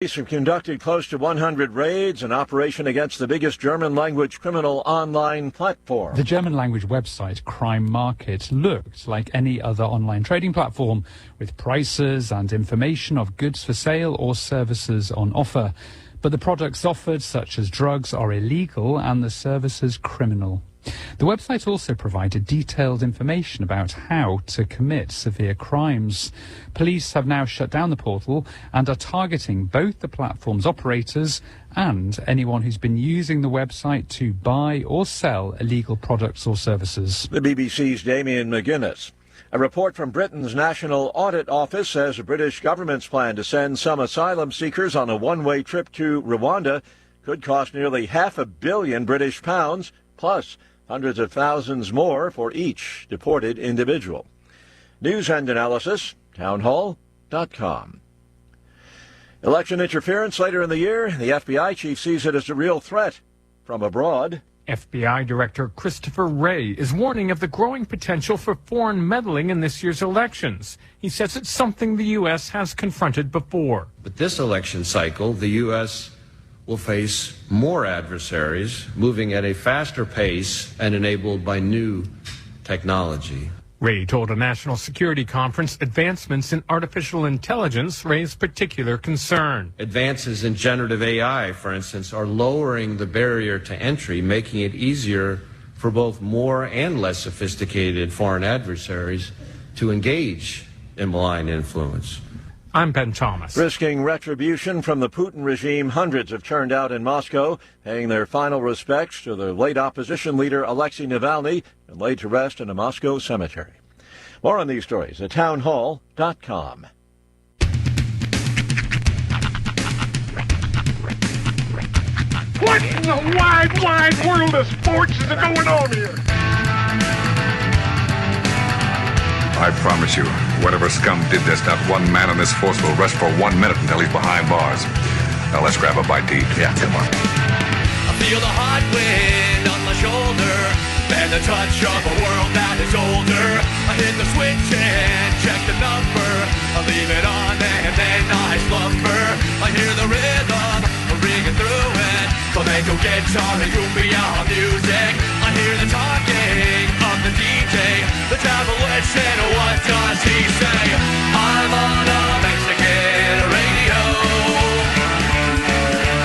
Police have conducted close to 100 raids, an operation against the biggest German-language criminal online platform. The German-language website Crime Market looked like any other online trading platform, with prices and information of goods for sale or services on offer. But the products offered, such as drugs, are illegal and the services criminal. The website also provided detailed information about how to commit severe crimes. Police have now shut down the portal and are targeting both the platform's operators and anyone who's been using the website to buy or sell illegal products or services. The BBC's Damien McGuinness. A report from Britain's National Audit Office says the British government's plan to send some asylum seekers on a one-way trip to Rwanda could cost nearly £500 million British pounds, plus hundreds of thousands more for each deported individual. News and analysis, townhall.com. Election interference later in the year. The FBI chief sees it as a real threat from abroad. FBI Director Christopher Wray is warning of the growing potential for foreign meddling in this year's elections. He says it's something the U.S. has confronted before. But this election cycle, the U.S. will face more adversaries, moving at a faster pace and enabled by new technology. Wray told a national security conference advancements in artificial intelligence raise particular concern. Advances in generative AI, for instance, are lowering the barrier to entry, making it easier for both more and less sophisticated foreign adversaries to engage in malign influence. I'm Ben Thomas. Risking retribution from the Putin regime, hundreds have turned out in Moscow, paying their final respects to the late opposition leader Alexei Navalny and laid to rest in a Moscow cemetery. More on these stories at townhall.com. What in the wide, wide world of sports is going on here? I promise you, whatever scum did this, not one man on this force will rest for 1 minute until he's behind bars. Now let's grab a bite to eat. Yeah, come on. I feel the hot wind on my shoulder and the touch of a world that is older. I hit the switch and check the number. I leave it on and then I slumber. I hear the rhythm ringing through it. Flamenco guitar and cumbia music. I hear the talking of the DJ. The travel listen, what does he say? I'm on a Mexican radio.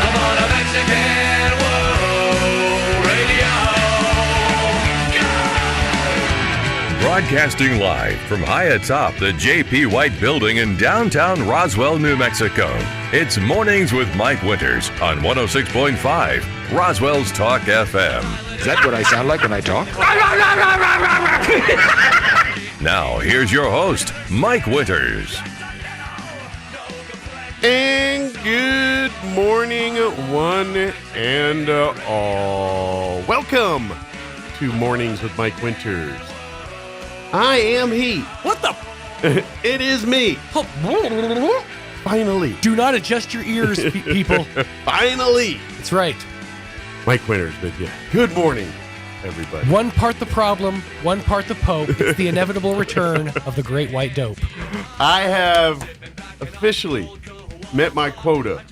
I'm on a Mexican radio. Broadcasting live from high atop the J.P. White Building in downtown Roswell, New Mexico. It's Mornings with Mike Winters on 106.5 Roswell's Talk FM. Is that what I sound like when I talk? Now, here's your host, Mike Winters. And good morning, one and all. Welcome to Mornings with Mike Winters. I am he. What the? It is me. Finally. Do not adjust your ears, people. Finally. That's right. Mike Winters with you. Good morning, everybody. One part the problem, one part the Pope. It's the inevitable return of the great white dope. I have officially met my quota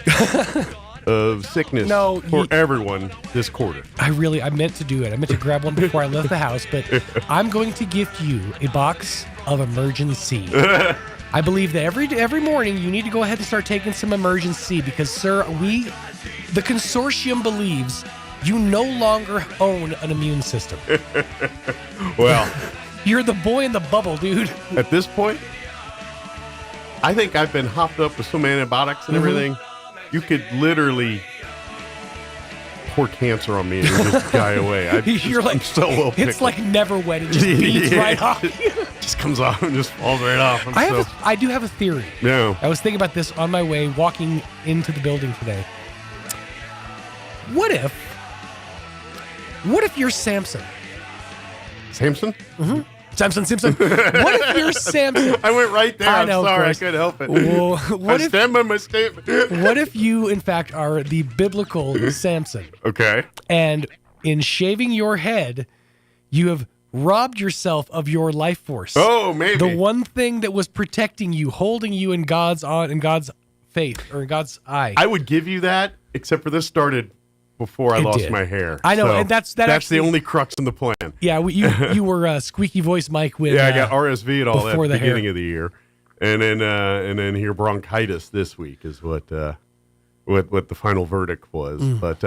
of sickness for everyone this quarter. I meant to do it. I meant to grab one before I left the house, but I'm going to gift you a box of Emergen-C. I believe that every morning you need to go ahead and start taking some Emergen-C because, sir, the consortium believes you no longer own an immune system. Well, you're the boy in the bubble, dude. At this point, I think I've been hopped up with some antibiotics and everything. You could literally pour cancer on me and just die away. I'm so well picked. It's like never wet. It just beats right off. Just comes off and just falls right off. I do have a theory. Yeah. I was thinking about this on my way walking into the building today. What if you're Samson? Samson? Mm-hmm. Samson Simpson. What if you're Samson? I went right there. I'm sorry. I couldn't help it. Well, I stand by my statement. What if you, in fact, are the biblical Samson? Okay. And in shaving your head, you have robbed yourself of your life force. Oh, maybe. The one thing that was protecting you, holding you in God's faith or in God's eye. I would give you that, except for this started before I lost my hair. I know, So and that's the only crux in the plan. Yeah, you were squeaky voice Mike with. Yeah, I got RSV and all that at the beginning hair. of the year, and then here bronchitis this week is what the final verdict was. But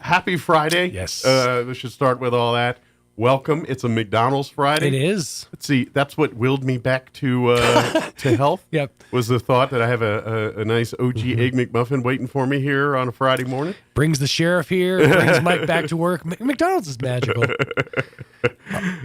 happy Friday. Yes. We should start with all that. Welcome. It's a McDonald's Friday. It is. Let's see. That's what willed me back to health. Yep. Was the thought that I have a nice OG Egg McMuffin waiting for me here on a Friday morning. Brings the sheriff here, brings Mike back to work. McDonald's is magical.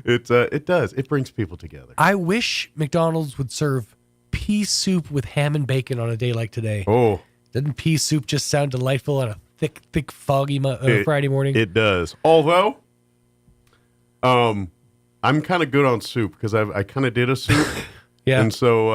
It does. It brings people together. I wish McDonald's would serve pea soup with ham and bacon on a day like today. Oh. Doesn't pea soup just sound delightful on a thick, foggy Friday morning? It does. Although, I'm kind of good on soup because I kind of did a soup. Yeah. And so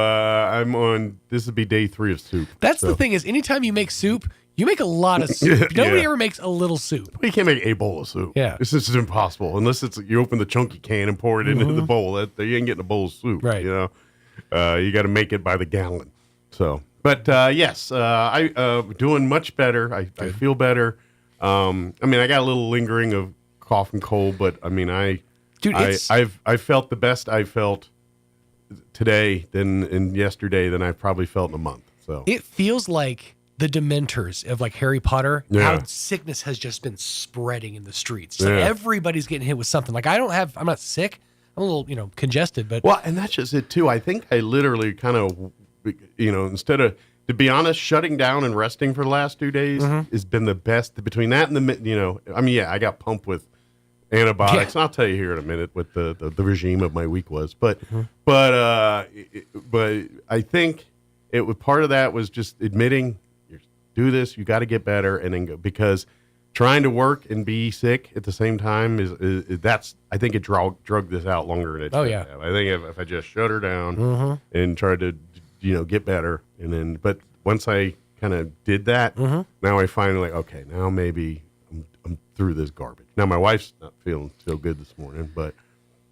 this would be day 3 of soup. That's the thing is, anytime you make soup, you make a lot of soup. Nobody ever makes a little soup. You can't make a bowl of soup. Yeah. This is impossible unless you open the chunky can and pour it into the bowl. You ain't getting a bowl of soup. Right. You know, you got to make it by the gallon. So, but yes, I doing much better. I feel better. I mean, I got a little lingering of cough and cold, but I mean, I felt the best I felt today and yesterday than I've probably felt in a month. So it feels like the Dementors of like Harry Potter. Yeah. How sickness has just been spreading in the streets. Like everybody's getting hit with something. Like I'm not sick. I'm a little, congested, but well, and that's just it too. I think I literally kind of, instead of, to be honest, shutting down and resting for the last 2 days has been the best. Between that and I got pumped with antibiotics. And I'll tell you here in a minute what the regime of my week was. But I think part of that was just admitting, do this, you got to get better, and then go, because trying to work and be sick at the same time I think it drug this out longer than it should have. I think if I just shut her down and tried to get better, and then but once I kind of did that, now I find like, okay, now maybe I'm through this garbage. Now my wife's not feeling so good this morning, but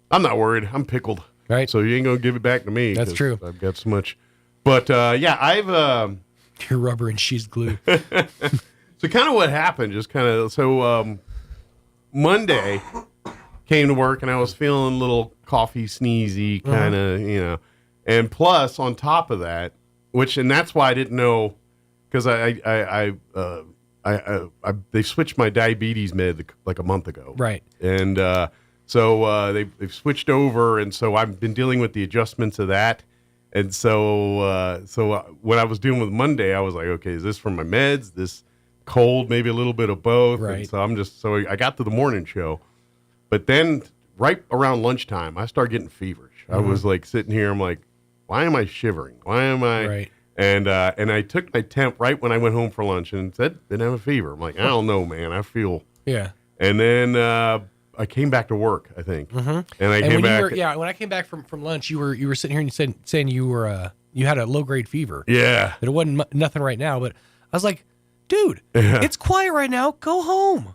I'm not worried. I'm pickled. Right. So you ain't gonna give it back to me. That's true. I've got so much. But I've your rubber and she's glue. So kind of what happened, Monday came to work and I was feeling a little coughy, sneezy, kind of, and plus on top of that, and that's why I didn't know, because they switched my diabetes med like a month ago. Right. And so they've switched over, and so I've been dealing with the adjustments of that. And so when I was dealing with Monday, I was like, okay, is this from my meds? This cold, maybe a little bit of both. Right. And so I got to the morning show, but then right around lunchtime, I started getting feverish. I was like sitting here, I'm like, why am I shivering? Why am I? Right. And I took my temp right when I went home for lunch and said, didn't have a fever. I'm like, I don't know, man. I feel. Yeah. And then I came back to work, I think. And came back. When I came back from lunch, you were sitting here and you saying you were you had a low grade fever. Yeah. That it wasn't nothing right now, but I was like, dude, it's quiet right now. Go home.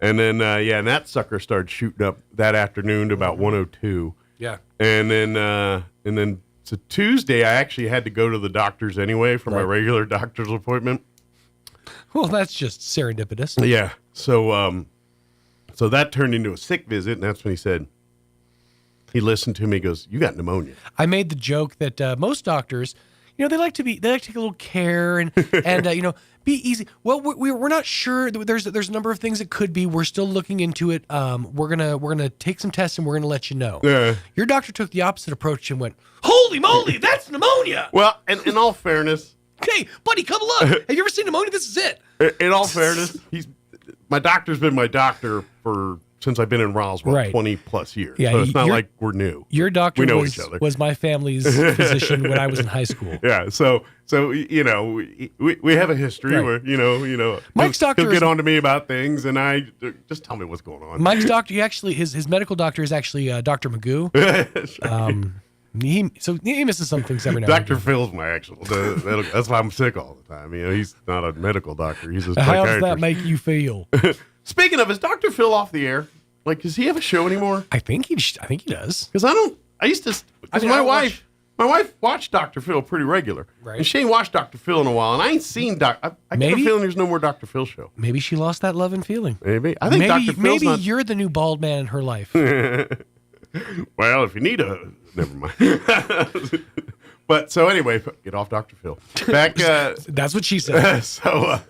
And then and that sucker started shooting up that afternoon to about 102. Yeah. And then so Tuesday I actually had to go to the doctor's anyway for my regular doctor's appointment. Well, that's just serendipitous. Yeah. So that turned into a sick visit, and that's when he listened to me, he goes, you got pneumonia. I made the joke that most doctors, they like to take a little care and be easy. Well, we're not sure. There's a number of things it could be. We're still looking into it. We're gonna take some tests and we're gonna let you know. Yeah. Your doctor took the opposite approach and went, holy moly, that's pneumonia. Well, in all fairness, hey, buddy, come look. Have you ever seen pneumonia? This is it. In all fairness, my doctor's been my doctor since I've been in Roswell, 20 plus years. Yeah, so it's not like we're new. Your doctor we know each other. Was my family's physician when I was in high school. Yeah, so we have a history where Mike's doctor he'll get on to me about things, and I just tell me what's going on. Mike's doctor, his medical doctor is actually Dr. Magoo. He misses some things every now and then. Dr. Phil's my actual. That's why I'm sick all the time. He's not a medical doctor. He's a How psychiatrist. does that make you feel? Speaking of, is Dr. Phil off the air? Like, does he have a show anymore? I think he does. Because I used to. Because my my wife watched Dr. Phil pretty regular. Right. And she ain't watched Dr. Phil in a while. And I ain't seen I get a feeling there's no more Dr. Phil show. Maybe she lost that love and feeling. Maybe. I think Dr. Phil's maybe you're the new bald man in her life. Well, if you need never mind. But so anyway, get off Dr. Phil. Back. That's what she said. So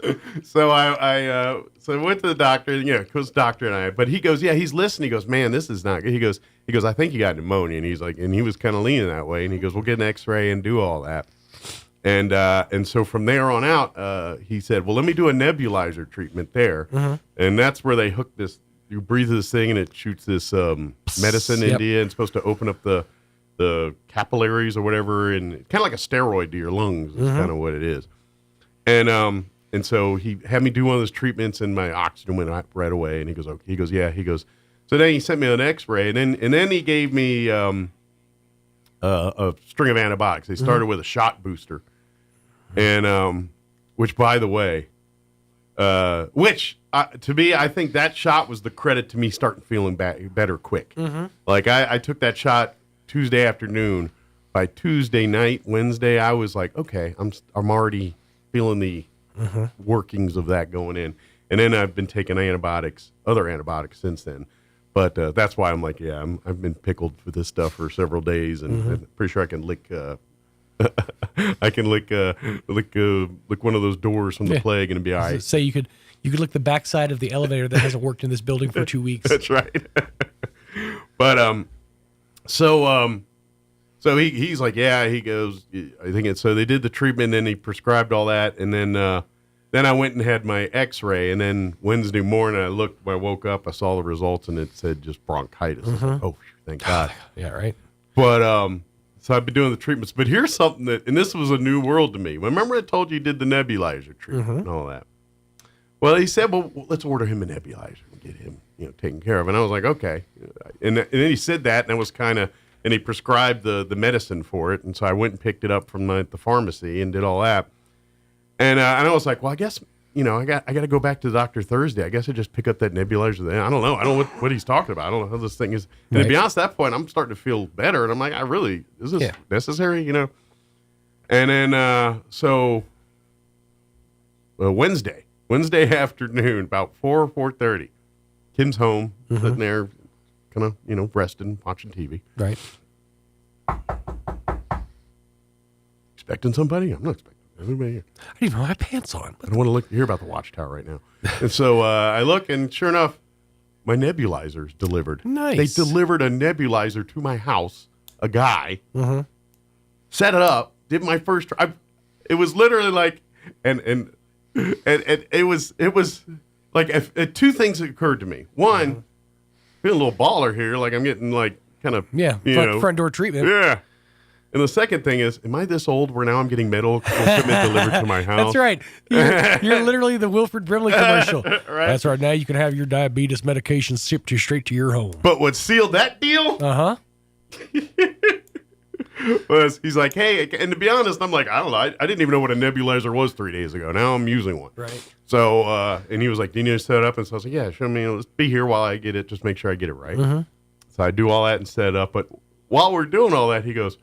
I went to the doctor, and goes doctor and I. But he goes, yeah, he's listening. He goes, man, this is not good. He goes, I think you got pneumonia. And he's like, and he was kind of leaning that way. And he goes, we'll get an X-ray and do all that. And so from there on out, he said, well, let me do a nebulizer treatment there, and that's where they hook this. You breathe this thing, and it shoots this medicine into you, and it's supposed to open up the capillaries or whatever, and kind of like a steroid to your lungs is kind of what it is. And so he had me do one of those treatments, and my oxygen went right away. And he goes, okay. He goes, yeah. He goes, so then he sent me an X-ray, and then he gave me a string of antibiotics. They started with a shot booster, and which, by the way, to me, I think that shot was the credit to me starting feeling better quick. Like I took that shot Tuesday afternoon. By Tuesday night, Wednesday, I was like, okay, I'm already feeling the workings of that going in. And then I've been taking other antibiotics since then. But that's why I'm like, yeah, I've been pickled for this stuff for several days, and I'm pretty sure I can lick. I can lick one of those doors from the plague, and it'd be all right. Say you could lick the backside of the elevator that hasn't worked in this building for 2 weeks. That's right. But so he's like, yeah. He goes, I think it's so they did the treatment, and he prescribed all that, and then I went and had my X-ray, and then Wednesday morning I woke up, I saw the results, and it said just bronchitis. I was like, oh, thank God. Yeah, right. But so I've been doing the treatments. But here's something and this was a new world to me. Remember I told you he did the nebulizer treatment and all that. Well, he said, well, let's order him a nebulizer and get him, taken care of. And I was like, okay. And then he said that, and I was and he prescribed the medicine for it. And so I went and picked it up from the pharmacy and did all that. And I was like, well, I guess, I got to go back to the doctor Thursday. I guess I just pick up that nebulizer then. I don't know. I don't know what he's talking about. I don't know how this thing is. And to be honest, at that point, I'm starting to feel better. And I'm like, is this necessary, And then, Wednesday afternoon, about 4:30, Kim's home, sitting there, kind of, resting, watching TV. Right. Expecting somebody? I'm not expecting anybody here. I didn't even have my pants on. I don't want to hear about the watchtower right now. And so I look, and sure enough, my nebulizer's delivered. Nice. They delivered a nebulizer to my house, a guy, set it up, did my first it was literally like, and it was like two things occurred to me. One, feeling a little baller here, like I'm getting like kind of front door treatment. Yeah. And the second thing is, am I this old where now I'm getting medical equipment delivered to my house? That's right. You're literally the Wilford Brimley commercial. Right. That's right. Now you can have your diabetes medication shipped straight to your home. But what sealed that deal? Was he's like, hey, and to be honest, I'm like, I don't know. I didn't even know what a nebulizer was 3 days ago. Now I'm using one. Right. So, and he was like, do you need to set it up? And so I was like, yeah, show me. Let's be here while I get it. Just make sure I get it right. So I do all that and set it up. But while we're doing all that, he goes,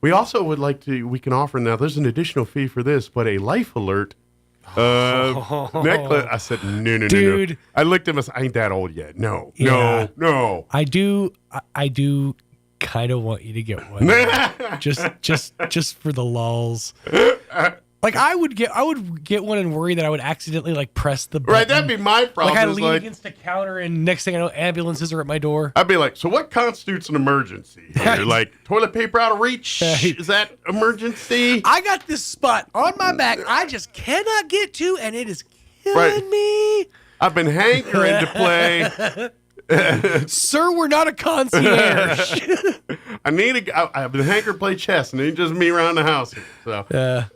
we also would like to, we can offer now, there's an additional fee for this, but a life alert necklace. I said, no. Dude. I looked at him and said, I ain't that old yet. No. I do kind of want you to get one. just for the lulls. Like I would get one and worry that I would accidentally like press the button. Right, that'd be my problem. Like I lean against the counter, and next thing I know, ambulances are at my door. I'd be like, so what constitutes an emergency? Like toilet paper out of reach? Is that emergency? I got this spot on my back I just cannot get to, and it is killing me. I've been hankering to play. Sir, we're not a concierge. I've been hankering to play chess, and it ain't just me around the house. So,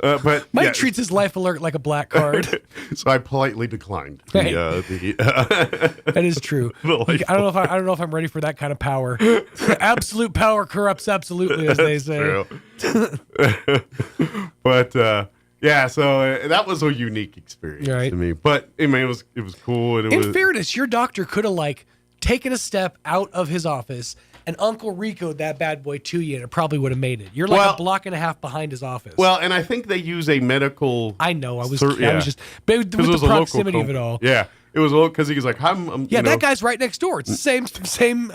but Mike treats his life alert like a black card. So I politely declined. That is true. I don't know if I'm ready for that kind of power. Absolute power corrupts absolutely, as they say. But so that was a unique experience to me. But I mean, it was cool. And in fairness, your doctor could have taken a step out of his office and Uncle Rico'd that bad boy to you, and it probably would have made it. You're like a block and a half behind his office. Well, and I think they use a medical. I know. I was just with the proximity of it all. Yeah, it was a little because he was like, that guy's right next door. It's the same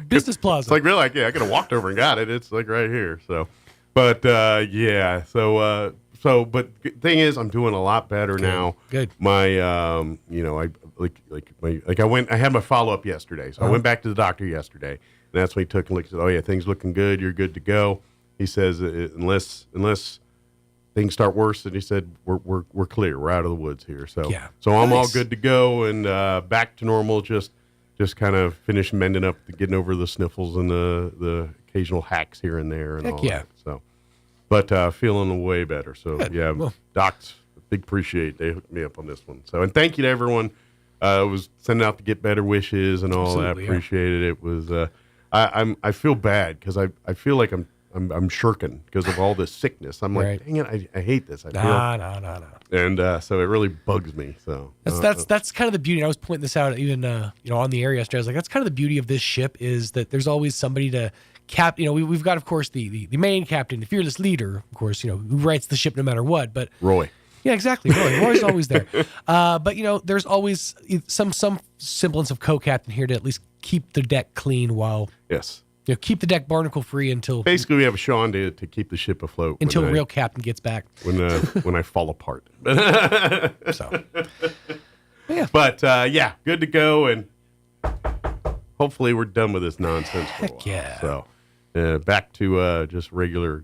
business plaza. It's like really like I could have walked over and got it. It's like right here. So, but but thing is, I'm doing a lot better now. Good. My I had my follow up yesterday, so I went back to the doctor yesterday, and that's when he took and looked. Said, "Oh yeah, things looking good. You're good to go." He says, "Unless things start worse," and he said, "We're clear. We're out of the woods here." So I'm all good to go and back to normal. Just kind of finish mending up, getting over the sniffles and the occasional hacks here and there and all that. So. But feeling way better. So, docs, big appreciate they hooked me up on this one. So, and thank you to everyone was sending out the get better wishes and all that. Appreciated it. It was I feel bad because I feel like I'm shirking because of all this sickness. I'm like, dang it, I hate this. No. And so it really bugs me. So that's kind of the beauty. I was pointing this out even on the air yesterday. I was like, that's kind of the beauty of this ship is that there's always somebody to we've got, of course, the main captain, the fearless leader, of course, who writes the ship no matter what. But Roy. Yeah, exactly. Roy's always there. But there's always some semblance of co-captain here to at least keep the deck clean while keep the deck barnacle free until basically we have a Sean to keep the ship afloat until a real captain gets back. When I fall apart. So. Yeah. But good to go, and hopefully we're done with this nonsense for a while. Yeah. So back to just regular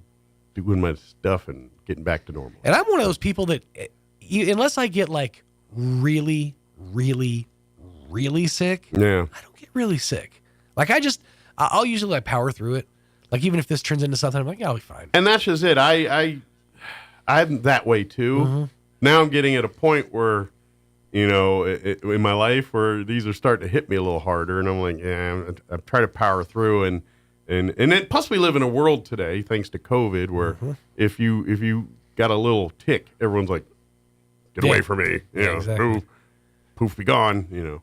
doing my stuff and getting back to normal. And I'm one of those people that, unless I get like really, really, really sick, I don't get really sick. Like I'll usually power through it. Like even if this turns into something, I'm like, I'll be fine. And that's just it. I'm that way too. Mm-hmm. Now I'm getting at a point where, in my life where these are starting to hit me a little harder, and I'm like, I'm trying to power through, and then plus we live in a world today, thanks to COVID, where if you got a little tick, everyone's like, get away from me, exactly. poof, be gone,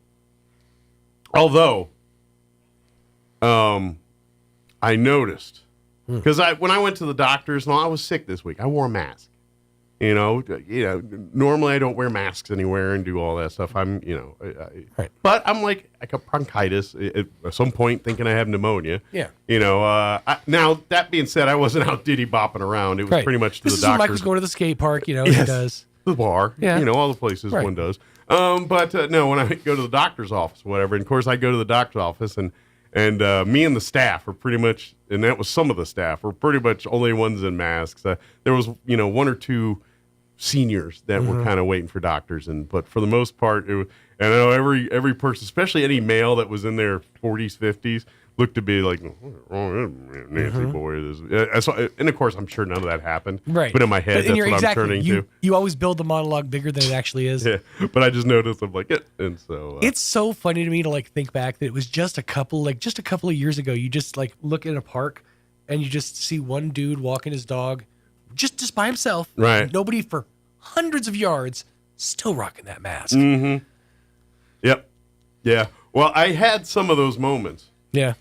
Although, I noticed because when I went to the doctors, I was sick this week. I wore a mask. Normally I don't wear masks anywhere and do all that stuff. I'm, right. But I'm like, I got bronchitis at some point thinking I have pneumonia. Yeah. Now that being said, I wasn't out diddy bopping around. It was pretty much to the doctor. This is Mike was going to the skate park, he does. The bar, all the places one does. But no, when I go to the doctor's office, whatever, and of course I go to the doctor's office and me and the staff are pretty much, and that was some of the staff, were pretty much only ones in masks. There was, one or two seniors that were kind of waiting for doctors, but for the most part, and I know every person, especially any male that was in their 40s, 50s, looked to be like, Nancy boy. And of course, I'm sure none of that happened. Right. But in my head, that's what I'm turning to. You always build the monologue bigger than it actually is. Yeah. But I just noticed, I'm like, and so. It's so funny to me to think back that it was just a couple of years ago. You just look in a park and you just see one dude walking his dog just by himself. Right. Nobody for hundreds of yards, still rocking that mask. Mm-hmm. Yep. Yeah. Well, I had some of those moments. Yeah.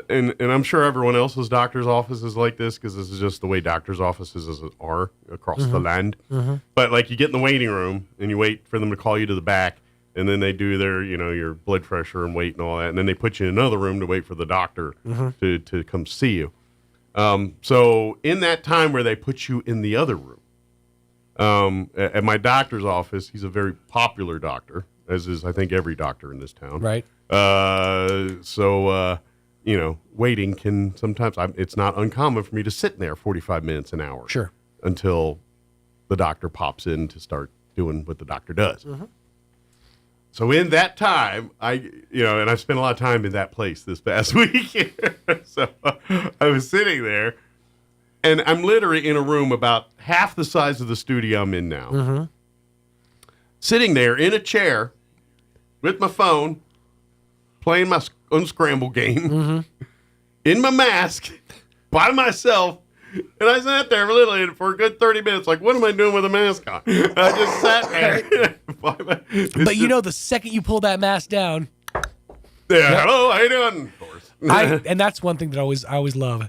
And I'm sure everyone else's doctor's office is like this because this is just the way doctor's offices are across the land. Mm-hmm. But you get in the waiting room and you wait for them to call you to the back, and then they do their, your blood pressure and weight and all that, and then they put you in another room to wait for the doctor to come see you. So in that time where they put you in the other room, at my doctor's office, he's a very popular doctor, as is I think every doctor in this town. Right. Waiting can sometimes, it's not uncommon for me to sit in there 45 minutes, an hour. Sure. Until the doctor pops in to start doing what the doctor does. Mm-hmm. So in that time, and I've spent a lot of time in that place this past week. So I was sitting there, and I'm literally in a room about half the size of the studio I'm in now. Mm-hmm. Sitting there in a chair with my phone, playing my unscramble game, in my mask, by myself, and I sat there literally for a good 30 minutes, like, what am I doing with a mask on? And I just sat there. But the second you pull that mask down, Yeah, hello, how you doing? And that's one thing that I always love.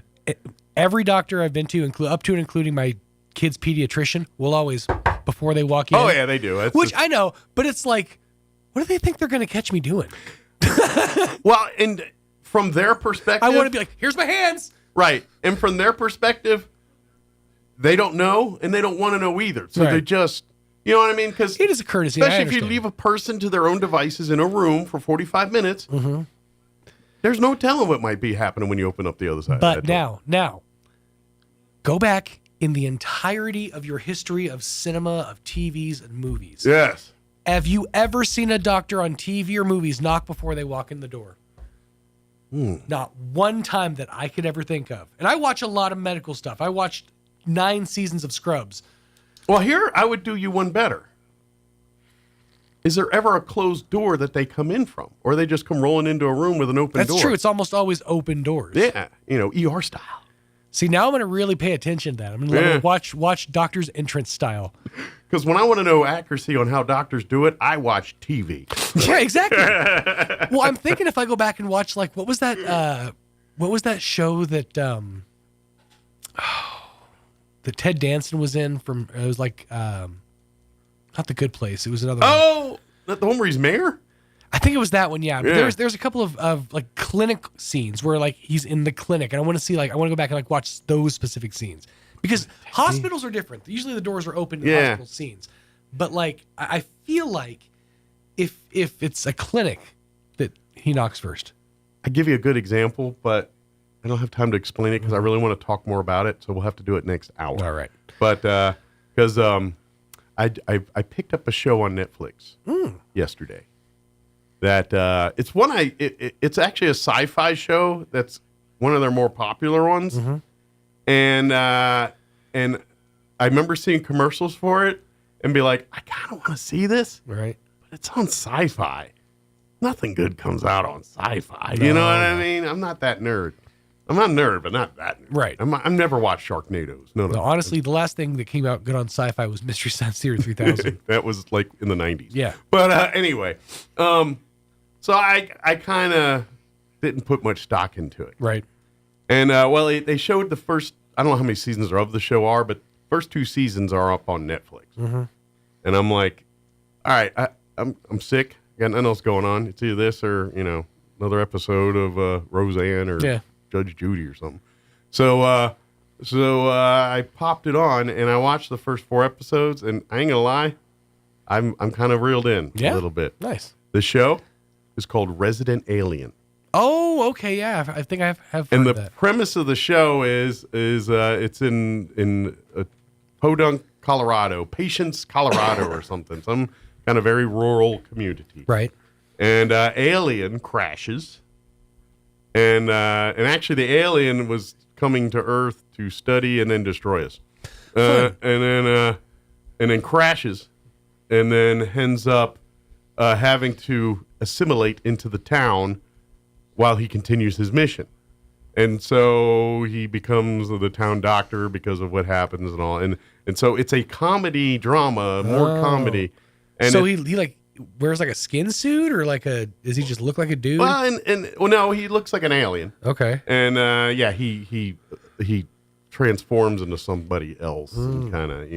Every doctor I've been to, up to and including my kid's pediatrician, will always, before they walk in. Oh, yeah, they do. I know, but it's like, what do they think they're going to catch me doing? Well, and from their perspective, I want to be like, here's my hands. Right. And from their perspective, they don't know and they don't want to know either. So they just, you know what I mean? Because it is a courtesy. Especially if you leave a person to their own devices in a room for 45 minutes, there's no telling what might be happening when you open up the other side. But now, go back in the entirety of your history of cinema, of TVs and movies. Yes. Have you ever seen a doctor on TV or movies knock before they walk in the door? Not one time that I could ever think of. And I watch a lot of medical stuff. I watched 9 seasons of Scrubs. Well, here I would do you one better. Is there ever a closed door that they come in from? Or they just come rolling into a room with an open door? That's true. It's almost always open doors. Yeah. ER style. See, now I'm going to really pay attention to that. I'm going to watch doctor's entrance style. Because when I want to know accuracy on how doctors do it, I watch TV. Yeah, exactly. Well, I'm thinking if I go back and watch, like, what was that show that that Ted Danson was in from, it was like, not The Good Place. It was another one. Oh, the one where he's mayor? I think it was that one, yeah. But there's a couple of like clinic scenes where like he's in the clinic, and I want to see I want to go back and like watch those specific scenes because hospitals are different. Usually the doors are open to hospital scenes, but like I feel like if it's a clinic that he knocks first. I give you a good example, but I don't have time to explain it because I really want to talk more about it. So we'll have to do it next hour. All right. But because I picked up a show on Netflix yesterday. That it's one it's actually a sci-fi show that's one of their more popular ones, and I remember seeing commercials for it and be like, I kind of want to see this, right? But it's on Sci-Fi. Nothing good comes out on Sci-Fi. You know what I mean? I'm not that nerd. I'm not a nerd, but not that nerd. Right. I've never watched Sharknadoes. No. Honestly, the last thing that came out good on Sci-Fi was Mystery Science Theater 3000. That was like in the 90s. Yeah. But anyway, so I kind of didn't put much stock into it. Right. And, they showed the first, I don't know how many seasons of the show are, but first 2 seasons are up on Netflix. And I'm like, all right, I'm sick. Got nothing else going on. It's either this or, another episode of Roseanne or Judge Judy or something. So I popped it on and I watched the first 4 episodes, and I ain't gonna lie, I'm kind of reeled in a little bit. Nice. The show is called Resident Alien. Oh, okay, yeah. I think I have heard and the that. premise of the show is it's in Podunk, Colorado, Patience, Colorado, or something, some kind of very rural community. Right. And alien crashes, and actually the alien was coming to Earth to study and then destroy us, and then crashes, and then ends up having to assimilate into the town while he continues his mission. And so he becomes the town doctor because of what happens and all. And so it's a comedy drama, more comedy. And so he like wears like a skin suit, or like does he just look like a dude? Well, no, he looks like an alien. Okay. And he transforms into somebody else, and kind of,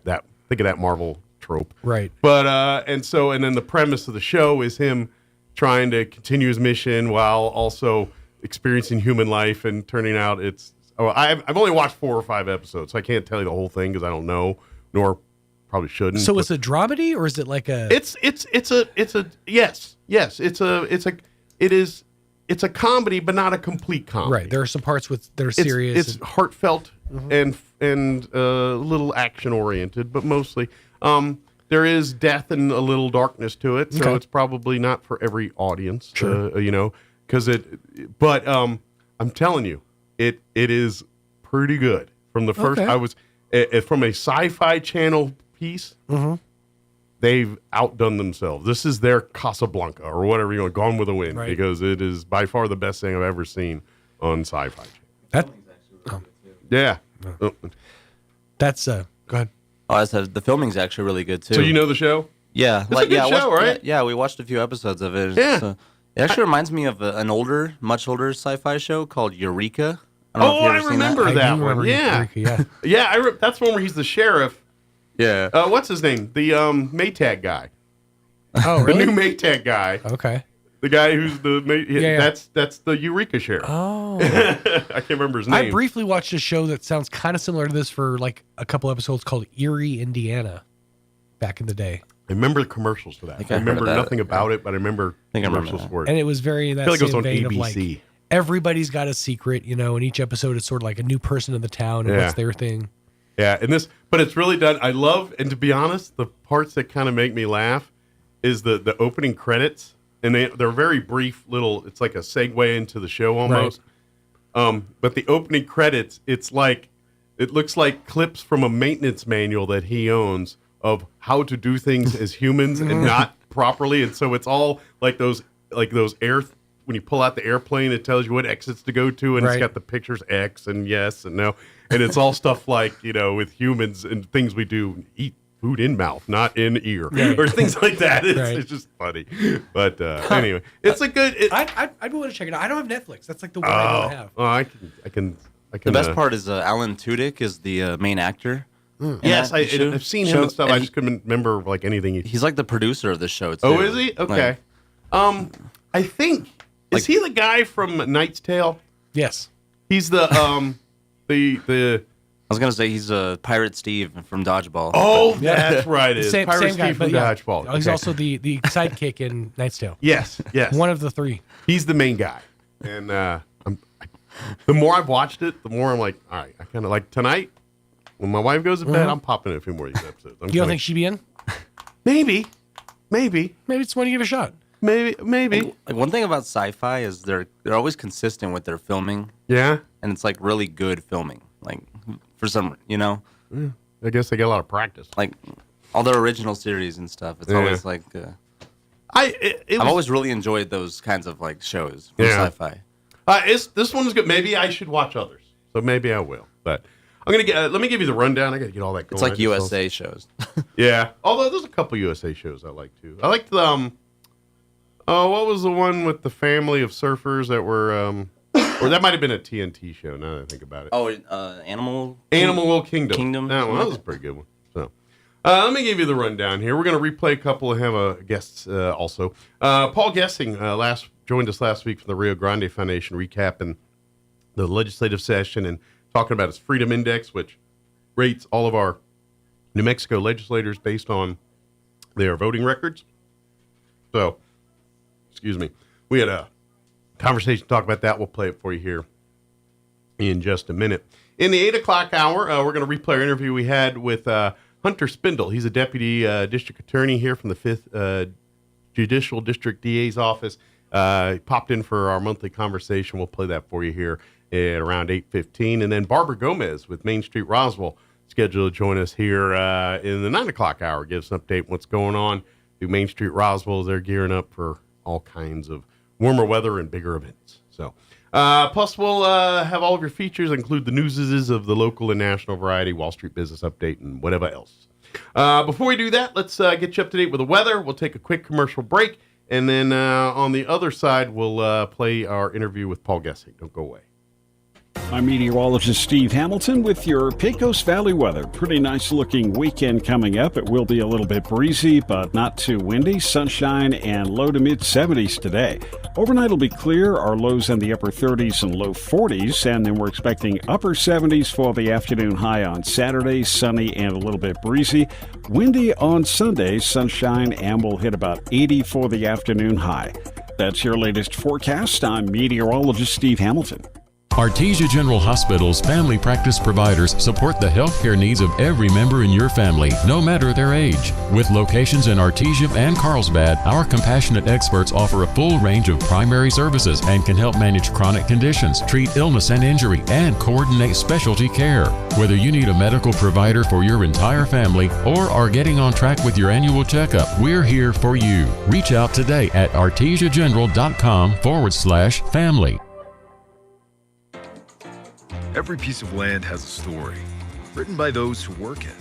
that think of that Marvel trope. Right. But and then the premise of the show is him trying to continue his mission while also experiencing human life, and turning out I've only watched 4 or 5 episodes, so I can't tell you the whole thing because I don't know, nor probably shouldn't. So it's a dramedy, or is it like a? It's a comedy, but not a complete comedy. Right. There are some parts that are serious. It's heartfelt and a little action oriented, but mostly. There is death and a little darkness to it, so it's probably not for every audience. Sure. But I'm telling you, it is pretty good. From the first, I was from a Sci-Fi Channel piece. They've outdone themselves. This is their Casablanca or whatever you want, Gone with the Wind, because it is by far the best thing I've ever seen on Sci-Fi Channel. That's go ahead. Oh, I said the filming's actually really good too. So you know the show? Yeah, It's a good show, right? Yeah, we watched a few episodes of it. Yeah. It actually reminds me of an older, much older sci-fi show called Eureka. I don't know if Oh, you've ever I seen that. remember that one. Eureka, Yeah. yeah. Yeah, that's one where he's the sheriff. Yeah. What's his name? The Maytag guy. Oh, really? The new Maytag guy. Okay. The guy who's the yeah. That's the Eureka sheriff. Oh. I can't remember his name. I briefly watched a show that sounds kind of similar to this for like a couple episodes called Erie, Indiana, back in the day. I remember the commercials for that. I remember nothing about it, but I remember commercials for it. And it was very that I feel like it was same on vein ABC. of like everybody's got a secret, and each episode is sort of like a new person in the town and what's their thing. Yeah, but it's really done. I love, and to be honest, the parts that kind of make me laugh is the opening credits, and they're very brief little. It's like a segue into the show almost. Right. But the opening credits, it looks like clips from a maintenance manual that he owns of how to do things as humans and not properly, and so it's all like those air. When you pull out the airplane, it tells you what exits to go to, and It's got the pictures X and yes and no, and it's all stuff like with humans and things we do, eat food in mouth, not in ear, or things like that. It's just funny, but anyway, it's a good. I'd be willing to check it out. I don't have Netflix. That's like the one I don't have. Oh, I can. The best part is Alan Tudyk is the main actor. Yes, I've seen him and stuff. I just couldn't remember like anything. He's like the producer of the show. Too. Oh, is he? Okay. I think is he the guy from Knight's Tale? Yes. He's the the. I was gonna say he's Pirate Steve from Dodgeball. Oh, that's right. Same Pirate guy, Steve from Dodgeball. He's also the sidekick in Knight's Tale. Yes. One of the three. He's the main guy, and the more I've watched it, the more I'm like, all right. I kind of like tonight when my wife goes to bed. I'm popping in a few more of these episodes. You don't think she'd be in? Maybe. Maybe it's one to give a shot. Maybe. Like one thing about sci-fi is they're always consistent with their filming. Yeah. And it's like really good filming. Like for some, Yeah. I guess they get a lot of practice. Like all their original series and stuff. It's always like. I've always really enjoyed those kinds of like shows for sci-fi. This one's good. Maybe I should watch others. So maybe I will. But I'm gonna let me give you the rundown. I gotta get all that going. It's like USA shows. Yeah. Although there's a couple USA shows I like too. I liked what was the one with the family of surfers that were or that might have been a TNT show now that I think about it. Oh, Animal Kingdom. That was a pretty good one. So let me give you the rundown here. We're going to replay a couple and have guests also. Paul Gessing joined us last week from the Rio Grande Foundation, recapping the legislative session and talking about his Freedom Index, which rates all of our New Mexico legislators based on their voting records. So, excuse me. We had a conversation to talk about that. We'll play it for you here in just a minute. In the 8 o'clock hour, we're going to replay our interview we had with Hunter Spindle. He's a deputy district attorney here from the 5th Judicial District DA's office. He popped in for our monthly conversation. We'll play that for you here at around 8:15. And then Barbara Gomez with Main Street Roswell scheduled to join us here in the 9 o'clock hour. Give us an update on what's going on through Main Street Roswell as they're gearing up for all kinds of warmer weather and bigger events. So, plus we'll have all of your features, include the newses of the local and national variety, Wall Street Business Update, and whatever else. Before we do that, let's get you up to date with the weather. We'll take a quick commercial break, and then on the other side, we'll play our interview with Paul Gessing. Don't go away. I'm meteorologist Steve Hamilton with your Pecos Valley weather. Pretty nice looking weekend coming up. It will be a little bit breezy, but not too windy. Sunshine and low to mid 70s today. Overnight will be clear. Our lows in the upper 30s and low 40s, and then we're expecting upper 70s for the afternoon high on Saturday. Sunny and a little bit breezy. Windy on Sunday, sunshine, and we'll hit about 80 for the afternoon high. That's your latest forecast. I'm meteorologist Steve Hamilton. Artesia General Hospital's family practice providers support the healthcare needs of every member in your family, no matter their age. With locations in Artesia and Carlsbad, our compassionate experts offer a full range of primary services and can help manage chronic conditions, treat illness and injury, and coordinate specialty care. Whether you need a medical provider for your entire family or are getting on track with your annual checkup, we're here for you. Reach out today at artesiageneral.com/family. Every piece of land has a story, written by those who work it.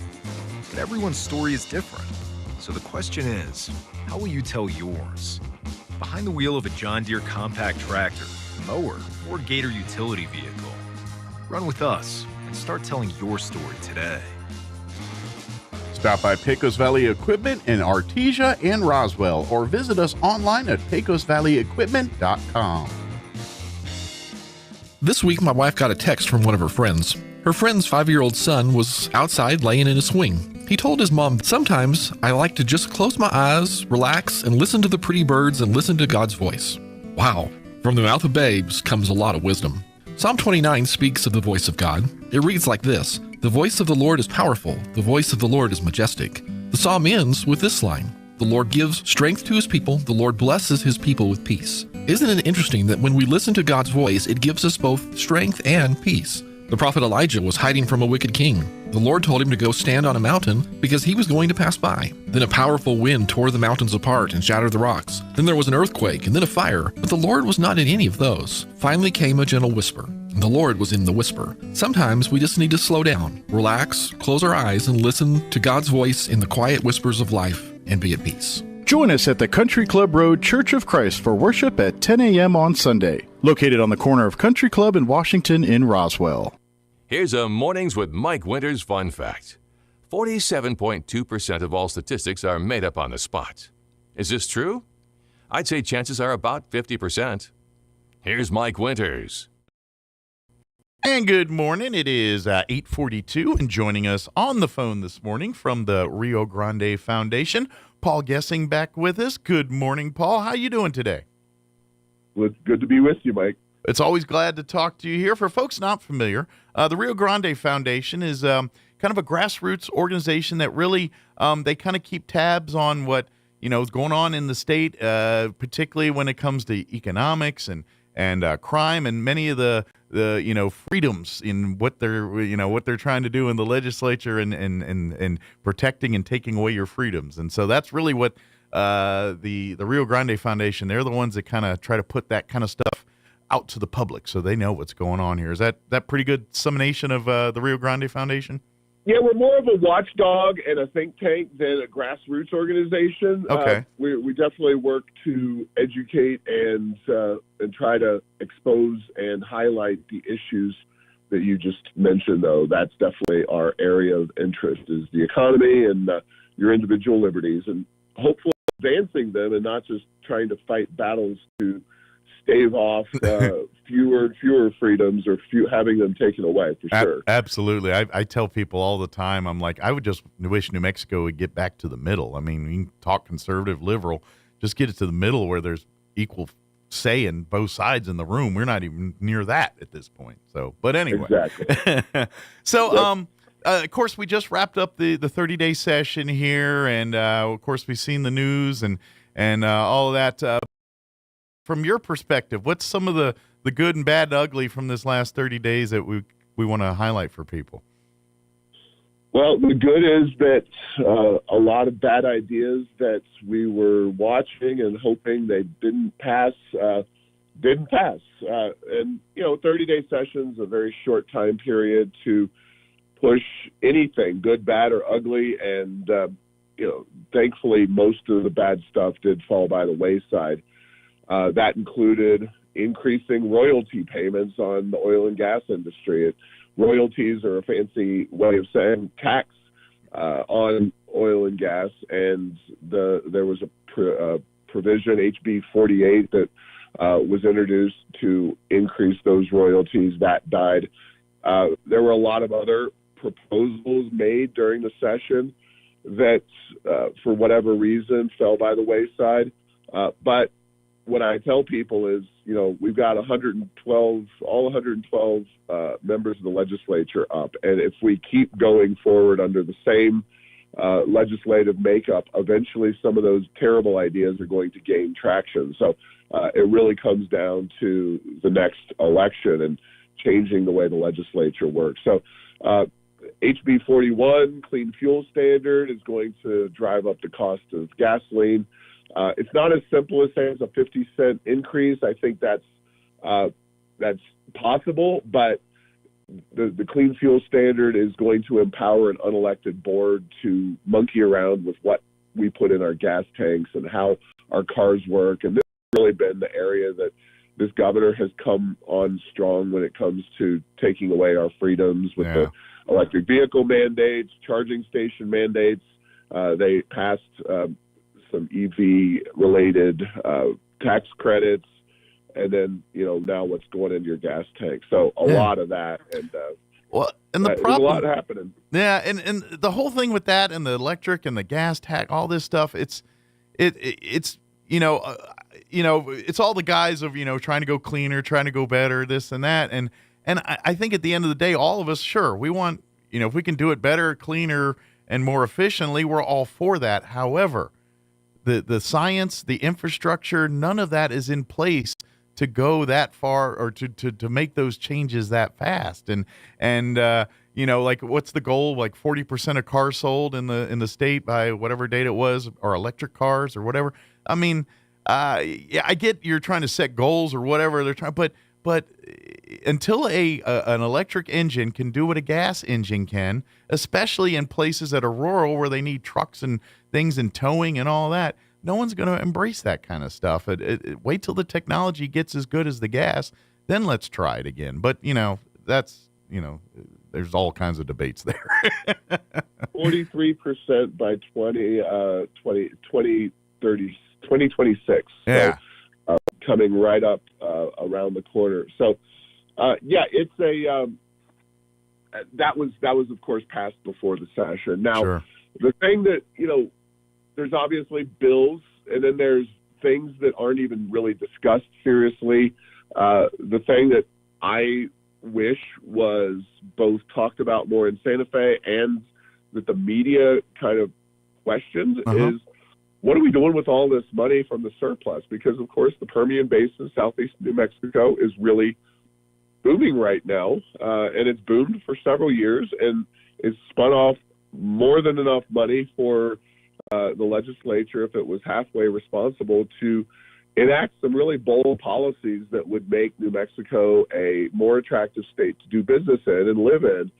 But everyone's story is different. So the question is, how will you tell yours? behind the wheel of a John Deere compact tractor, mower, or Gator utility vehicle. Run with us and start telling your story today. Stop by Pecos Valley Equipment in Artesia and Roswell, or visit us online at pecosvalleyequipment.com. This week, my wife got a text from one of her friends. Her friend's 5-year-old son was outside laying in a swing. He told his mom, "Sometimes I like to just close my eyes, relax, and listen to the pretty birds and listen to God's voice." Wow. From the mouth of babes comes a lot of wisdom. Psalm 29 speaks of the voice of God. It reads like this: "The voice of the Lord is powerful. The voice of the Lord is majestic." The psalm ends with this line: "The Lord gives strength to his people. The Lord blesses his people with peace." Isn't it interesting that when we listen to God's voice, it gives us both strength and peace? The prophet Elijah was hiding from a wicked king. The Lord told him to go stand on a mountain because he was going to pass by. Then a powerful wind tore the mountains apart and shattered the rocks. Then there was an earthquake and then a fire, but the Lord was not in any of those. Finally came a gentle whisper, and the Lord was in the whisper. Sometimes we just need to slow down, relax, close our eyes, and listen to God's voice in the quiet whispers of life and be at peace. Join us at the Country Club Road Church of Christ for worship at 10 a.m. on Sunday, located on the corner of Country Club and Washington in Roswell. Here's a Mornings with Mike Winters fun fact. 47.2% of all statistics are made up on the spot. Is this true? I'd say chances are about 50%. Here's Mike Winters. And good morning. It is 8:42, and joining us on the phone this morning from the Rio Grande Foundation, Paul Gessing back with us. Good morning, Paul. How you doing today? Well, it's good to be with you, Mike. It's always glad to talk to you here. For folks not familiar, the Rio Grande Foundation is kind of a grassroots organization that really they kind of keep tabs on what is going on in the state, particularly when it comes to economics and crime and many of the freedoms in what they're trying to do in the legislature and protecting and taking away your freedoms. And so that's really what the Rio Grande Foundation, they're the ones that kind of try to put that kind of stuff out to the public so they know what's going on here. Is that pretty good summation of the Rio Grande Foundation? Yeah, we're more of a watchdog and a think tank than a grassroots organization. Okay. We definitely work to educate and try to expose and highlight the issues that you just mentioned, though. That's definitely our area of interest, is the economy and your individual liberties, and hopefully advancing them and not just trying to fight battles to stave off fewer freedoms or having them taken away, for sure. Absolutely. I tell people all the time, I'm like, I would just wish New Mexico would get back to the middle. I mean, you can talk conservative, liberal, just get it to the middle where there's equal say in both sides in the room. We're not even near that at this point. So, but anyway. Exactly. So, of course, we just wrapped up the 30-day session here, and of course, we've seen the news and all of that. From your perspective, what's some of the good and bad and ugly from this last 30 days that we want to highlight for people? Well, the good is that a lot of bad ideas that we were watching and hoping they didn't pass. And 30-day sessions, a very short time period to push anything, good, bad, or ugly. And, thankfully, most of the bad stuff did fall by the wayside. That included increasing royalty payments on the oil and gas industry. Royalties are a fancy way of saying tax on oil and gas, and there was a provision, HB 48, that was introduced to increase those royalties. That died. There were a lot of other proposals made during the session that, for whatever reason, fell by the wayside. But what I tell people is, we've got all 112 members of the legislature up. And if we keep going forward under the same legislative makeup, eventually some of those terrible ideas are going to gain traction. So it really comes down to the next election and changing the way the legislature works. So HB 41, Clean Fuel Standard, is going to drive up the cost of gasoline. It's not as simple as saying it's a 50-cent increase. I think that's possible, but the Clean Fuel Standard is going to empower an unelected board to monkey around with what we put in our gas tanks and how our cars work. And this really been the area that this governor has come on strong when it comes to taking away our freedoms with the electric vehicle mandates, charging station mandates. They passed some EV-related tax credits, and then, now what's going into your gas tank. So a lot of that. And and the problem, there's a lot happening. Yeah, and the whole thing with that and the electric and the gas tax, all this stuff, it's it's all the guise of, trying to go cleaner, trying to go better, this and that. And I think at the end of the day, all of us, sure, we want, if we can do it better, cleaner, and more efficiently, we're all for that. However, the science, the infrastructure, none of that is in place to go that far or to make those changes that fast. And like, what's the goal? Like 40% of cars sold in the state by whatever date it was, or electric cars or whatever. I mean, yeah, I get you're trying to set goals or whatever they're trying, but until an electric engine can do what a gas engine can, especially in places that are rural where they need trucks and things and towing and all that, no one's going to embrace that kind of stuff. Wait till the technology gets as good as the gas, then let's try it again. But, that's, there's all kinds of debates there. 43% by 2026. Yeah. So, coming right up around the corner. So, it's that was of course passed before the session. Now, sure. The thing that, there's obviously bills, and then there's things that aren't even really discussed seriously. The thing that I wish was both talked about more in Santa Fe and that the media kind of questions is, what are we doing with all this money from the surplus? Because, of course, the Permian Basin, southeast New Mexico, is really booming right now, and it's boomed for several years, and it's spun off more than enough money for the legislature, if it was halfway responsible, to enact some really bold policies that would make New Mexico a more attractive state to do business in and live in.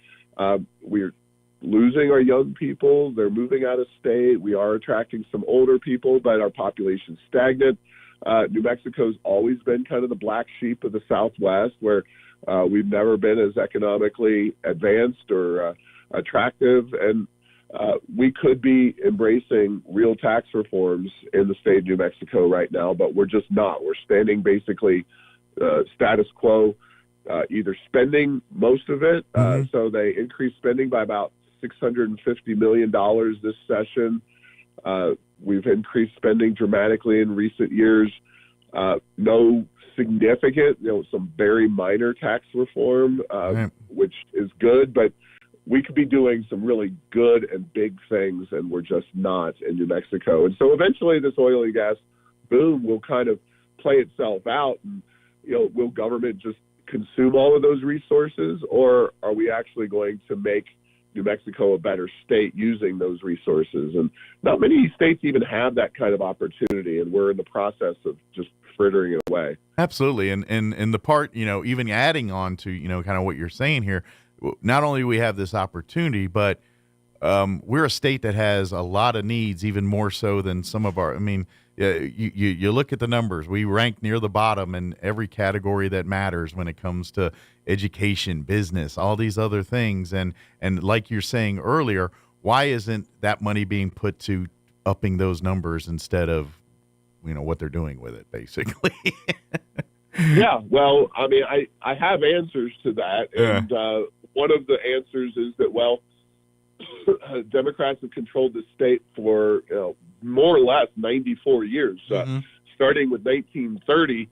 We're losing our young people. They're moving out of state. We are attracting some older people, but our population's stagnant. New Mexico's always been kind of the black sheep of the Southwest, where we've never been as economically advanced or attractive. And we could be embracing real tax reforms in the state of New Mexico right now, but we're just not. We're standing basically status quo, either spending most of it. So they increased spending by about $650 million this session. We've increased spending dramatically in recent years. No significant, some very minor tax reform, which is good, but we could be doing some really good and big things, and we're just not in New Mexico. And so eventually this oil and gas boom will kind of play itself out, and, will government just consume all of those resources, or are we actually going to make New Mexico a better state using those resources? And not many states even have that kind of opportunity, and we're in the process of just frittering it away. Absolutely. And the part, even adding on to, kind of what you're saying here, not only do we have this opportunity, but we're a state that has a lot of needs, even more so than some of our, you look at the numbers. We rank near the bottom in every category that matters when it comes to education, business, all these other things. And like you're saying earlier, why isn't that money being put to upping those numbers instead of, what they're doing with it, basically? Yeah, well, I have answers to that. And one of the answers is that, Democrats have controlled the state for, more or less 94 years. Starting with 1930,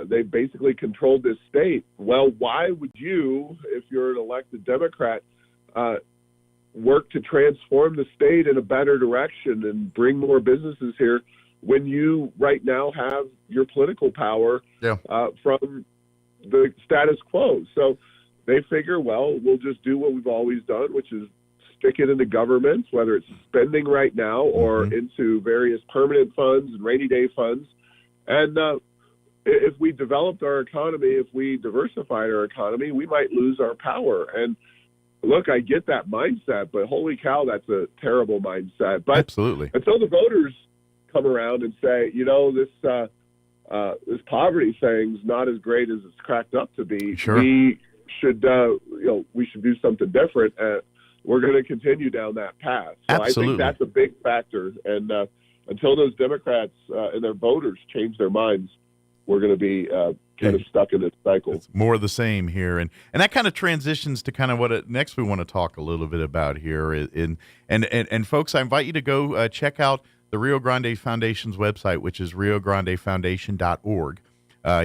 they basically controlled this state. Well, why would you, if you're an elected Democrat, work to transform the state in a better direction and bring more businesses here when you right now have your political power from the status quo? So they figure, we'll just do what we've always done, which is stick it into government, whether it's spending right now or into various permanent funds and rainy day funds. And if we developed our economy, if we diversified our economy, we might lose our power. And look, I get that mindset, but holy cow, that's a terrible mindset. But absolutely. Until the voters come around and say, this poverty thing's not as great as it's cracked up to be. Sure. We should do something different. We're going to continue down that path. So Absolutely. I think that's a big factor. And until those Democrats and their voters change their minds, we're going to be kind of stuck in this cycle. It's more of the same here, and that kind of transitions to kind of what next we want to talk a little bit about here. And folks, I invite you to go check out the Rio Grande Foundation's website, which is riograndefoundation.org.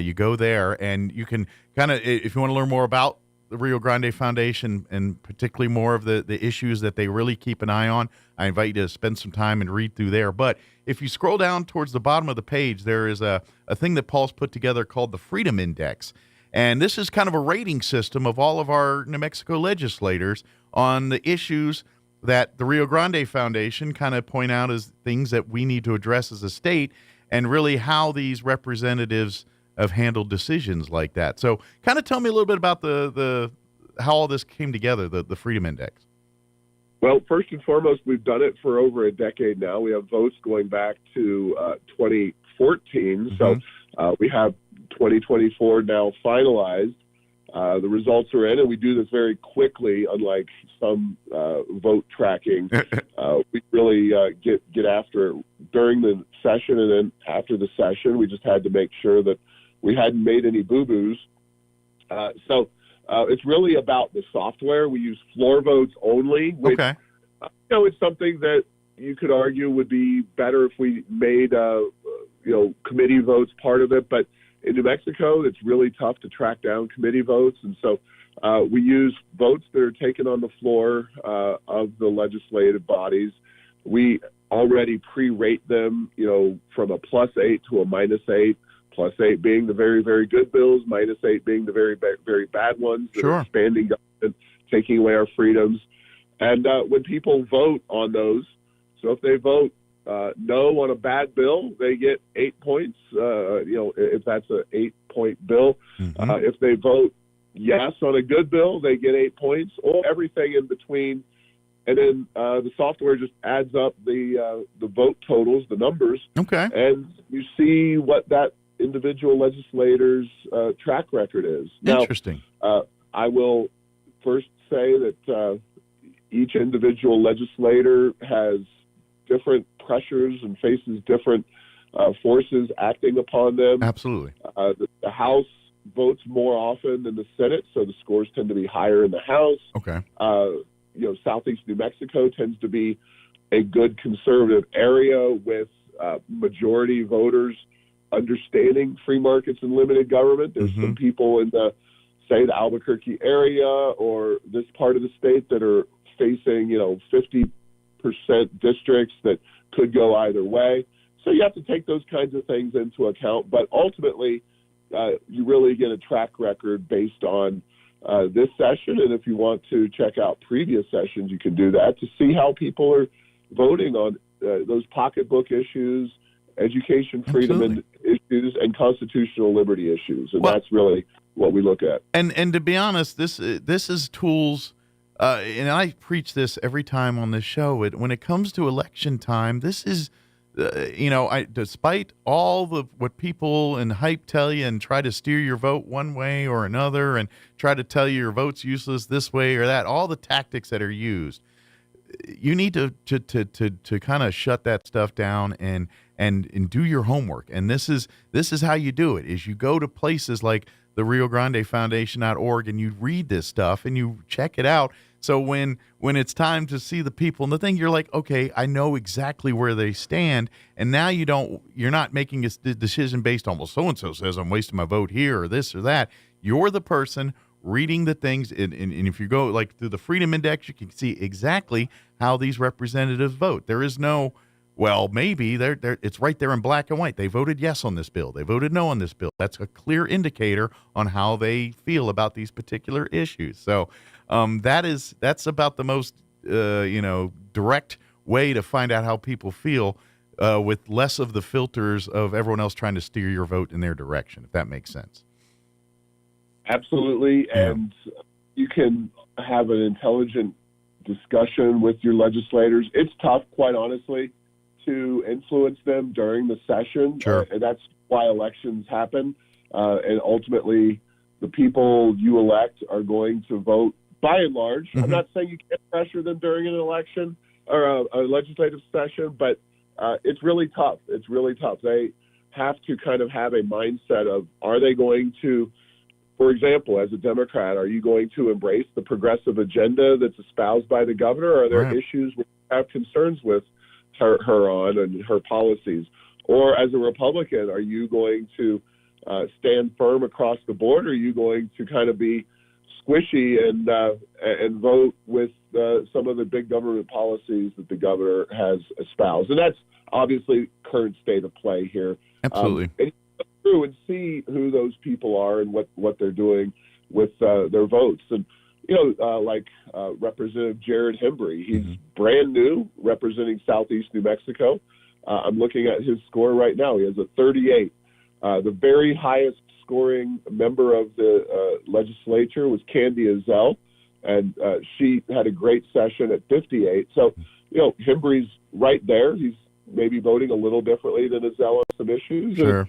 You go there, and you can kind of, if you want to learn more about the Rio Grande Foundation and particularly more of the issues that they really keep an eye on, I invite you to spend some time and read through there. But if you scroll down towards the bottom of the page, there is a thing that Paul's put together called the Freedom Index. And this is kind of a rating system of all of our New Mexico legislators on the issues that the Rio Grande Foundation kind of point out as things that we need to address as a state, and really how these representatives have handled decisions like that. So kind of tell me a little bit about the how all this came together, the Freedom Index. Well, first and foremost, we've done it for over a decade now. We have votes going back to 2014. So we have 2024 now finalized. The results are in, and we do this very quickly, unlike some vote tracking. We really get after it during the session, and then after the session, we just had to make sure that we hadn't made any boo-boos. So it's really about the software. We use floor votes only, which it's something that you could argue would be better if we made committee votes part of it, but in New Mexico, it's really tough to track down committee votes, and so we use votes that are taken on the floor of the legislative bodies. We already pre-rate them, from a +8 to a -8, +8 being the very, very good bills, -8 being the very, very bad ones that are expanding government, taking away our freedoms. And when people vote on those, so if they vote no on a bad bill, they get 8 points, if that's an 8-point bill. If they vote yes on a good bill, they get 8 points, or everything in between. And then the software just adds up the vote totals, the numbers. And you see what that individual legislator's track record is. Interesting. Now, I will first say that each individual legislator has different pressures and faces different forces acting upon them. Absolutely. The House votes more often than the Senate, so the scores tend to be higher in the House. Southeast New Mexico tends to be a good conservative area with majority voters understanding free markets and limited government. There's some people in the Albuquerque area or this part of the state that are facing, 50% districts that could go either way. So you have to take those kinds of things into account. But ultimately, you really get a track record based on this session. And if you want to check out previous sessions, you can do that to see how people are voting on those pocketbook issues, education freedom and issues, and constitutional liberty issues. And that's really what we look at. And to be honest, this is tools. And I preach this every time on this show. When it comes to election time, this is, despite all what people and hype tell you and try to steer your vote one way or another and try to tell you your vote's useless this way or that, all the tactics that are used, you need to kind of shut that stuff down and do your homework. And this is how you do it, is you go to places like the Rio Grande Foundation.org and you read this stuff and you check it out. So when it's time to see the people and the thing, you're like, okay, I know exactly where they stand. And now you're not making a decision based on, well, so-and-so says I'm wasting my vote here or this or that. You're the person reading the things. And if you go like through the Freedom Index, you can see exactly how these representatives vote. There is no, well, maybe it's right there in black and white. They voted yes on this bill. They voted no on this bill. That's a clear indicator on how they feel about these particular issues. So that's about the most direct way to find out how people feel, with less of the filters of everyone else trying to steer your vote in their direction, if that makes sense. Absolutely. Yeah. And you can have an intelligent discussion with your legislators. It's tough, quite honestly, to influence them during the session. Sure. And that's why elections happen, and ultimately the people you elect are going to vote by and large. Mm-hmm. I'm not saying you can't pressure them during an election or a legislative session, but it's really tough. It's really tough. They have to kind of have a mindset of, are they going to, for example, as a Democrat, are you going to embrace the progressive agenda that's espoused by the governor? Or are there issues we have concerns with her on and her policies? Or as a Republican, are you going to stand firm across the board? Or are you going to kind of be squishy and vote with some of the big government policies that the governor has espoused? And that's obviously current state of play here. Absolutely. And you go through and see who those people are and what they're doing with their votes. And, like Representative Jared Hembry, he's brand new representing Southeast New Mexico. I'm looking at his score right now. He has a 38. The very highest scoring member of the legislature was Candy Azell, and she had a great session at 58. So, Hembry's right there. He's maybe voting a little differently than Azell on some issues. Sure.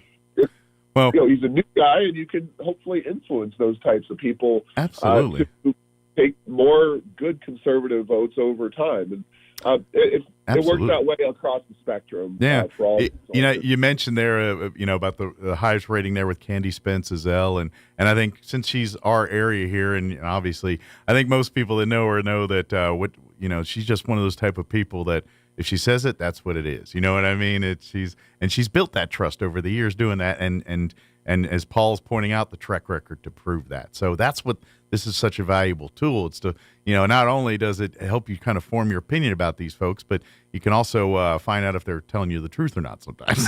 And, he's a new guy, and you can hopefully influence those types of people. Absolutely. To take more good conservative votes over time. And it works that way across the spectrum. Yeah. For all you mentioned there, about the highest rating there with Candy Spence Azell, and I think since she's our area here, and obviously I think most people that know her know that she's just one of those type of people that if she says it, that's what it is. You know what I mean? She's built that trust over the years doing that, and as Paul's pointing out, the track record to prove that. So that's what this is such a valuable tool. It's to, not only does it help you kind of form your opinion about these folks, but you can also find out if they're telling you the truth or not sometimes.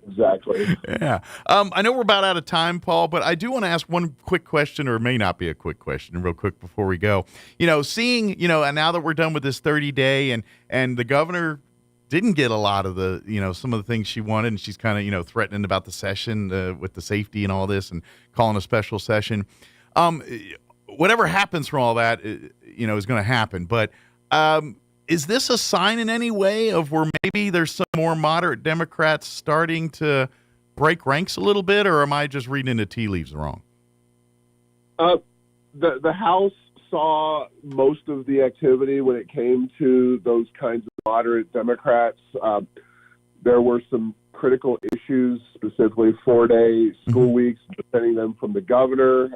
Exactly. Yeah. I know we're about out of time, Paul, but I do want to ask one quick question, or it may not be a quick question, real quick before we go. Seeing, and now that we're done with this 30-day and the governor didn't get a lot of the, some of the things she wanted, and she's kind of, threatening about the session with the safety and all this and calling a special session. Whatever happens from all that, is going to happen. But is this a sign in any way of where maybe there's some more moderate Democrats starting to break ranks a little bit, or am I just reading into tea leaves wrong? The House saw most of the activity when it came to those kinds of moderate Democrats. There were some critical issues, specifically 4-day school weeks, defending them from the governor,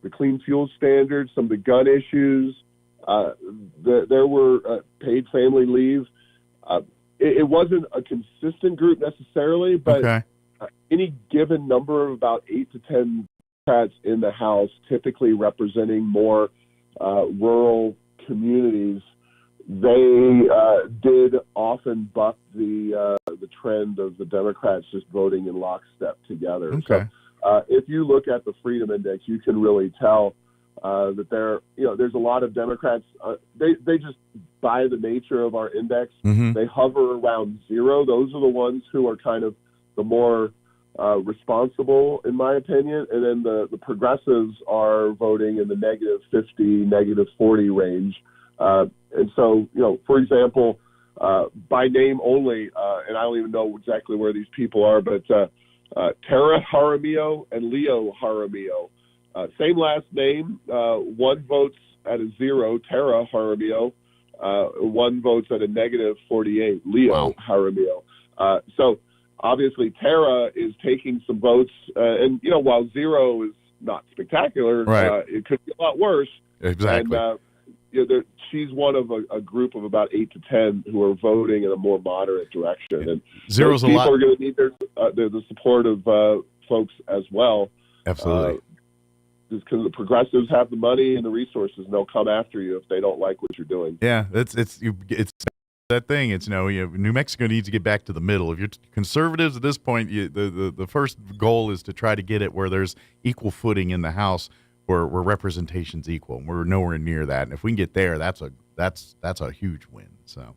the clean fuel standards, some of the gun issues. There were paid family leave. It wasn't a consistent group necessarily, but any given number of about 8 to 10 Democrats in the House, typically representing more rural communities, they did often buck the trend of the Democrats just voting in lockstep together. Okay. So if you look at the Freedom Index, you can really tell that there's a lot of Democrats. They just, by the nature of our index, they hover around 0. Those are the ones who are kind of the more responsible, in my opinion. And then the progressives are voting in the -50, -40 range. And so, for example, by name only, and I don't even know exactly where these people are, but Tara Jaramillo and Leo Jaramillo, same last name. One votes at a 0, Tara Jaramillo. One votes at a -48, Leo Jaramillo. So obviously Tara is taking some votes, and while 0 is not spectacular, it could be a lot worse. Exactly. And, she's one of a group of about 8 to 10 who are voting in a more moderate direction, and 0's a people lot. are going to need the support of folks as well. Absolutely. Just because the progressives have the money and the resources, and they'll come after you if they don't like what you're doing. Yeah, it's that thing. It's New Mexico needs to get back to the middle. If you're conservatives at this point, the first goal is to try to get it where there's equal footing in the House, where representation's equal. We're nowhere near that, and if we can get there, that's a huge win. So,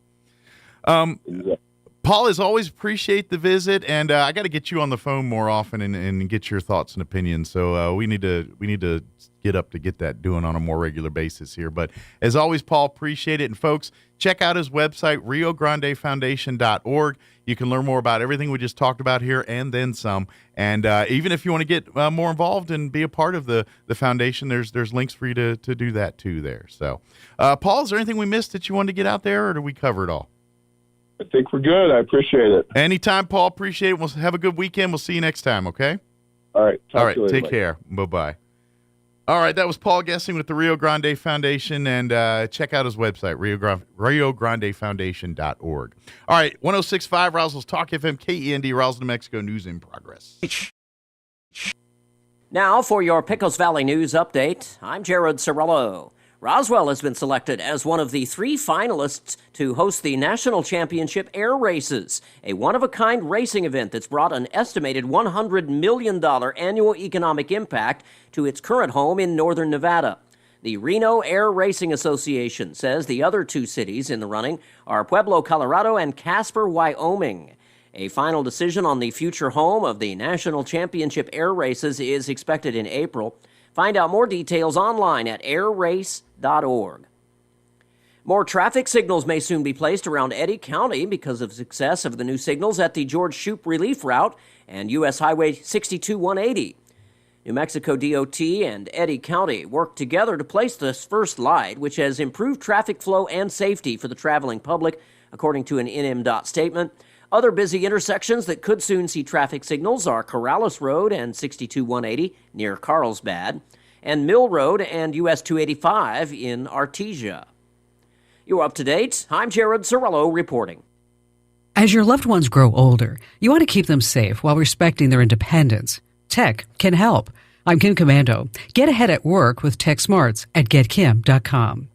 Paul, as always, appreciate the visit, and I got to get you on the phone more often and get your thoughts and opinions. So we need to get up to get that doing on a more regular basis here. But as always, Paul, appreciate it. And folks, check out his website, riograndefoundation.org. You can learn more about everything we just talked about here and then some. And even if you want to get more involved and be a part of the foundation, there's links for you to do that too there. So, Paul, is there anything we missed that you wanted to get out there, or did we cover it all? I think we're good. I appreciate it. Anytime, Paul. Appreciate it. We'll have a good weekend. We'll see you next time, okay? All right. All right. Take care. Bye-bye. All right, that was Paul Gessing with the Rio Grande Foundation, and check out his website, riograndefoundation.org. All right, 106.5 Roswell's Talk FM, KEND, Roswell, New Mexico, news in progress. Now for your Pecos Valley News Update, I'm Jared Cirillo. Roswell has been selected as one of the 3 finalists to host the National Championship Air Races, a one-of-a-kind racing event that's brought an estimated $100 million annual economic impact to its current home in northern Nevada. The Reno Air Racing Association says the other 2 cities in the running are Pueblo, Colorado, and Casper, Wyoming. A final decision on the future home of the National Championship Air Races is expected in April. Find out more details online at airrace.org. More traffic signals may soon be placed around Eddy County because of success of the new signals at the George Shoup Relief Route and U.S. Highway 62-180. New Mexico DOT and Eddy County worked together to place this first light, which has improved traffic flow and safety for the traveling public, according to an NMDOT statement. Other busy intersections that could soon see traffic signals are Corrales Road and 62-180 near Carlsbad, and Mill Road and US 285 in Artesia. You're up to date. I'm Jared Cirillo reporting. As your loved ones grow older, you want to keep them safe while respecting their independence. Tech can help. I'm Kim Commando. Get ahead at work with Tech Smarts at getkim.com.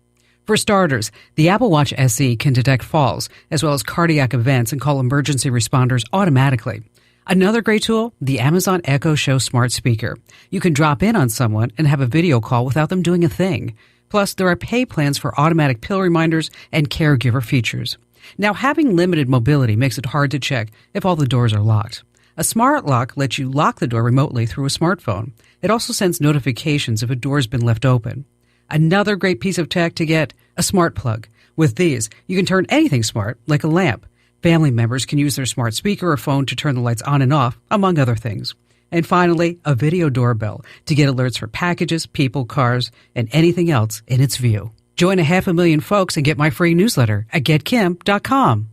For starters, the Apple Watch SE can detect falls as well as cardiac events and call emergency responders automatically. Another great tool, the Amazon Echo Show smart speaker. You can drop in on someone and have a video call without them doing a thing. Plus, there are pay plans for automatic pill reminders and caregiver features. Now, having limited mobility makes it hard to check if all the doors are locked. A smart lock lets you lock the door remotely through a smartphone. It also sends notifications if a door's been left open. Another great piece of tech to get, a smart plug. With these, you can turn anything smart, like a lamp. Family members can use their smart speaker or phone to turn the lights on and off, among other things. And finally, a video doorbell to get alerts for packages, people, cars, and anything else in its view. Join 500,000 folks and get my free newsletter at getkim.com.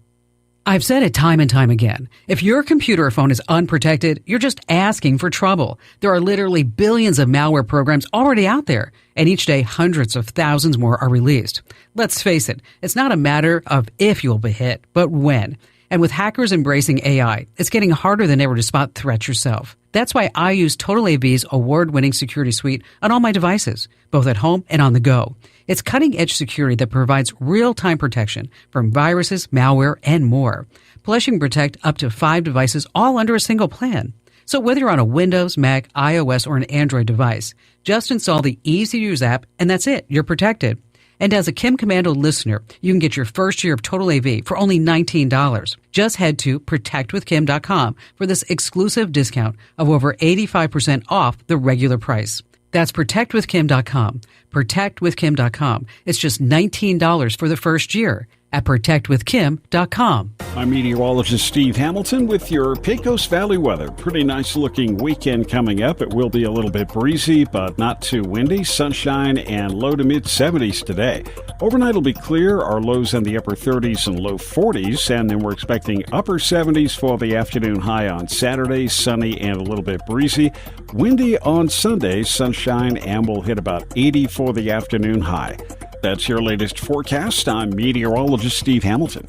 I've said it time and time again. If your computer or phone is unprotected, you're just asking for trouble. There are literally billions of malware programs already out there, and each day hundreds of thousands more are released. Let's face it, it's not a matter of if you'll be hit, but when. And with hackers embracing AI, it's getting harder than ever to spot threats yourself. That's why I use Total AV's award-winning security suite on all my devices, both at home and on the go. It's cutting-edge security that provides real-time protection from viruses, malware, and more. Plus, you can protect up to 5 devices all under a single plan. So whether you're on a Windows, Mac, iOS, or an Android device, just install the easy-to-use app, and that's it. You're protected. And as a Kim Commando listener, you can get your first year of Total AV for only $19. Just head to protectwithkim.com for this exclusive discount of over 85% off the regular price. That's protectwithkim.com. Protectwithkim.com. It's just $19 for the first year at protectwithkim.com. I'm meteorologist Steve Hamilton with your Pecos Valley weather. Pretty nice looking weekend coming up. It will be a little bit breezy, but not too windy. Sunshine and low to mid 70s today. Overnight will be clear. Our lows in the upper 30s and low 40s, and then we're expecting upper 70s for the afternoon high on Saturday. Sunny and a little bit breezy. Windy on Sunday, sunshine, and we'll hit about 80 for the afternoon high. That's your latest forecast. I'm meteorologist Steve Hamilton.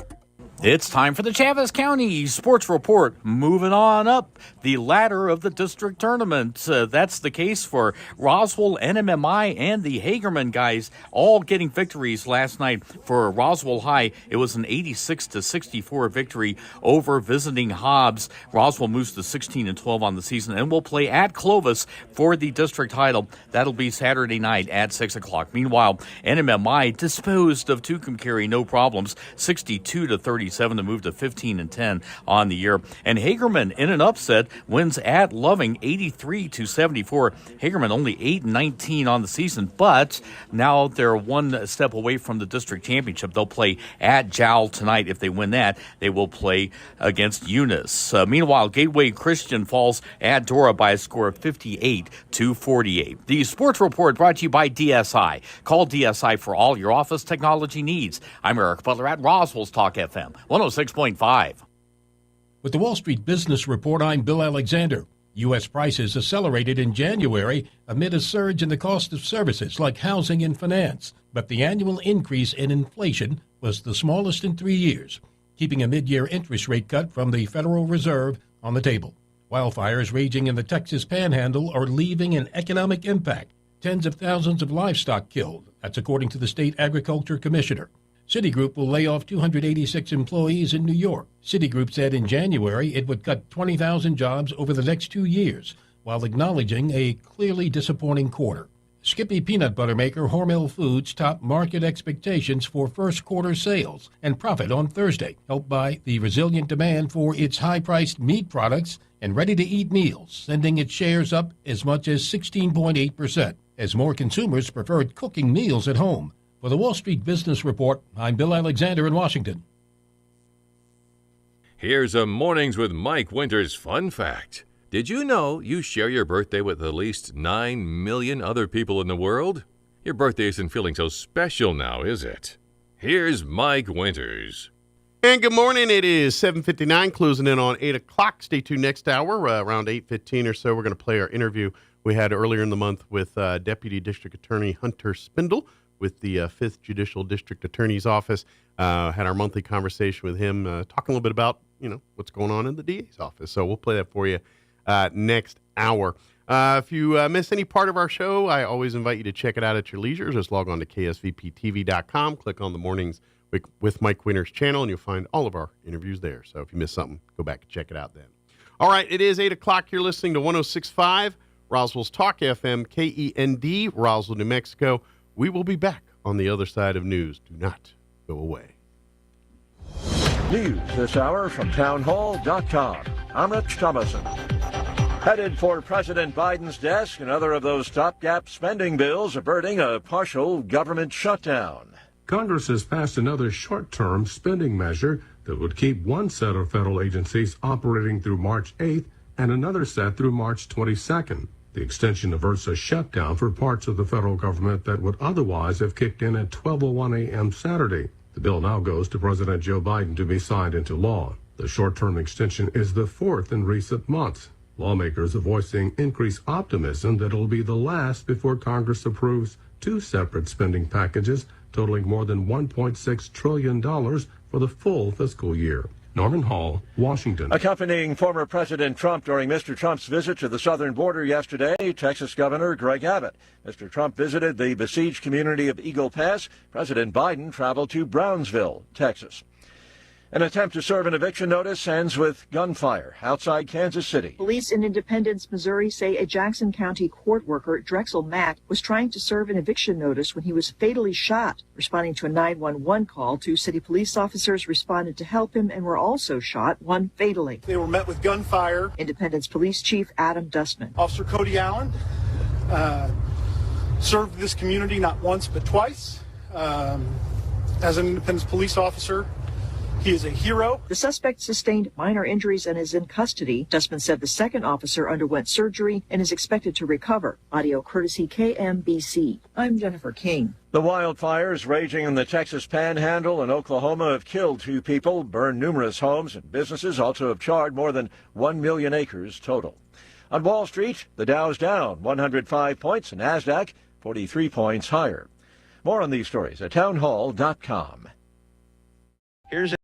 It's time for the Chavez County Sports Report. Moving on up the ladder of the district tournament. That's the case for Roswell, NMMI, and the Hagerman guys, all getting victories last night. For Roswell High, it was an 86-64 victory over visiting Hobbs. Roswell moves to 16-12 on the season and will play at Clovis for the district title. That'll be Saturday night at 6 o'clock. Meanwhile, NMMI disposed of Tucumcari, no problems, 62-30. 47 to move to 15-10 on the year. And Hagerman, in an upset, wins at Loving 83-74. Hagerman only 8-19 on the season, but now they're one step away from the district championship. They'll play at Jowl tonight. If they win that, they will play against Eunice. Meanwhile, Gateway Christian falls at Dora by a score of 58-48. The Sports Report brought to you by DSI. Call DSI for all your office technology needs. I'm Eric Butler at Roswell's Talk FM 106.5. With the Wall Street Business Report, I'm Bill Alexander. U.S. prices accelerated in January amid a surge in the cost of services like housing and finance. But the annual increase in inflation was the smallest in 3 years, keeping a mid-year interest rate cut from the Federal Reserve on the table. Wildfires raging in the Texas Panhandle are leaving an economic impact. Tens of thousands of livestock killed. That's according to the state agriculture commissioner. Citigroup will lay off 286 employees in New York. Citigroup said in January it would cut 20,000 jobs over the next 2 years, while acknowledging a clearly disappointing quarter. Skippy peanut butter maker Hormel Foods topped market expectations for first quarter sales and profit on Thursday, helped by the resilient demand for its high-priced meat products and ready-to-eat meals, sending its shares up as much as 16.8%, as more consumers preferred cooking meals at home. For the Wall Street Business Report, I'm Bill Alexander in Washington. Here's a Mornings with Mike Winters fun fact. Did you know you share your birthday with at least 9 million other people in the world? Your birthday isn't feeling so special now, is it? Here's Mike Winters. And good morning. It is 7:59, closing in on 8 o'clock. Stay tuned next hour, around 8:15 or so. We're going to play our interview we had earlier in the month with Deputy District Attorney Hunter Spindle with the 5th Judicial District Attorney's Office. Had our monthly conversation with him, talking a little bit about, what's going on in the DA's office. So we'll play that for you next hour. If you miss any part of our show, I always invite you to check it out at your leisure. Just log on to ksvptv.com, click on the Mornings with Mike Winters channel, and you'll find all of our interviews there. So if you missed something, go back and check it out then. All right, it is 8 o'clock. You're listening to 106.5, Roswell's Talk FM, KEND, Roswell, New Mexico. We will be back on the other side of news. Do not go away. News this hour from townhall.com. I'm Rich Thomason. Headed for President Biden's desk, another of those stopgap spending bills averting a partial government shutdown. Congress has passed another short-term spending measure that would keep one set of federal agencies operating through March 8th and another set through March 22nd. The extension averts a shutdown for parts of the federal government that would otherwise have kicked in at 12:01 a.m. Saturday. The bill now goes to President Joe Biden to be signed into law. The short-term extension is the fourth in recent months. Lawmakers are voicing increased optimism that it'll be the last before Congress approves two separate spending packages totaling more than $1.6 trillion for the full fiscal year. Norman Hall, Washington. Accompanying former President Trump during Mr. Trump's visit to the southern border yesterday, Texas Governor Greg Abbott. Mr. Trump visited the besieged community of Eagle Pass. President Biden traveled to Brownsville, Texas. An attempt to serve an eviction notice ends with gunfire outside Kansas City. Police in Independence, Missouri say a Jackson County court worker, Drexel Mack, was trying to serve an eviction notice when he was fatally shot. Responding to a 911 call, 2 city police officers responded to help him and were also shot, one fatally. They were met with gunfire. Independence Police Chief Adam Dustman. Officer Cody Allen served this community not once but twice. As an Independence police officer, he is a hero. The suspect sustained minor injuries and is in custody. Dustman said the second officer underwent surgery and is expected to recover. Audio courtesy KMBC. I'm Jennifer King. The wildfires raging in the Texas Panhandle and Oklahoma have killed 2 people, burned numerous homes, and businesses also have charred more than 1 million acres total. On Wall Street, the Dow's down 105 points and NASDAQ 43 points higher. More on these stories at townhall.com. Here's an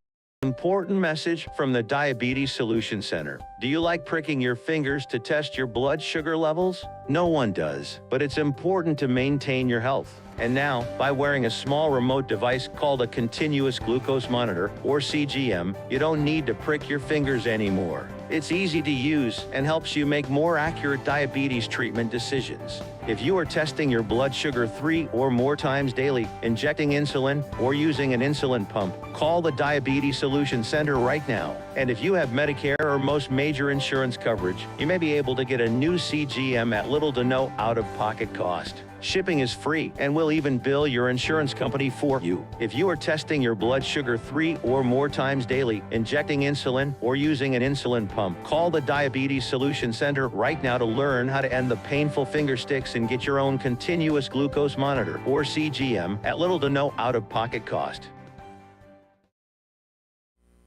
important message from the Diabetes Solution Center. Do you like pricking your fingers to test your blood sugar levels? No one does, but it's important to maintain your health. And now, by wearing a small remote device called a continuous glucose monitor, or CGM, you don't need to prick your fingers anymore. It's easy to use and helps you make more accurate diabetes treatment decisions. If you are testing your blood sugar 3 or more times daily, injecting insulin, or using an insulin pump, call the Diabetes Solution Center right now. And if you have Medicare or most major insurance coverage, you may be able to get a new CGM at little to no out-of-pocket cost. Shipping is free, and we'll even bill your insurance company for you. If you are testing your blood sugar 3 or more times daily, injecting insulin, or using an insulin pump, call the Diabetes Solution Center right now to learn how to end the painful finger sticks and get your own continuous glucose monitor, or CGM, at little to no out-of-pocket cost.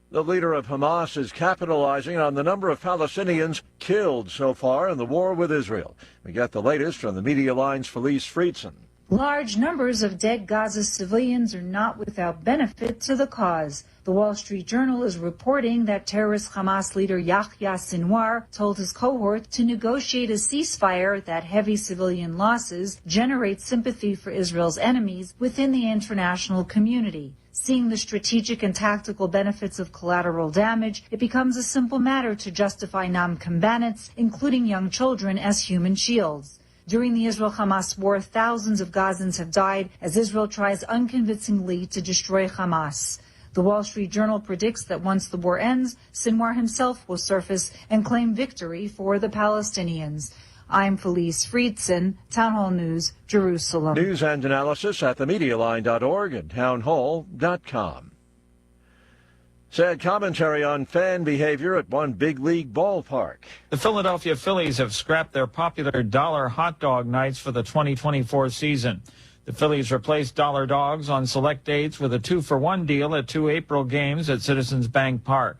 The leader of Hamas is capitalizing on the number of Palestinians killed so far in the war with Israel. We get the latest from the Media Line's Felice Friedson. Large numbers of dead Gaza civilians are not without benefit to the cause. The Wall Street Journal is reporting that terrorist Hamas leader Yahya Sinwar told his cohort to negotiate a ceasefire that heavy civilian losses generate sympathy for Israel's enemies within the international community. Seeing the strategic and tactical benefits of collateral damage, it becomes a simple matter to justify non-combatants, including young children, as human shields. During the Israel-Hamas war, thousands of Gazans have died as Israel tries unconvincingly to destroy Hamas. The Wall Street Journal predicts that once the war ends, Sinwar himself will surface and claim victory for the Palestinians. I'm Felice Friedson, Town Hall News, Jerusalem. News and analysis at themedialine.org and townhall.com. Sad commentary on fan behavior at one big league ballpark. The Philadelphia Phillies have scrapped their popular dollar hot dog nights for the 2024 season. The Phillies replaced dollar dogs on select dates with a 2-for-1 deal at 2 April games at Citizens Bank Park.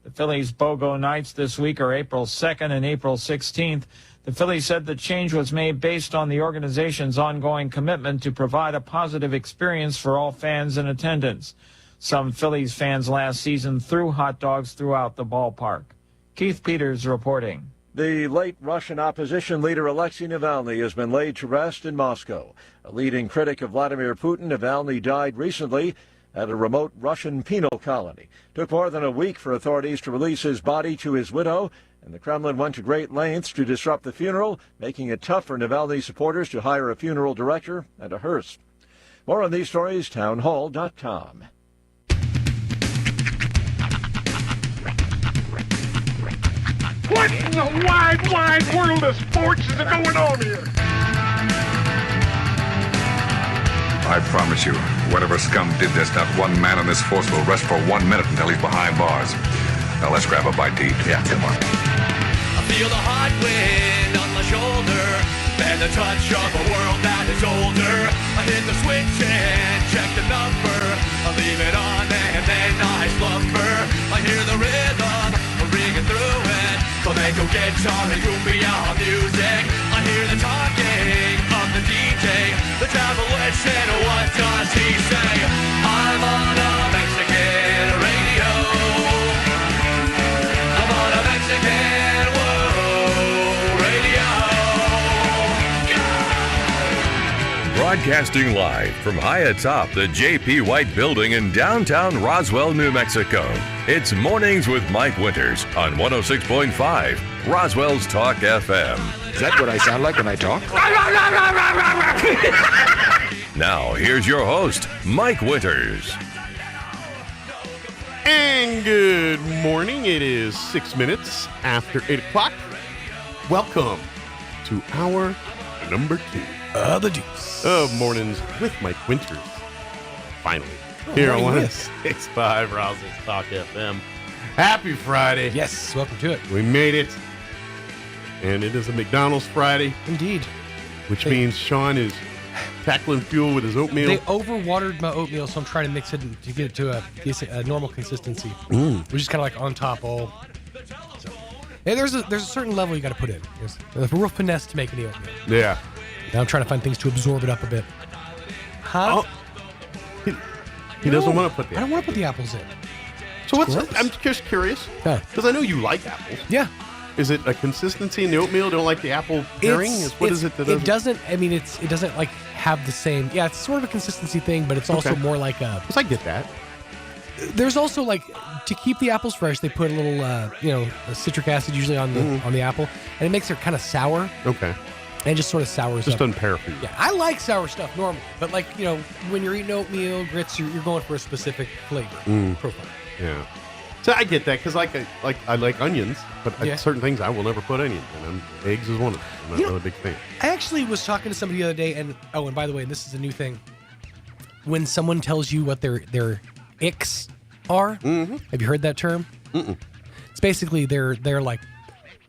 The Phillies' BOGO nights this week are April 2nd and April 16th. The Phillies said the change was made based on the organization's ongoing commitment to provide a positive experience for all fans in attendance. Some Phillies fans last season threw hot dogs throughout the ballpark. Keith Peters reporting. The late Russian opposition leader Alexei Navalny has been laid to rest in Moscow. A leading critic of Vladimir Putin, Navalny died recently at a remote Russian penal colony. It took more than a week for authorities to release his body to his widow, and the Kremlin went to great lengths to disrupt the funeral, making it tough for Navalny supporters to hire a funeral director and a hearse. More on these stories, townhall.com. What in the wide world of sports is going on here? I promise you, whatever scum did this, not one man in this force will rest for 1 minute until he's behind bars. Now let's grab a bite to eat. Yeah, come on. I feel the hot wind on my shoulder and the touch of a world that is older. I hit the switch and check the number. I leave it on and then I slumber. I hear the rhythm ringing through it. Flamenco guitar and cumbia music. I hear the talking of the DJ. The travel witch and what does he say? I'm on a Mexican radio. I'm on a Mexican world radio. Broadcasting live from high atop the J.P. White Building in downtown Roswell, New Mexico. It's Mornings with Mike Winters on 106.5 Roswell's Talk FM. Is that what I sound like when I talk? Now, here's your host, Mike Winters. And good morning. It is 6 minutes after 8 o'clock. Welcome to hour number 2 of the Deuce of Mornings with Mike Winters. Finally. Here on 106.5 Roswell's Talk FM. Happy Friday. Yes, welcome to it. We made it. And it is a McDonald's Friday. Indeed. Which means Sean is tackling fuel with his oatmeal. They overwatered my oatmeal, so I'm trying to mix it to get it to a normal consistency. Which is kind of like on top all. So, and there's a certain level you got to put in. There's a real finesse to making the oatmeal. Yeah. Now I'm trying to find things to absorb it up a bit. Huh? He doesn't want to put the I don't want to put the apples in. So what's I'm just curious. Because I know you like apples. Yeah. Is it a consistency in the oatmeal? Don't like the apple pairing? What is it that it doesn't? I mean, it doesn't like have the same. Yeah, it's sort of a consistency thing, but it's also more like a. Because I get that. There's also like to keep the apples fresh, they put a little citric acid usually on the apple, and it makes it kind of sour. Okay. And it just sort of sours just up. doesn't pair for you. Yeah, I like sour stuff normally, but like when you're eating oatmeal grits, you're going for a specific flavor profile. Yeah. So I get that because I like onions, but certain things I will never put onions in. Eggs is one of them. I'm not really a big fan. I actually was talking to somebody the other day, and by the way, this is a new thing. When someone tells you what their icks are, have you heard that term? It's basically they're like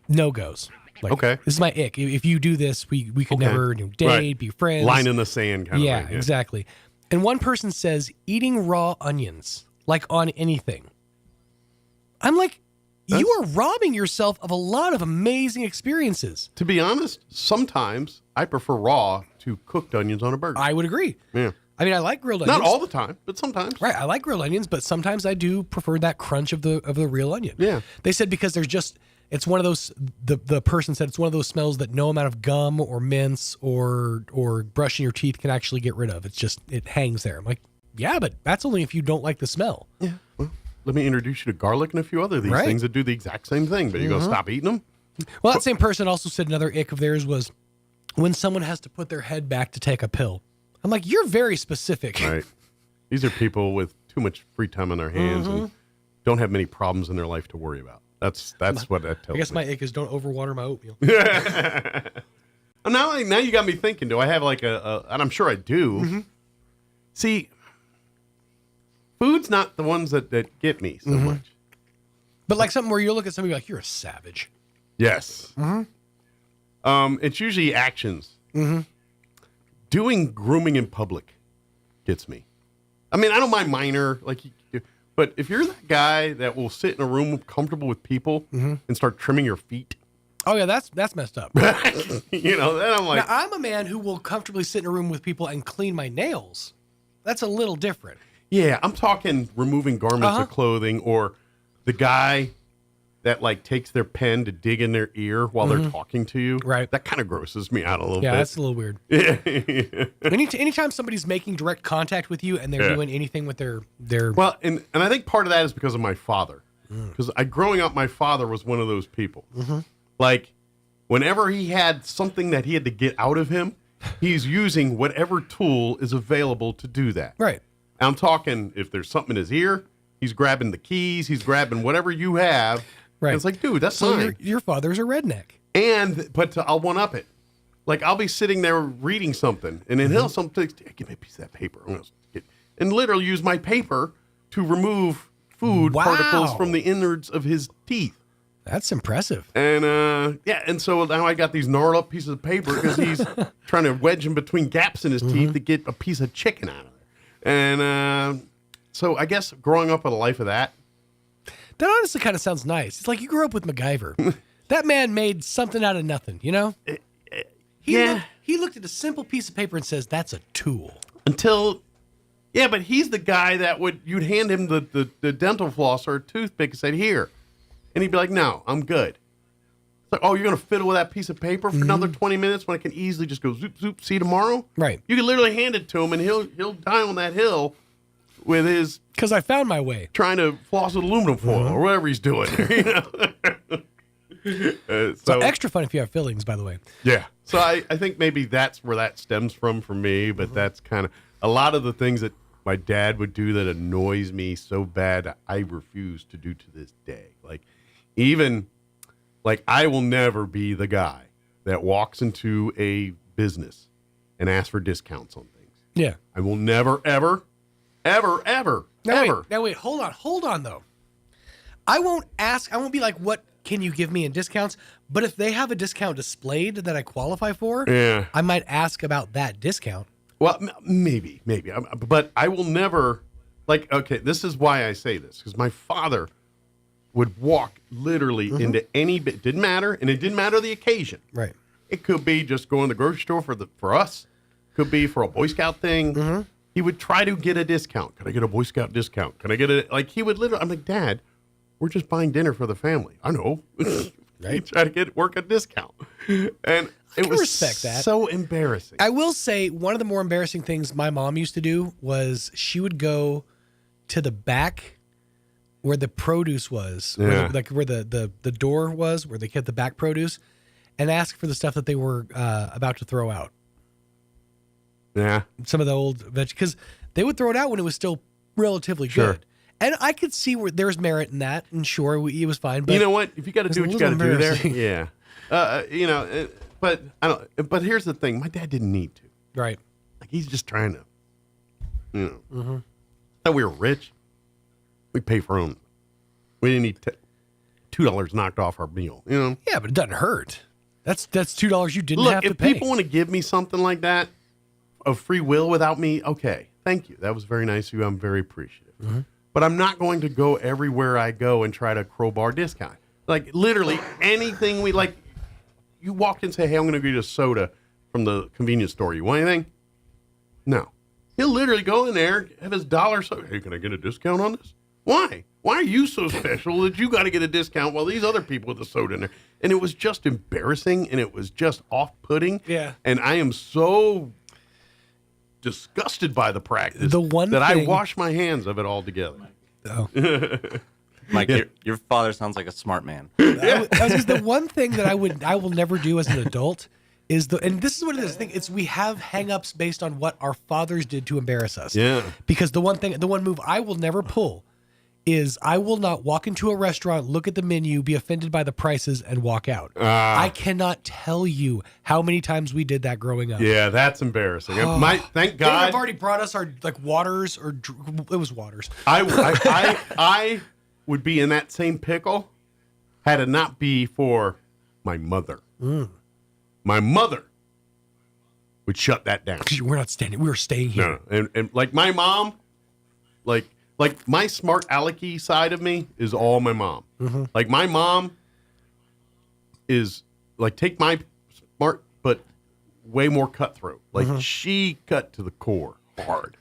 no-goes. Like, okay. This is my ick. If you do this, we could never date, be friends. Line in the sand kind of thing. Yeah, exactly. And one person says eating raw onions, like on anything. I'm like, you are robbing yourself of a lot of amazing experiences. To be honest, sometimes I prefer raw to cooked onions on a burger. I would agree. Yeah. I mean, I like grilled onions. Not all the time, but sometimes. Right, I like grilled onions, but sometimes I do prefer that crunch of the real onion. Yeah. They said because it's one of those, the person said it's one of those smells that no amount of gum or mints or brushing your teeth can actually get rid of. It's just, it hangs there. I'm like, yeah, but that's only if you don't like the smell. Yeah. Well, let me introduce you to garlic and a few other of these things that do the exact same thing, but you go stop eating them? Well, that same person also said another ick of theirs was when someone has to put their head back to take a pill. I'm like, you're very specific. Right. These are people with too much free time on their hands and don't have many problems in their life to worry about. That's what that tells me. I guess my ick is don't overwater my oatmeal. Now you got me thinking, do I have like and I'm sure I do. See, food's not the ones that get me so much. But like something where you look at somebody like, you're a savage. Yes. It's usually actions. Doing grooming in public gets me. I mean, I don't mind minor, but if you're that guy that will sit in a room comfortable with people and start trimming your feet. Oh, yeah, that's messed up. Then I'm like. Now, I'm a man who will comfortably sit in a room with people and clean my nails. That's a little different. Yeah, I'm talking removing garments of clothing or the guy that takes their pen to dig in their ear while they're talking to you. Right. That kind of grosses me out a little bit. Yeah, that's a little weird. Anytime somebody's making direct contact with you and they're doing anything with their Well, and I think part of that is because of my father. Because growing up, my father was one of those people. Like, whenever he had something that he had to get out of him, he's using whatever tool is available to do that. Right. I'm talking, if there's something in his ear, he's grabbing the keys, he's grabbing whatever you have. Right. It's like, dude, that's so mine. Your father's a redneck. But I'll one up it. Like, I'll be sitting there reading something, and then he'll give me a piece of that paper. And literally use my paper to remove food particles from the innards of his teeth. That's impressive. And and so now I got these gnarled up pieces of paper because he's trying to wedge in between gaps in his teeth to get a piece of chicken out of there. And so I guess growing up with a life of that. That honestly kind of sounds nice. It's like you grew up with MacGyver. That man made something out of nothing, you know? He looked at a simple piece of paper and says, that's a tool. But he's the guy that you'd hand him the dental floss or a toothpick and say, here. And he'd be like, no, I'm good. It's like, oh, you're going to fiddle with that piece of paper for another 20 minutes when I can easily just go zoop, zoop, see you tomorrow? Right. You can literally hand it to him and he'll die on that hill with his... Because I found my way. Trying to floss with aluminum foil or whatever he's doing. So extra fun if you have fillings, by the way. Yeah. So I think maybe that's where that stems from for me, but that's kind of... A lot of the things that my dad would do that annoys me so bad, I refuse to do to this day. I will never be the guy that walks into a business and asks for discounts on things. Yeah. I will never, ever, ever. Now wait, hold on though. I won't be like, what can you give me in discounts? But if they have a discount displayed that I qualify for, I might ask about that discount. Well, maybe. But I will never, this is why I say this, because my father would walk literally into any bit. Didn't matter, and it didn't matter the occasion. Right. It could be just going to the grocery store for us. Could be for a Boy Scout thing. He would try to get a discount. Can I get a Boy Scout discount? Can I get he would literally, I'm like, Dad, we're just buying dinner for the family. I know. Right. Try to work a discount. And it was respect that. So embarrassing. I will say one of the more embarrassing things my mom used to do was she would go to the back where the produce was, Yeah. where the door was, where they kept the back produce, and ask for the stuff that they were about to throw out. Yeah. Some of the old veg, because they would throw it out when it was still relatively Sure. good. And I could see where there's merit in that, and sure, it was fine. But you know what? If you got to it's do a what you got to little do there, embarrassing. yeah. But I don't. But here's the thing: my dad didn't need to. Right. Like he's just trying to. Mm-hmm. Thought we were rich. We pay for them. We didn't need $2 knocked off our meal. You know. Yeah, but it doesn't hurt. That's $2 you didn't Look, have to if pay. people want to give me something like that of free will without me, okay, thank you. That was very nice of you. I'm very appreciative. Mm-hmm. But I'm not going to go everywhere I go and try to crowbar discount. Like literally anything we like. You walk in and say, "Hey, I'm going to get a soda from the convenience store. You want anything?" No. He'll literally go in there, have his dollar soda. Hey, can I get a discount on this? Why? Why are you so special that you got to get a discount while these other people with the soda in there? And it was just embarrassing, and it was just off-putting. Yeah. And I am so disgusted by the practice thing- I wash my hands of it altogether. Oh. Mike, your father sounds like a smart man. The one thing that I will never do as an adult is and this is what it is. I think we have hang-ups based on what our fathers did to embarrass us. Yeah. Because the one move I will never pull is I will not walk into a restaurant, look at the menu, be offended by the prices, and walk out. I cannot tell you how many times we did that growing up. Yeah, that's embarrassing. Thank They God. have already brought us our waters it was waters. I would be in that same pickle had it not be for my mother. My mother would shut that down. We're not standing. We're staying here. No, and like my mom, like my smart alecky side of me is all my mom. Mm-hmm. Like my mom is like take my smart, but way more cutthroat. Like she cut to the core hard.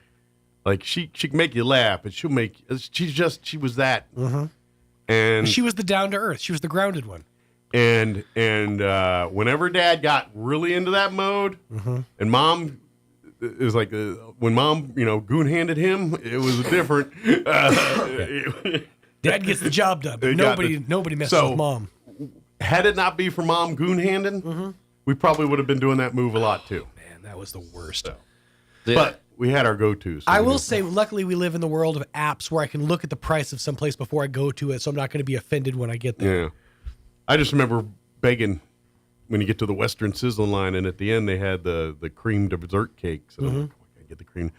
Like she can make you laugh, and she was that. And she was the down to earth. She was the grounded one. And whenever Dad got really into that mode, and Mom is like when Mom goon-handed him, it was a different. Dad gets the job done, but nobody messes with Mom. Had it not be for Mom goon-handing, we probably would have been doing that move a lot too. Man, that was the worst. But we had our go-tos. I will say, luckily, we live in the world of apps where I can look at the price of someplace before I go to it, so I'm not going to be offended when I get there. Yeah. I just remember begging when you get to the Western Sizzling line, and at the end they had the cream dessert cakes. And I'm like, oh, I can't get the cream.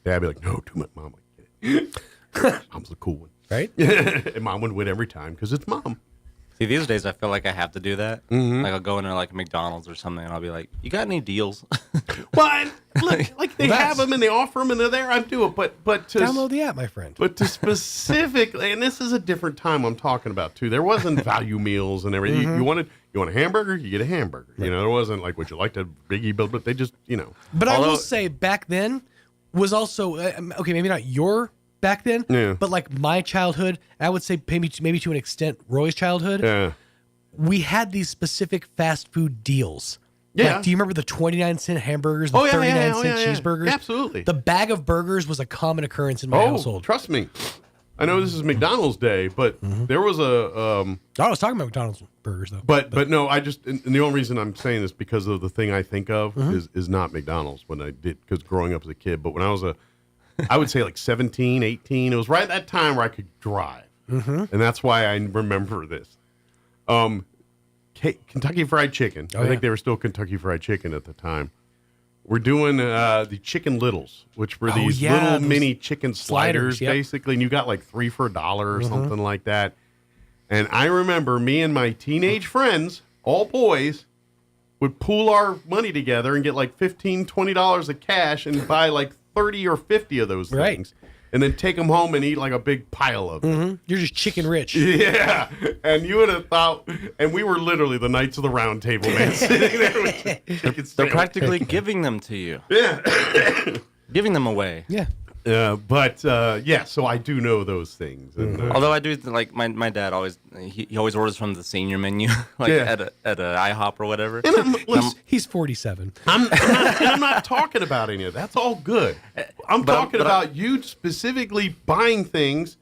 Dad be like, no, too much. Mom, get it. Mom's the cool one. Right? And Mom would win every time because it's Mom. See, these days I feel like I have to do that. Like I'll go into like McDonald's or something, and I'll be like, "You got any deals?" Well, and look, like they have them and they offer them and they're there. I do it, but to download the app, my friend. But to specifically, and this is a different time I'm talking about too. There wasn't value meals and everything. You want a hamburger, you get a hamburger. Right. There wasn't like, would you like to biggie build? But they just, But I will say, back then was also okay. Maybe not your back then, but like my childhood, I would say maybe to an extent Roy's childhood. Yeah. We had these specific fast food deals. Yeah. Like, do you remember the 29-cent hamburgers, the 39-cent cheeseburgers? Absolutely. The bag of burgers was a common occurrence in my household. Trust me. I know this is McDonald's day, but there was a. I was talking about McDonald's burgers though. But no, I just and the only reason I'm saying this because of the thing I think of is not McDonald's when I did, because growing up as a kid. But when I was I would say like 17, 18, it was right at that time where I could drive, and that's why I remember this. Kentucky Fried Chicken. I think they were still Kentucky Fried Chicken at the time. We're doing the Chicken Littles, which were these little mini chicken sliders, basically, and you got like 3 for $1 or something like that. And I remember me and my teenage friends, all boys, would pool our money together and get like $15, $20 of cash and buy like 30 or 50 of those things. And then take them home and eat like a big pile of them. You're just chicken rich. Yeah. And you would have thought, and we were literally the Knights of the Round Table, man, sitting there with They're practically giving them to you. Yeah. Giving them away. Yeah. So I do know those things. And, although I do like my dad always he always orders from the senior menu, like at a IHOP or whatever. And he's 47. I'm not talking about any of that. That's all good. I'm talking about you specifically buying things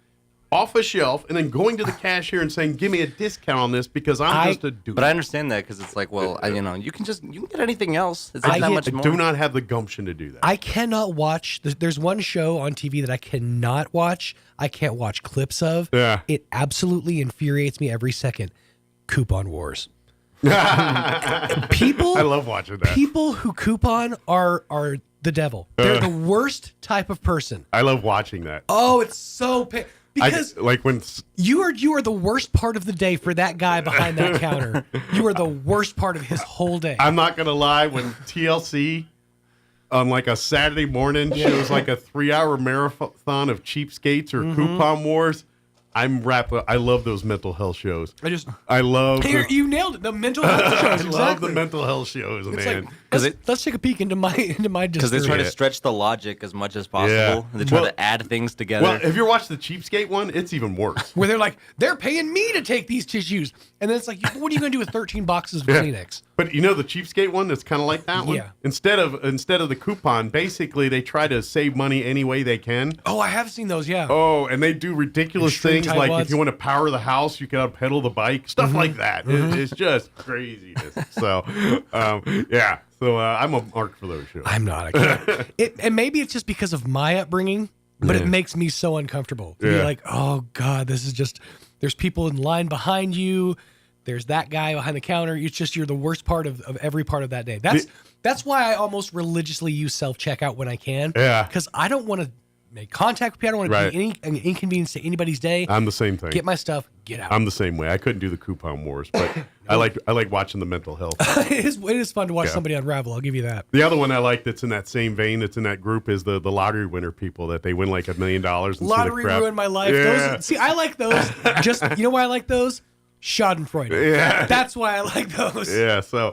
off a shelf and then going to the cashier and saying, "Give me a discount on this because I'm just a dude." But I understand that because it's like, well, you can get anything else. It's not that much more. I do not have the gumption to do that. I cannot watch. There's one show on TV that I cannot watch. I can't watch clips of. Yeah. It absolutely infuriates me every second. Coupon wars. People. I love watching that. People who coupon are the devil. They're the worst type of person. I love watching that. Oh, it's so because when you are the worst part of the day for that guy behind that counter. You are the worst part of his whole day. I'm not gonna lie, when TLC on like a Saturday morning shows like a 3-hour marathon of cheapskates or coupon wars, I love those mental health shows. I love. You nailed it. The mental health shows. I love the mental health shows, man. Let's take a peek into my because they try to stretch the logic as much as possible. Yeah. They try to add things together. Well, if you watch the cheapskate one, it's even worse. Where they're like, they're paying me to take these tissues, and then it's like, what are you going to do with 13 boxes of Kleenex? But you know the cheapskate one that's kind of like that one? Yeah. Instead of the coupon, basically they try to save money any way they can. Oh, I have seen those, yeah. Oh, and they do ridiculous things like wads. if you want to power the house, you can pedal the bike, stuff like that. It's just craziness. So, yeah. So I'm a mark for those shows. I'm not. I can't. And maybe it's just because of my upbringing, but it makes me so uncomfortable. To be like, oh, God, this is just, there's people in line behind you. There's that guy behind the counter. It's just you're the worst part of every part of that day. That's why I almost religiously use self-checkout when I can. Yeah. Because I don't want to make contact with people. I don't want to be any inconvenience to anybody's day. I'm the same thing. Get my stuff, get out. I'm the same way. I couldn't do the coupon wars, but I like watching the mental health. It is fun to watch somebody unravel. I'll give you that. The other one I like that's in that same vein, that's in that group, is the lottery winner people that they win like $1 million. Lottery ruined my life. Yeah. Those, I like those. You know why I like those? Schadenfreude. Yeah. That's why I like those. Yeah, so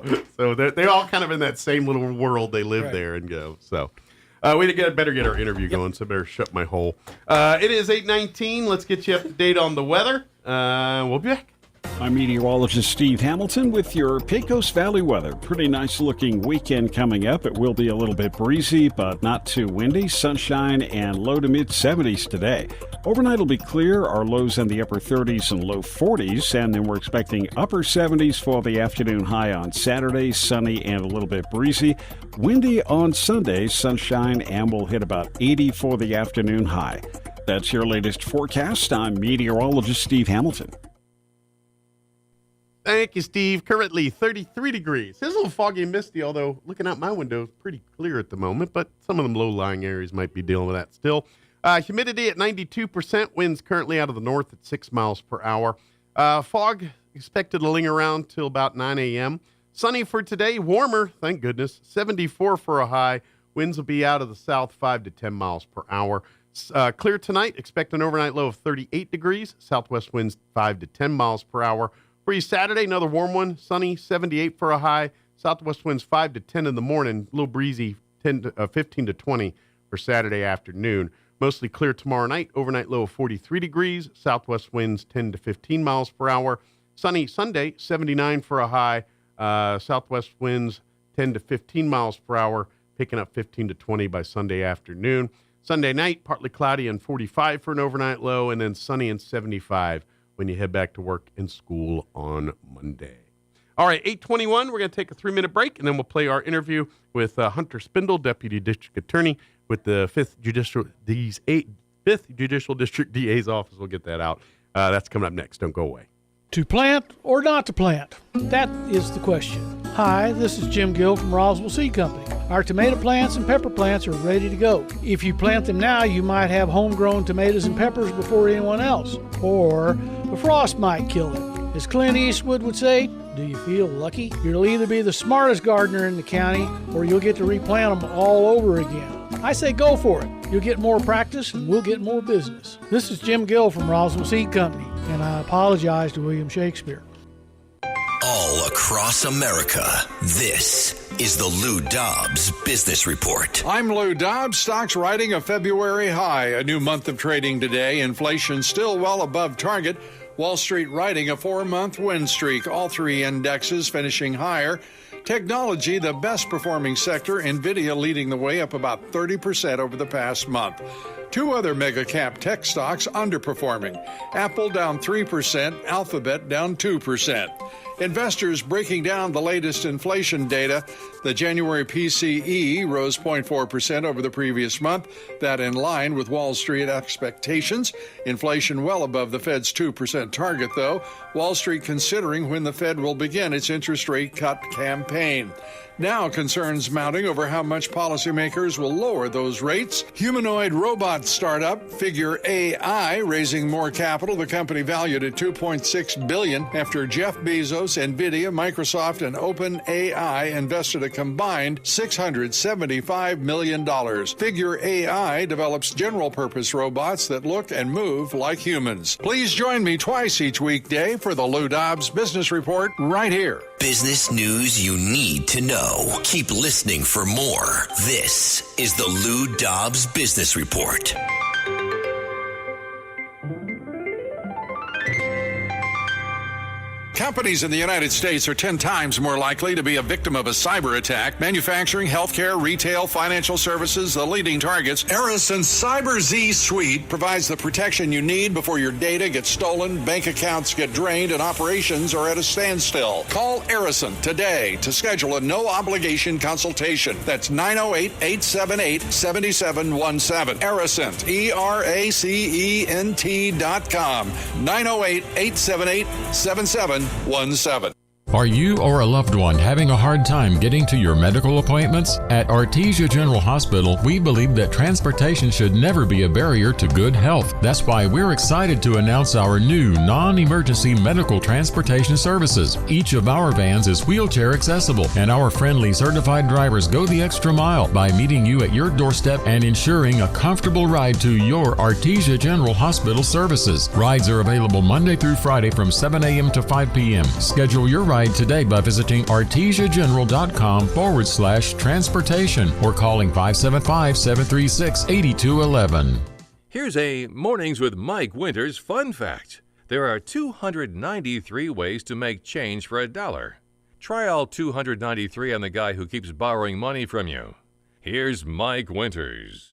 they all kind of in that same little world. They live there and go. So we better get our interview going, so I better shut my hole. It is 8:19. Let's get you up to date on the weather. We'll be back. I'm meteorologist Steve Hamilton with your Pecos Valley weather. Pretty nice looking weekend coming up. It will be a little bit breezy, but not too windy. Sunshine and low to mid 70s today. Overnight will be clear. Our lows in the upper 30s and low 40s, and then we're expecting upper 70s for the afternoon high on Saturday. Sunny and a little bit breezy. Windy on Sunday, sunshine, and we'll hit about 80 for the afternoon high. That's your latest forecast. I'm meteorologist Steve Hamilton. Thank you, Steve. Currently 33 degrees. It's a little foggy and misty, although looking out my window is pretty clear at the moment, but some of them low-lying areas might be dealing with that still. Humidity at 92%. Winds currently out of the north at 6 miles per hour. Fog expected to linger around till about 9 a.m. Sunny for today. Warmer, thank goodness. 74 for a high. Winds will be out of the south 5 to 10 miles per hour. Clear tonight. Expect an overnight low of 38 degrees. Southwest winds 5 to 10 miles per hour. For you Saturday, another warm one. Sunny, 78 for a high. Southwest winds 5 to 10 in the morning. A little breezy, 15 to 20 for Saturday afternoon. Mostly clear tomorrow night. Overnight low of 43 degrees. Southwest winds 10 to 15 miles per hour. Sunny Sunday, 79 for a high. Southwest winds 10 to 15 miles per hour. Picking up 15 to 20 by Sunday afternoon. Sunday night, partly cloudy and 45 for an overnight low. And then sunny and 75 when you head back to work and school on Monday. All right, 8:21, we're going to take a 3-minute break, and then we'll play our interview with Hunter Spindle, Deputy District Attorney with the 5th Judicial District DA's office. We'll get that out. That's coming up next. Don't go away. To plant or not to plant? That is the question. Hi, this is Jim Gill from Roswell Seed Company. Our tomato plants and pepper plants are ready to go. If you plant them now, you might have homegrown tomatoes and peppers before anyone else. Or the frost might kill them. As Clint Eastwood would say, do you feel lucky? You'll either be the smartest gardener in the county or you'll get to replant them all over again. I say go for it. You'll get more practice and we'll get more business. This is Jim Gill from Roswell Seed Company, and I apologize to William Shakespeare. All across America, this is the Lou Dobbs Business Report. I'm Lou Dobbs. Stocks riding a February high. A new month of trading today. Inflation still well above target. Wall Street riding a 4-month win streak. All 3 indexes finishing higher. Technology, the best performing sector. NVIDIA leading the way, up about 30% over the past month. Two other mega cap tech stocks underperforming. Apple down 3%, Alphabet down 2%. Investors breaking down the latest inflation data. The January PCE rose 0.4% over the previous month. That in line with Wall Street expectations. Inflation well above the Fed's 2% target, though. Wall Street considering when the Fed will begin its interest rate cut campaign. Now concerns mounting over how much policymakers will lower those rates. Humanoid robot startup Figure AI raising more capital. The company valued at $2.6 billion after Jeff Bezos, Nvidia, Microsoft, and OpenAI invested a combined $675 million. Figure AI develops general-purpose robots that look and move like humans. Please join me twice each weekday for the Lou Dobbs Business Report right here. Business news you need to know. Keep listening for more. This is the Lou Dobbs Business Report. Companies in the United States are 10 times more likely to be a victim of a cyber attack. Manufacturing, healthcare, retail, financial services, the leading targets. Ericsson's Cyber Z Suite provides the protection you need before your data gets stolen, bank accounts get drained, and operations are at a standstill. Call Ericsson today to schedule a no-obligation consultation. That's 908-878-7717. Ericsson, ERACENT.com. 908-878-7717. Are you or a loved one having a hard time getting to your medical appointments? At Artesia General Hospital, we believe that transportation should never be a barrier to good health. That's why we're excited to announce our new non-emergency medical transportation services. Each of our vans is wheelchair accessible, and our friendly certified drivers go the extra mile by meeting you at your doorstep and ensuring a comfortable ride to your Artesia General Hospital services. Rides are available Monday through Friday from 7 a.m. to 5 p.m. Schedule your ride today by visiting artesiageneral.com/transportation or calling 575-736-8211. Here's a Mornings with Mike Winters fun fact. There are 293 ways to make change for $1. Try all 293 on the guy who keeps borrowing money from you. Here's Mike Winters.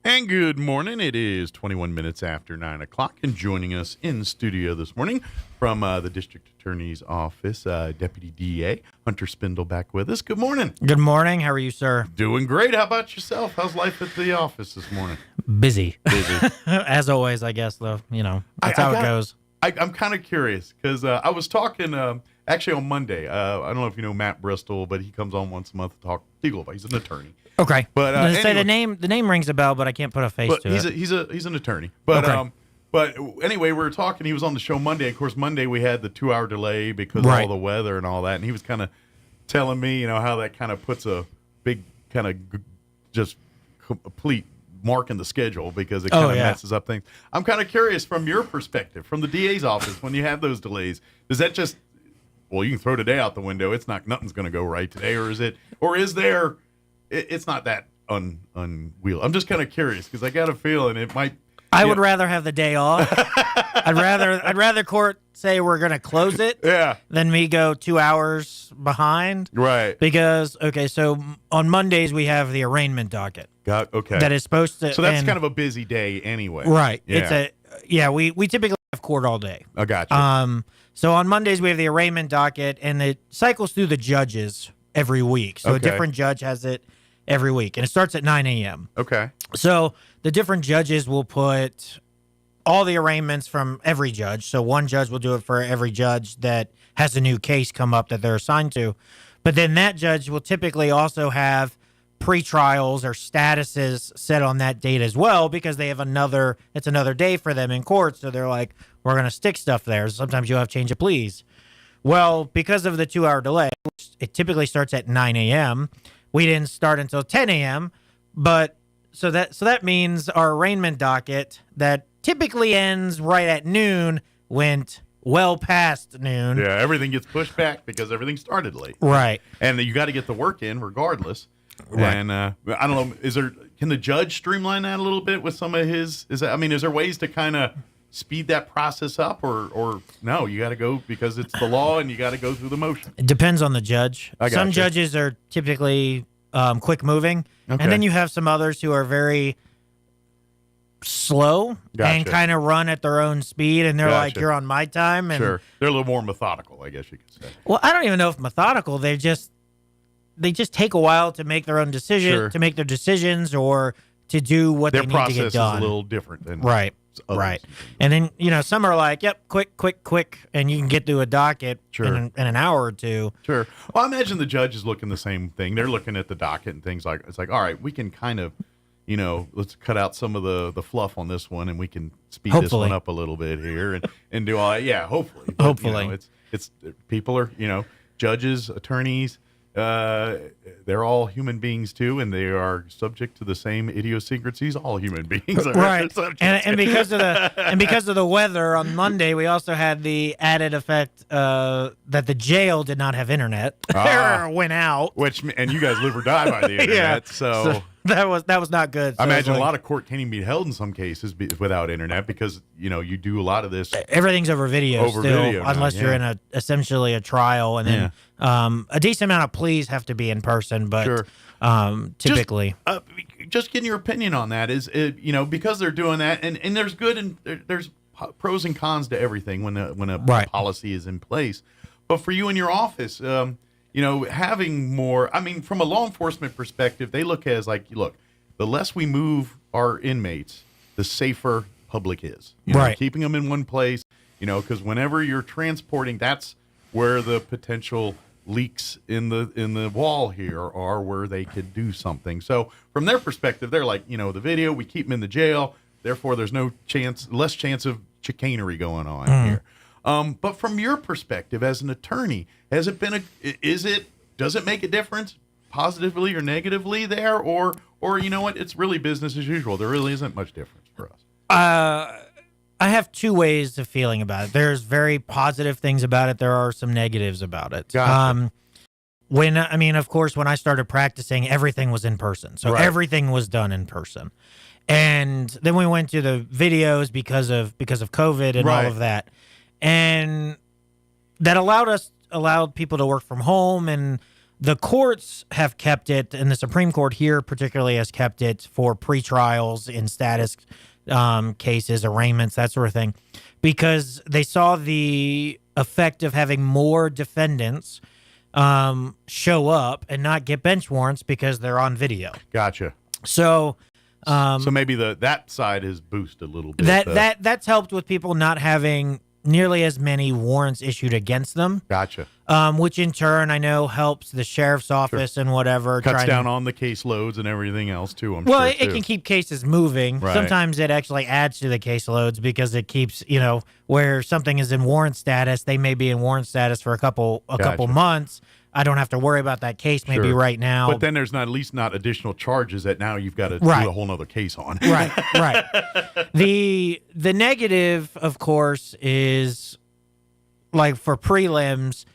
And good morning. It is 21 minutes after 9 o'clock, and joining us in studio this morning from the District Attorney's Office, Deputy DA Hunter Spindle back with us. Good morning. Good morning. How are you, sir? Doing great. How about yourself? How's life at the office this morning? Busy. Busy. As always, I guess, though. You know, that's how it goes. I'm kind of curious because I was talking actually on Monday. I don't know if you know Matt Bristol, but he comes on once a month to talk legal. He's an attorney. Okay, but anyway, say the name rings a bell, but I can't put a face to it. He's an attorney. But okay. But anyway, we were talking. He was on the show Monday. Of course, Monday we had the 2-hour delay because of all the weather and all that. And he was kind of telling me, you know, how that kind of puts a big kind of just complete mark in the schedule because it kind of messes up things. I'm kind of curious from your perspective, from the DA's office, when you have those delays, does that just, well, you can throw today out the window. It's not, nothing's going to go right today, or is there? It's not that unwheel. I'm just kind of curious because I got a feeling it might. I would rather have the day off. I'd rather court say we're going to close it than me go 2 hours behind. Right. Because, so on Mondays we have the arraignment docket. Okay. That is supposed to. So that's kind of a busy day anyway. Right. Yeah. We typically have court all day. I got you. So on Mondays we have the arraignment docket, and it cycles through the judges every week. So a different judge has it every week, and it starts at 9 a.m. Okay. So the different judges will put all the arraignments from every judge. So one judge will do it for every judge that has a new case come up that they're assigned to. But then that judge will typically also have pretrials or statuses set on that date as well, because they have it's another day for them in court. So they're like, we're going to stick stuff there. Sometimes you'll have change of pleas. Well, because of the 2-hour delay, it typically starts at 9 a.m. We didn't start until 10 a.m., but so that means our arraignment docket that typically ends right at noon went well past noon. Yeah, everything gets pushed back because everything started late. Right. And you got to get the work in regardless. Right. And I don't know, can the judge streamline that a little bit with some of his, is there ways to kind of speed that process up, or no, you got to go because it's the law and you got to go through the motion? It depends on the judge. Some you. judges are typically quick moving, Okay. and then you have some others who are very slow and kind of run at their own speed, and they're like, "You're on my time." And sure, they're a little more methodical, I guess you could say. well, I don't even know if methodical. They just take a while to make their own decision, to make their decisions, or to do what Their they need to process get done. is a little different than right. others. Right. And then, some are like, yep, quick, and you can get through a docket in an hour or two. Sure. Well, I imagine the judge is looking the same thing. They're looking at the docket and things like, it's like, all right, we can kind of, let's cut out some of the fluff on this one, and we can speed this one up a little bit here and do all that. Yeah, hopefully. But, Hopefully. It's people are, judges, attorneys, they're all human beings too, and they are subject to the same idiosyncrasies all human beings are. Right. And because of the weather on Monday, we also had the added effect that the jail did not have internet. Went out. And you guys live or die by the internet, so that was not good. So I imagine a lot of court can't even be held in some cases without internet because you do a lot of this. Everything's over video now, unless you're in essentially a trial, and then a decent amount of pleas have to be in person, but typically. Just getting your opinion on that is, because they're doing that, and there's good and there's pros and cons to everything when a policy is in place. But for you in your office, having more, from a law enforcement perspective, they look at it as like, look, the less we move our inmates, the safer public is. Keeping them in one place, because whenever you're transporting, that's where the potential leaks in the wall here are where they could do something. So from their perspective, they're like, the video, we keep them in the jail, therefore there's less chance of chicanery going on here. But from your perspective as an attorney, does it make a difference positively or negatively there, or it's really business as usual? There really isn't much difference for us. I have two ways of feeling about it. There's very positive things about it. There are some negatives about it. Gotcha. Of course, when I started practicing, everything was in person. So everything was done in person. And then we went to the videos because of COVID and all of that. And that allowed people to work from home, and the courts have kept it, and the Supreme Court here particularly has kept it for pretrials in status cases, arraignments, that sort of thing, because they saw the effect of having more defendants show up and not get bench warrants because they're on video. Gotcha. So maybe that side is boosted a little bit. That's helped with people not having nearly as many warrants issued against them. Gotcha. Which in turn I know helps the sheriff's office and whatever. Cuts down on the caseloads and everything else too. It can keep cases moving. Right. Sometimes it actually adds to the caseloads because it keeps, where something is in warrant status, they may be in warrant status for a couple months. I don't have to worry about that case maybe right now. But then there's at least not additional charges that now you've got to do a whole nother case on. Right. The negative, of course, is like for prelims,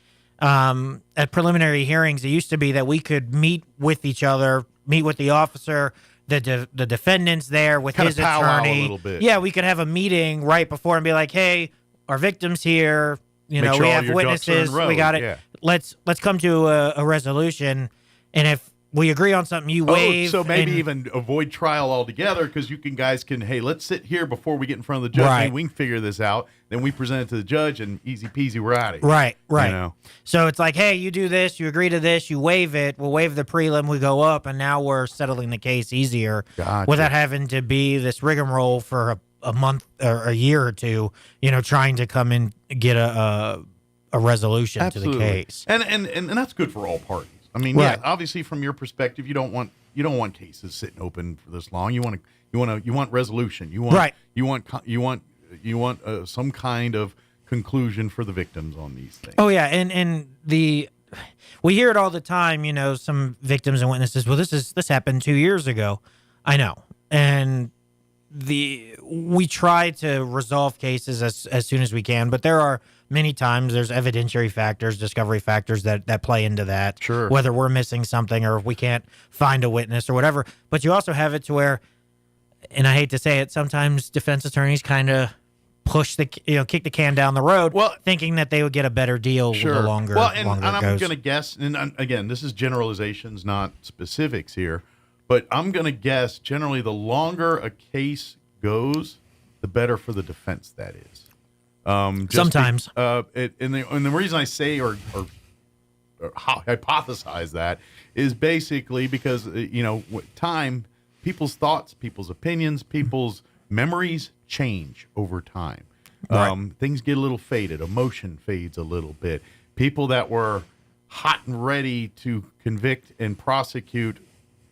at preliminary hearings, it used to be that we could meet with each other, meet with the officer, the defendant's there with his attorney. A little bit. Yeah, we could have a meeting right before and be like, hey, our victim's here. We have witnesses. We got it. Yeah. Let's come to a resolution, and if we agree on something, you waive. So maybe even avoid trial altogether because guys can, hey, let's sit here before we get in front of the judge. Right. We can figure this out. Then we present it to the judge, and easy peasy, we're out of here. Right. So it's like, hey, you do this, you agree to this, you waive it. We'll waive the prelim, we go up, and now we're settling the case easier without having to be this rigmarole for a month or a year or two, trying to come and get a resolution to the case. And that's good for all parties. Obviously from your perspective, you don't want cases sitting open for this long. You want resolution. You want some kind of conclusion for the victims on these things. Oh yeah, and we hear it all the time. Some victims and witnesses. Well, this happened 2 years ago. I know, and we try to resolve cases as soon as we can, but there are many times there's evidentiary factors, discovery factors that play into that. Sure. Whether we're missing something or if we can't find a witness or whatever. But you also have it to where, and I hate to say it, sometimes defense attorneys kind of kick the can down the road, thinking that they would get a better deal with the longer. Well, and longer I'm it going to goes. guess, and again, this is generalizations, not specifics here, but I'm going to guess generally the longer a case goes, the better for the defense that is. Sometimes. And the reason I say or hypothesize that is basically because, time, people's thoughts, people's opinions, people's memories change over time. Right. Things get a little faded. Emotion fades a little bit. People that were hot and ready to convict and prosecute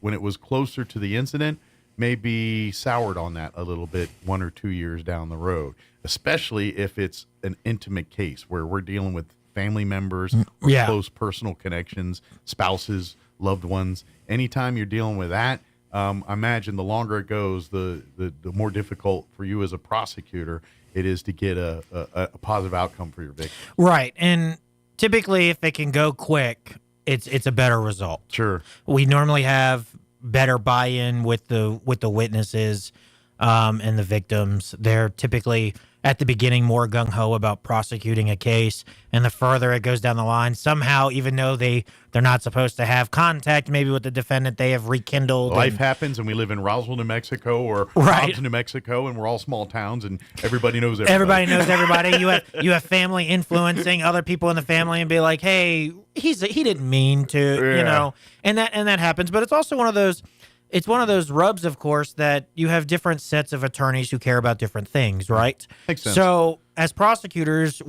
when it was closer to the incident may be soured on that a little bit 1 or 2 years down the road, especially if it's an intimate case where we're dealing with family members, close personal connections, spouses, loved ones. Anytime you're dealing with that, I imagine the longer it goes, the more difficult for you as a prosecutor it is to get a positive outcome for your victim. Right. And typically, if it can go quick, it's a better result. Sure. We normally have better buy-in with the witnesses and the victims. They're typically at the beginning more gung-ho about prosecuting a case, and the further it goes down the line, somehow, even though they're not supposed to have contact maybe with the defendant, they have rekindled. Life happens, and we live in Roswell, New Mexico, or Right. Hobbs, New Mexico, and we're all small towns, and everybody knows everybody. Everybody knows everybody. You have family influencing other people in the family and be like, hey, he didn't mean to, and that happens. But it's also one of those. It's one of those rubs, of course, that you have different sets of attorneys who care about different things, right? Makes sense. So, as prosecutors,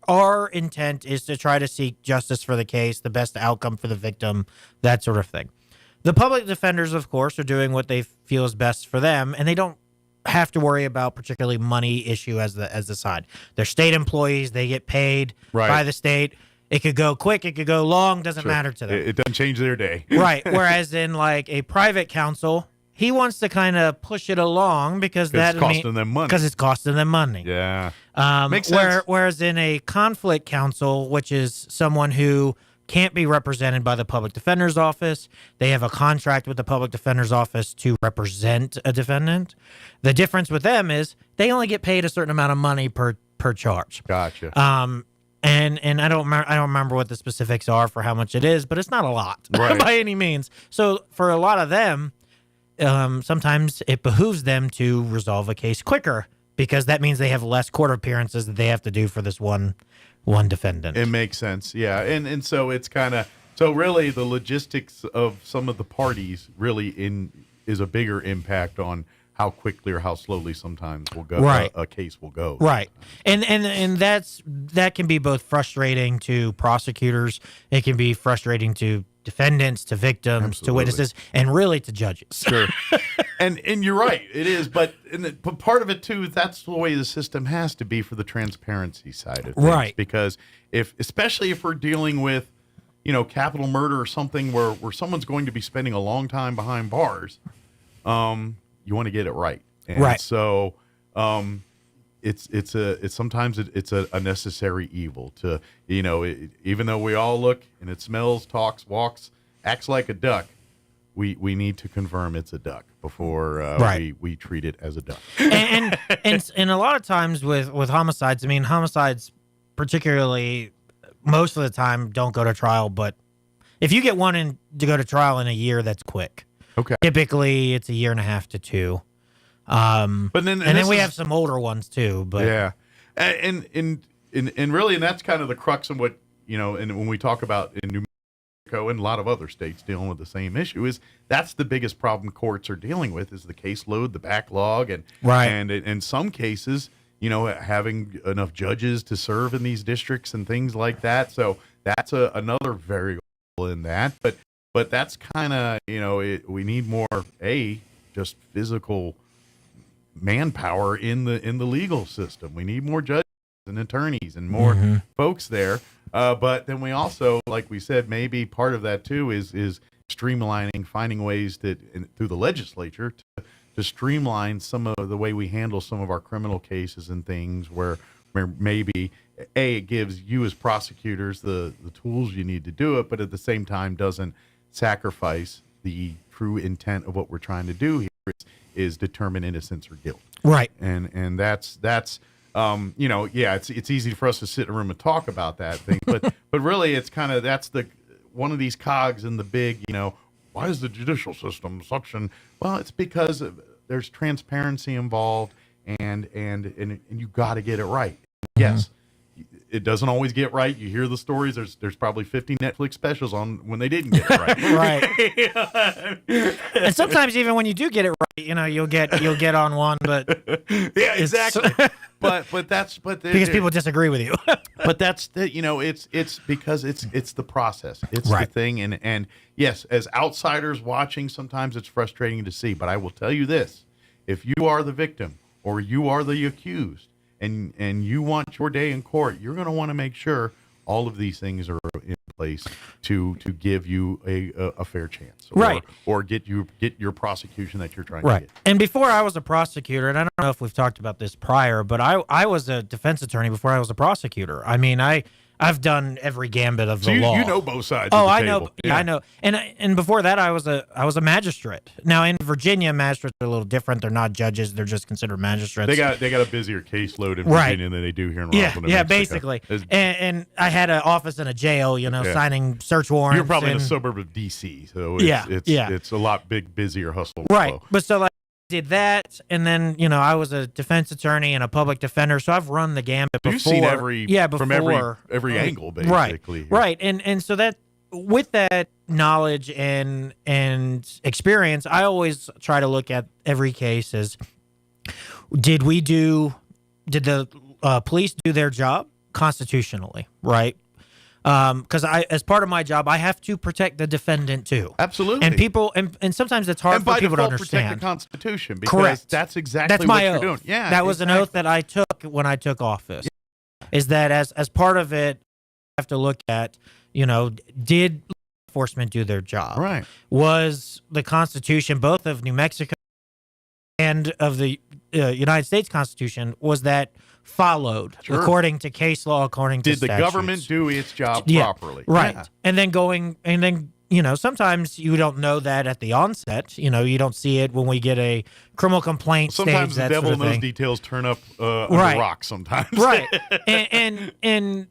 our intent is to try to seek justice for the case, the best outcome for the victim, that sort of thing. The public defenders, of course, are doing what they feel is best for them, and they don't have to worry about particularly money issue as the side. They're state employees; they get paid by the state. It could go quick, it could go long, doesn't matter to them. It doesn't change their day. Right. Whereas in like a private counsel, he wants to kind of push it along because it's costing them money. Because it's costing them money. Yeah. Makes sense. Whereas in a conflict counsel, which is someone who can't be represented by the public defender's office, they have a contract with the public defender's office to represent a defendant. The difference with them is they only get paid a certain amount of money per charge. Gotcha. And I don't remember what the specifics are for how much it is, but it's not a lot by any means. So for a lot of them, sometimes it behooves them to resolve a case quicker because that means they have less court appearances that they have to do for this one defendant. It makes sense, yeah. And so it's kind of really the logistics of some of the parties really is a bigger impact on how quickly or how slowly sometimes will go a case will go. Right. And that can be both frustrating to prosecutors, it can be frustrating to defendants, to victims, to witnesses, and really to judges. Sure. and you're right, it is, but part of it too, that's the way the system has to be for the transparency side of things. Right. Because especially if we're dealing with, capital murder or something where someone's going to be spending a long time behind bars, you want to get it right. And right. So it's sometimes a necessary evil to, even though we all look and it smells, talks, walks, acts like a duck, we need to confirm it's a duck before we treat it as a duck. And a lot of times with homicides, I mean, homicides particularly most of the time don't go to trial, but if you get one to go to trial in a year, that's quick. Okay. Typically, it's 1.5 to 2 years. But then we have some older ones too. But yeah, and really, and that's kind of the crux of what and when we talk about in New Mexico and a lot of other states dealing with the same issue, is that's the biggest problem courts are dealing with is the caseload, the backlog, and and in some cases, having enough judges to serve in these districts and things like that. So that's another variable in that, But that's kind of, we need more, just physical manpower in the legal system. We need more judges and attorneys and more folks there. But then we also, like we said, maybe part of that too is streamlining, finding ways through the legislature to streamline some of the way we handle some of our criminal cases and things where maybe it gives you as prosecutors the tools you need to do it, but at the same time doesn't sacrifice the true intent of what we're trying to do here. is determine innocence or guilt. Right. And that's it's easy for us to sit in a room and talk about that thing, but really it's kind of that's the one of these cogs in the big, why is the judicial system suction? Well, it's because there's transparency involved, and you got to get it right. Yes, it doesn't always get right. You hear the stories. There's probably 50 Netflix specials on when they didn't get it right. Right. And sometimes even when you do get it right, you'll get on one, but yeah, exactly. but because people disagree with you. But that's it's because it's the process. It's right. the thing, and yes, as outsiders watching, sometimes it's frustrating to see. But I will tell you this: if you are the victim or you are the accused, and you want your day in court, you're going to want to make sure all of these things are in place to give you a fair chance, right? Or get your prosecution that you're trying right. to get. And before I was a prosecutor, and I don't know if we've talked about this prior, but I was a defense attorney before I was a prosecutor. I mean, I've done every gambit of the law. You know both sides. Oh, of the I table. know. Yeah, I know. And before that, I was a magistrate. Now in Virginia, magistrates are a little different. They're not judges. They're just considered magistrates. They got a busier caseload in Virginia than they do here in Roswell. Yeah, basically. And I had an office in a jail. Signing search warrants. You're probably in a suburb of DC, so it's a lot busier hustle. Right, flow. but so like. Did that, and then I was a defense attorney and a public defender, so I've run the gambit before. You've seen from every angle, basically. Right, and so that with that knowledge and experience, I always try to look at every case as did the police do their job constitutionally, right? Because as part of my job, I have to protect the defendant too. Absolutely. And people, and sometimes it's hard for people to understand. Protect the Constitution, because correct. That's exactly that's my what oath. You're doing. Yeah, that was an oath that I took when I took office. Yeah. Is that as part of it, I have to look at, did law enforcement do their job? Right. Was the Constitution, both of New Mexico and of the United States Constitution, was that followed according to case law, according to statutes? Did the government do its job properly? Right. Yeah. And then sometimes you don't know that at the onset. You don't see it when we get a criminal complaint sometimes stage. The devil in those details turn up on the rock sometimes. Right. and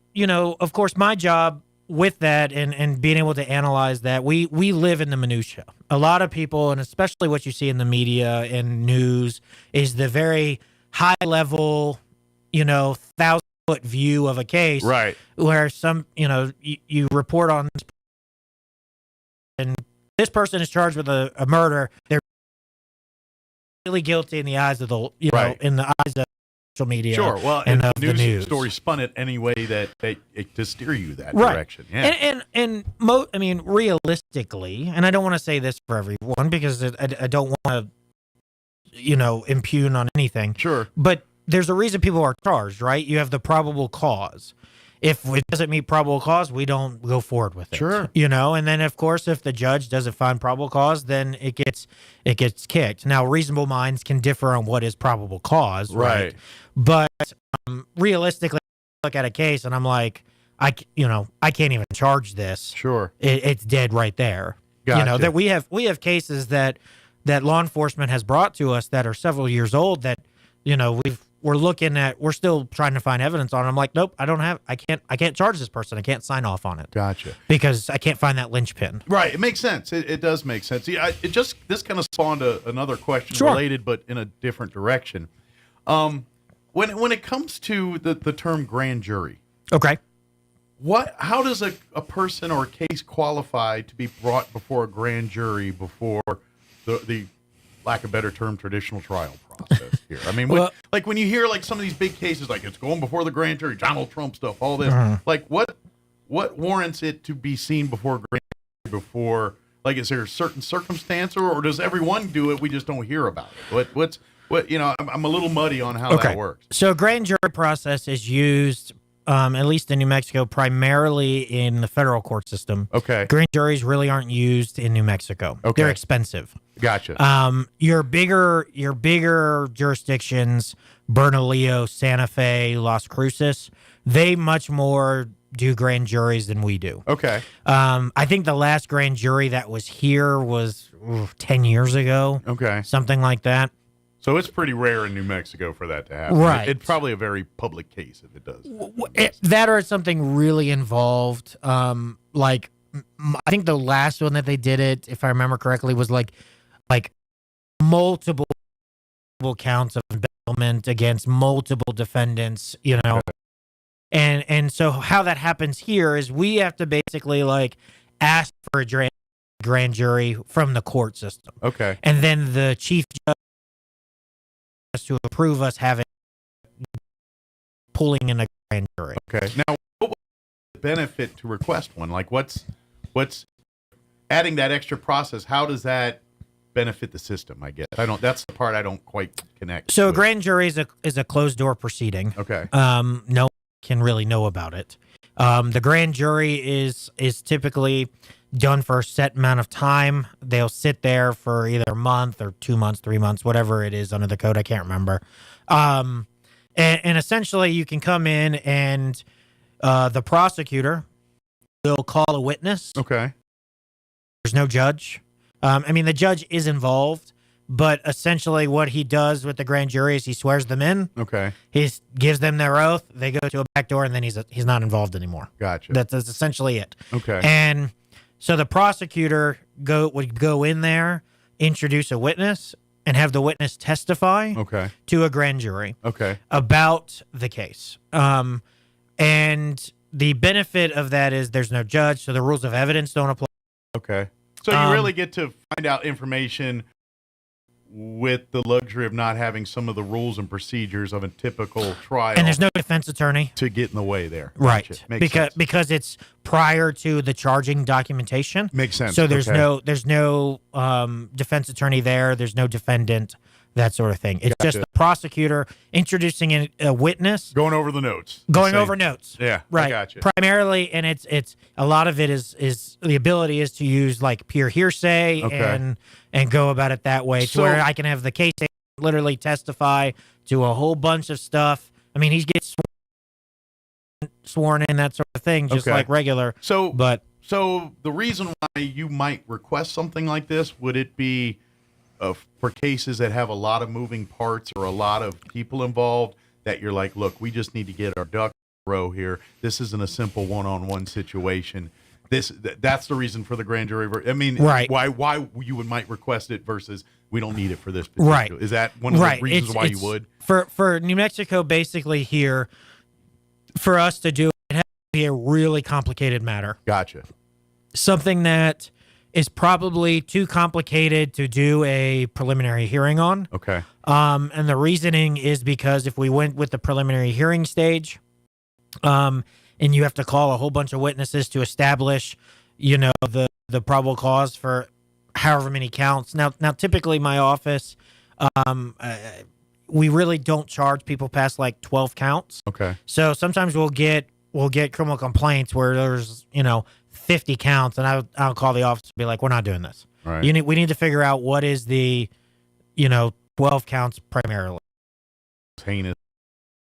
of course, my job with that and being able to analyze that, we live in the minutia. A lot of people, and especially what you see in the media and news, is the very high level, 1,000-foot view of a case, right? Where some, you report on, and this person is charged with a murder. They're really guilty in the eyes of the, in the eyes of social media. Sure. Well, and of the news story spun it any way that to steer you that direction. Yeah. And realistically, and I don't want to say this for everyone because I don't want to, impugn on anything. Sure. But there's a reason people are charged, right? You have the probable cause. If it doesn't meet probable cause, we don't go forward with it. Sure. And then of course, if the judge doesn't find probable cause, then it gets kicked. Now, reasonable minds can differ on what is probable cause, right? But realistically, I look at a case and I'm like, I can't even charge this. Sure. It's dead right there. Gotcha. That we have cases that law enforcement has brought to us that are several years old that, we're still trying to find evidence on. I'm like, nope, I can't charge this person. I can't sign off on it. Gotcha. Because I can't find that linchpin. Right. It makes sense. It does make sense. Yeah. This kind of spawned another question related, but in a different direction. When it comes to the term grand jury. Okay. How does a person or a case qualify to be brought before a grand jury before the lack of a better term, traditional trial process here? I mean, when you hear like some of these big cases, like it's going before the grand jury, Donald Trump stuff, all this, like what warrants it to be seen before grand jury before, like, is there a certain circumstance or does everyone do it? We just don't hear about it. I'm a little muddy on how that works. So grand jury process is used, at least in New Mexico, primarily in the federal court system. Okay. Grand juries really aren't used in New Mexico. Okay. They're expensive. Gotcha. Your bigger jurisdictions, Bernalillo, Santa Fe, Las Cruces, they much more do grand juries than we do. Okay. I think the last grand jury that was here was 10 years ago. Okay. Something like that. So it's pretty rare in New Mexico for that to happen. Right. It's probably a very public case if it does. That or something really involved. Like I think the last one that they did it, if I remember correctly, was like multiple counts of embezzlement against multiple defendants. You know, and so how that happens here is we have to basically like ask for a grand jury from the court system. Okay. And then the chief judge has to approve us having pulling in a grand jury. Okay. Now, what was the benefit to request one? Like, what's adding that extra process? How does that benefit the system? I guess that's the part I don't quite connect. So, a grand jury is a closed door proceeding. Okay. No one can really know about it. The grand jury is typically done for a set amount of time. They'll sit there for either a month or 2 months, 3 months, whatever it is under the code. I can't remember. And essentially, you can come in and the prosecutor will call a witness. Okay. There's no judge. I mean, the judge is involved, but essentially what he does with the grand jury is he swears them in. Okay. He gives them their oath. They go to a back door, and then he's not involved anymore. Gotcha. That's essentially it. Okay. And so the prosecutor would go in there, introduce a witness, and have the witness testify to a grand jury about the case. And the benefit of that is there's no judge, so the rules of evidence don't apply. Okay. So you really get to find out information with the luxury of not having some of the rules and procedures of a typical trial. And there's no defense attorney to get in the way there. Right. Gotcha. Makes sense. Because it's prior to the charging documentation. Makes sense. So there's no defense attorney there. There's no defendant, that sort of thing. It's just the prosecutor introducing a witness. Going over the notes. Going over notes. Yeah. Right. I gotcha. Primarily, and it's a lot of it is the ability is to use like pure hearsay and go about it that way to where I can have the case literally testify to a whole bunch of stuff. I mean, he gets sworn in, that sort of thing, just like regular. So the reason why you might request something like this, would it be for cases that have a lot of moving parts or a lot of people involved that you're like, look, we just need to get our ducks in a row here. This isn't a simple one-on-one situation. That's the reason for the grand jury. I mean, why you might request it versus we don't need it for this particular. Right. Is that one of the reasons why you would? For New Mexico, basically here, for us to do it has to be a really complicated matter. Gotcha. Something that is probably too complicated to do a preliminary hearing on. Okay. And the reasoning is because if we went with the preliminary hearing stage, and you have to call a whole bunch of witnesses to establish, the probable cause for however many counts. Now typically my office, we really don't charge people past like 12 counts. Okay. So sometimes we'll get criminal complaints where there's 50 counts, and I'll call the office and be like, we're not doing this. Right. We need to figure out what is the 12 counts primarily. Heinous.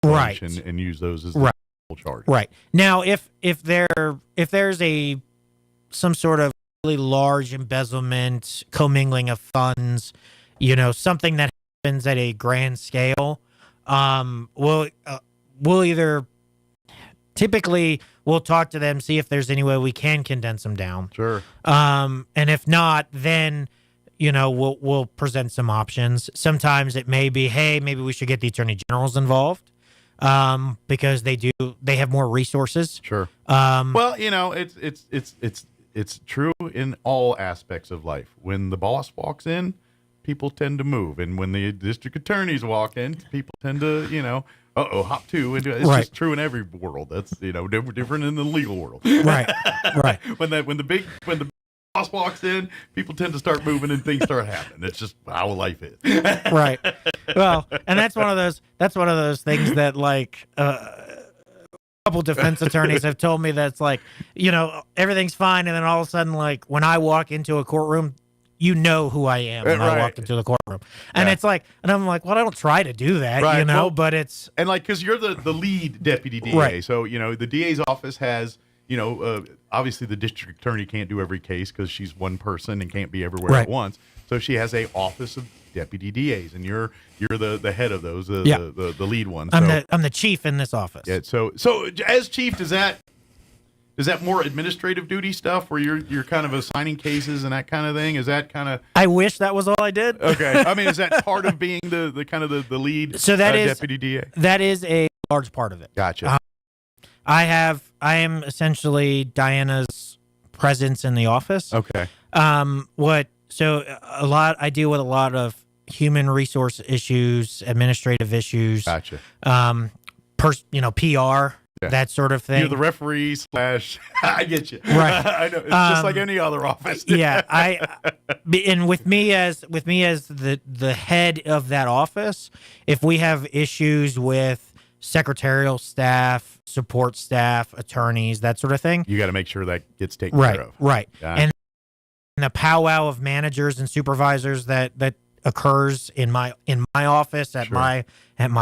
Right. And use those as the charge. Right. Now if there's some sort of really large embezzlement, commingling of funds, something that happens at a grand scale, we'll either typically we'll talk to them, see if there's any way we can condense them down. Sure. And if not, then we'll present some options. Sometimes it may be, hey, maybe we should get the attorney generals involved, because they have more resources. Sure. Well, it's true in all aspects of life. When the boss walks in, people tend to move, and when the district attorneys walk in, people tend to hop to. It's just true in every world. That's different in the legal world. Right. Right. When the boss walks in, people tend to start moving and things start happening. It's just how life is. Right. Well, and that's one of those things that like a couple defense attorneys have told me that's like, everything's fine, and then all of a sudden, like when I walk into a courtroom, who I am when I walk into the courtroom. And it's like, and I'm like, well, I don't try to do that, but it's... And like, because you're the lead deputy DA. Right. So, the DA's office has, obviously the district attorney can't do every case because she's one person and can't be everywhere at once. So she has a office of deputy DAs, and you're the head of those, the lead one. I'm the chief in this office. Yeah. So as chief, does that more administrative duty stuff where you're kind of assigning cases and that kind of thing? Is that kind of? I wish that was all I did. Okay. I mean, is that part of being the kind of the lead? So that is deputy DA. That is a large part of it. Gotcha. I am essentially Diana's presence in the office. Okay. I deal with a lot of human resource issues, administrative issues. Gotcha. PR, that sort of thing. You're the referee / I get you. Right. I know. It's just like any other office. Yeah. And with me as the head of that office, if we have issues with secretarial staff, support staff, attorneys, that sort of thing, you got to make sure that gets taken care of. Right. And the powwow of managers and supervisors that occurs in my office at my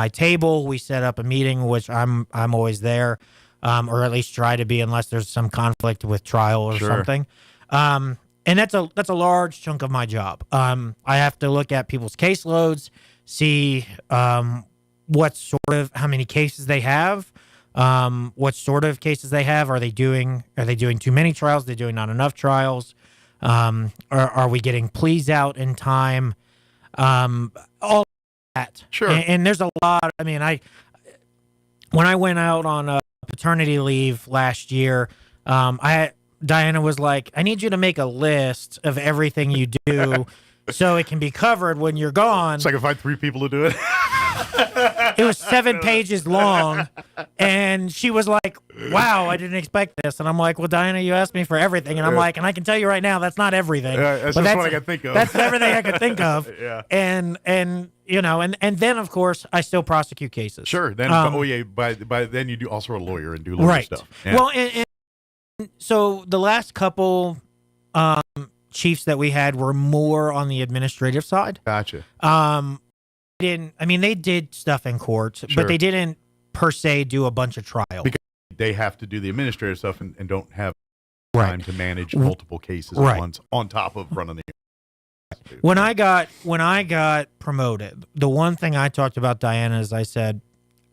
table, we set up a meeting, which I'm always there, or at least try to be, unless there's some conflict with trial or something. And that's a large chunk of my job. I have to look at people's caseloads, see how many cases they have, what sort of cases they have. Are they doing too many trials? Are they doing not enough trials? Are we getting pleas out in time? All that. Sure. And there's a lot. I mean, when I went out on paternity leave last year, Diana was like, I need you to make a list of everything you do so it can be covered when you're gone. So I can find 3 people to do it. It was 7 pages long, and she was like, wow, I didn't expect this. And I'm like, well, Diana, you asked me for everything. And I'm like, and I can tell you right now, that's not everything. That's but just what I can think of. That's everything I could think of. Yeah. And then, of course, I still prosecute cases. Sure. Then, by then you do also a lawyer and do lawyer stuff. Yeah. Well, and so the last couple chiefs that we had were more on the administrative side. Gotcha. They did stuff in court, but they didn't per se do a bunch of trials. Because they have to do the administrative stuff and don't have time to manage multiple cases at once on top of running the. When I got promoted, the one thing I talked about, Diana, is I said,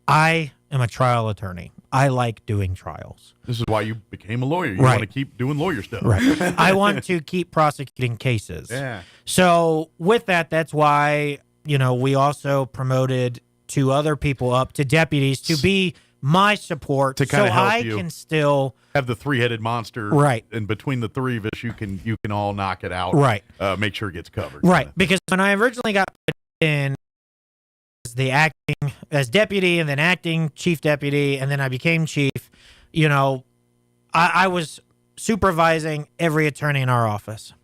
I am a trial attorney. I like doing trials. This is why you became a lawyer. You want to keep doing lawyer stuff. Right. I want to keep prosecuting cases. Yeah. So with that, that's why, we also promoted 2 other people up to deputies to be my support, to kind of help I you can still have the 3-headed monster. Right. And between the 3 of us, you can all knock it out. Right. Make sure it gets covered. Right. Because when I originally got put in as deputy and then acting chief deputy, and then I became chief, I was supervising every attorney in our office.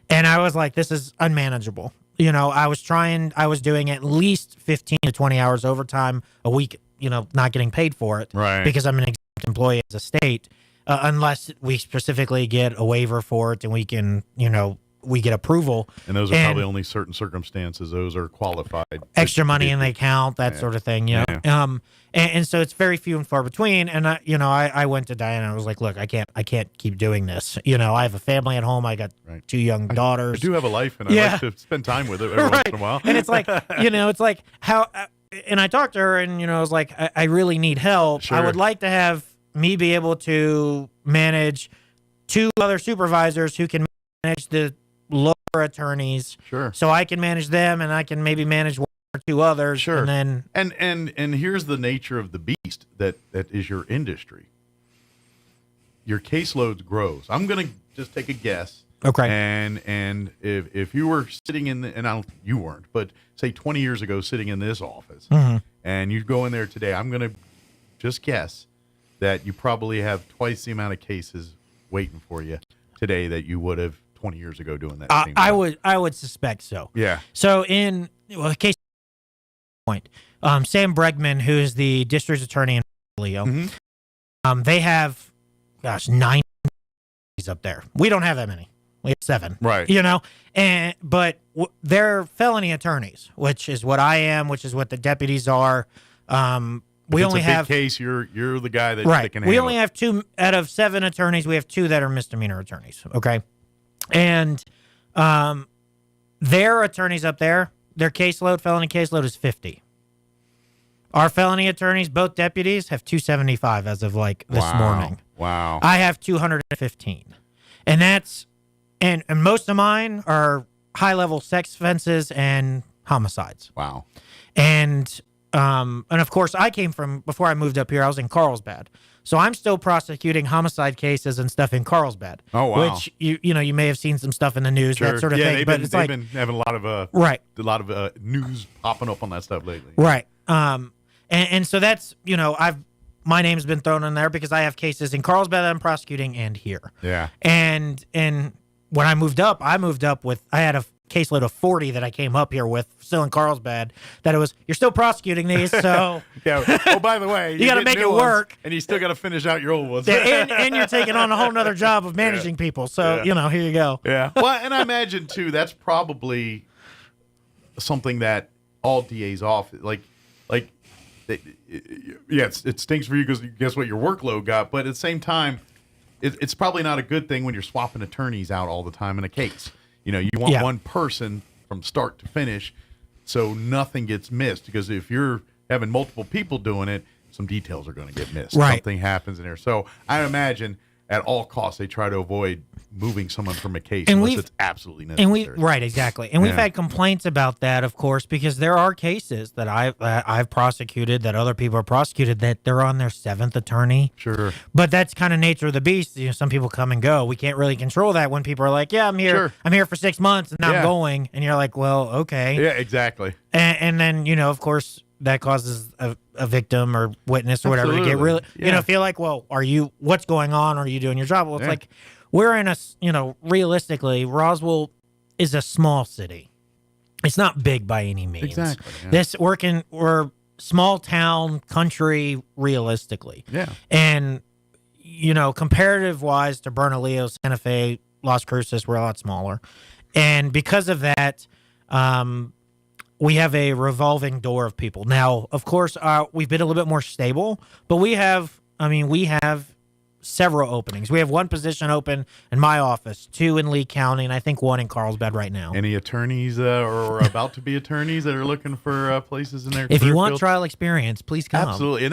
And I was like, this is unmanageable. I was doing at least 15 to 20 hours overtime a week, not getting paid for it. Right. Because I'm an exempt employee as a state, unless we specifically get a waiver for it and we can, we get approval. And those are probably only certain circumstances. Those are qualified. Extra money in the account, that sort of thing, And so it's very few and far between. And I went to Diana and I was like, look, I can't keep doing this. I have a family at home. I got 2 young daughters. I do have a life, and I like to spend time with it every once in a while. And it's like, it's like how. And I talked to her, and I was like, I really need help. Sure. I would like to have me be able to manage 2 other supervisors who can manage the lower attorneys. Sure. So I can manage them, and I can maybe manage 1 or 2 others. Sure. And then and here's the nature of the beast that is your industry. Your caseload grows. I'm going to just take a guess. Okay. And if you were sitting in you weren't, but say 20 years ago sitting in this office, and you go in there today, I'm going to just guess that you probably have twice the amount of cases waiting for you today that you would have 20 years ago doing that. I would suspect so. Yeah. So case point, Sam Bregman, who is the district attorney in Leo, they have 9 up there. We don't have that many. We have 7. Right. But they're felony attorneys, which is what I am, which is what the deputies are. we it's only a big have case. You're the guy that right. can We handle only it. have 2 out of 7 attorneys. We have 2 that are misdemeanor attorneys. Okay, and their attorneys up there, their felony caseload is 50. Our felony attorneys, both deputies, have 275 as of like this morning. Wow. I have 215, and that's and most of mine are high-level sex offenses and homicides. Wow. And of course, I came from, before I moved up here, I was in Carlsbad. So I'm still prosecuting homicide cases and stuff in Carlsbad. Oh, wow. Which, you may have seen some stuff in the news, Sure. that sort of yeah, thing. They've But been, it's they've like, been having a lot of news popping up on that stuff lately. right. And so that's, my name's been thrown in there because I have cases in Carlsbad that I'm prosecuting and here. Yeah. And when I moved up with, I had a caseload of 40 that I came up here with, still in Carlsbad, that it was, you're still prosecuting these, so. Yeah. Oh, by the way, you got to make it work. And you still got to finish out your old ones. and you're taking on a whole nother job of managing people. So, here you go. Yeah. Well, and I imagine, too, that's probably something that all DAs it stinks for you because guess what your workload got, but at the same time, it's probably not a good thing when you're swapping attorneys out all the time in a case. You want one person from start to finish so nothing gets missed, because if you're having multiple people doing it, some details are going to get missed. Right. Something happens in there. So I imagine at all costs they try to avoid moving someone from a case unless it's absolutely necessary. Right, exactly. And we've had complaints about that, of course, because there are cases that I've prosecuted, that other people have prosecuted, that they're on their 7th attorney. Sure. But that's kind of nature of the beast. Some people come and go. We can't really control that when people are like, yeah, I'm here. Sure. I'm here for 6 months and now I'm going. And you're like, well, okay. Yeah, exactly. And then, of course, that causes a victim or witness or whatever to get really, feel like, well, what's going on? Are you doing your job? Well, it's like, we're in realistically, Roswell is a small city. It's not big by any means. Exactly. Yeah. We're small town, country, realistically. Yeah. And, comparative wise to Bernalillo, Santa Fe, Las Cruces, we're a lot smaller. And because of that, we have a revolving door of people. Now, of course, we've been a little bit more stable, but we have several openings. We have 1 position open in my office, 2 in Lee County, and I think 1 in Carlsbad right now. Any attorneys or about to be attorneys that are looking for places in their If career you want field? trial experience, please come. Absolutely.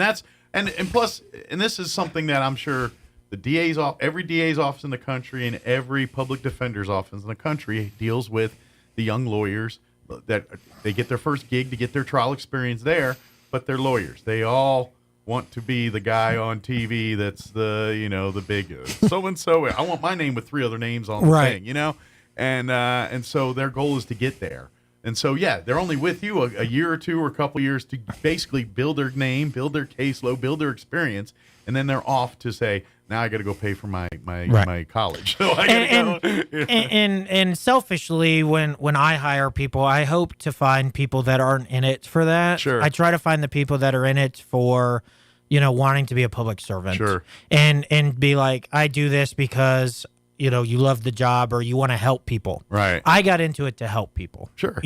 And plus, this is something that I'm sure every DA's office in the country and every public defender's office in the country deals with the young lawyers that they get their first gig to get their trial experience there, but they're lawyers. They all want to be the guy on TV that's the big so-and-so. I want my name with 3 other names on the thing, and so their goal is to get there. And so, they're only with you a year or 2 or a couple years to basically build their name, build their caseload, build their experience, and then they're off to say, now I got to go pay for my college. So I gotta go. And selfishly, when I hire people, I hope to find people that aren't in it for that. Sure. I try to find the people that are in it for, wanting to be a public servant. Sure. And be like, I do this because you love the job or you want to help people. Right. I got into it to help people. Sure.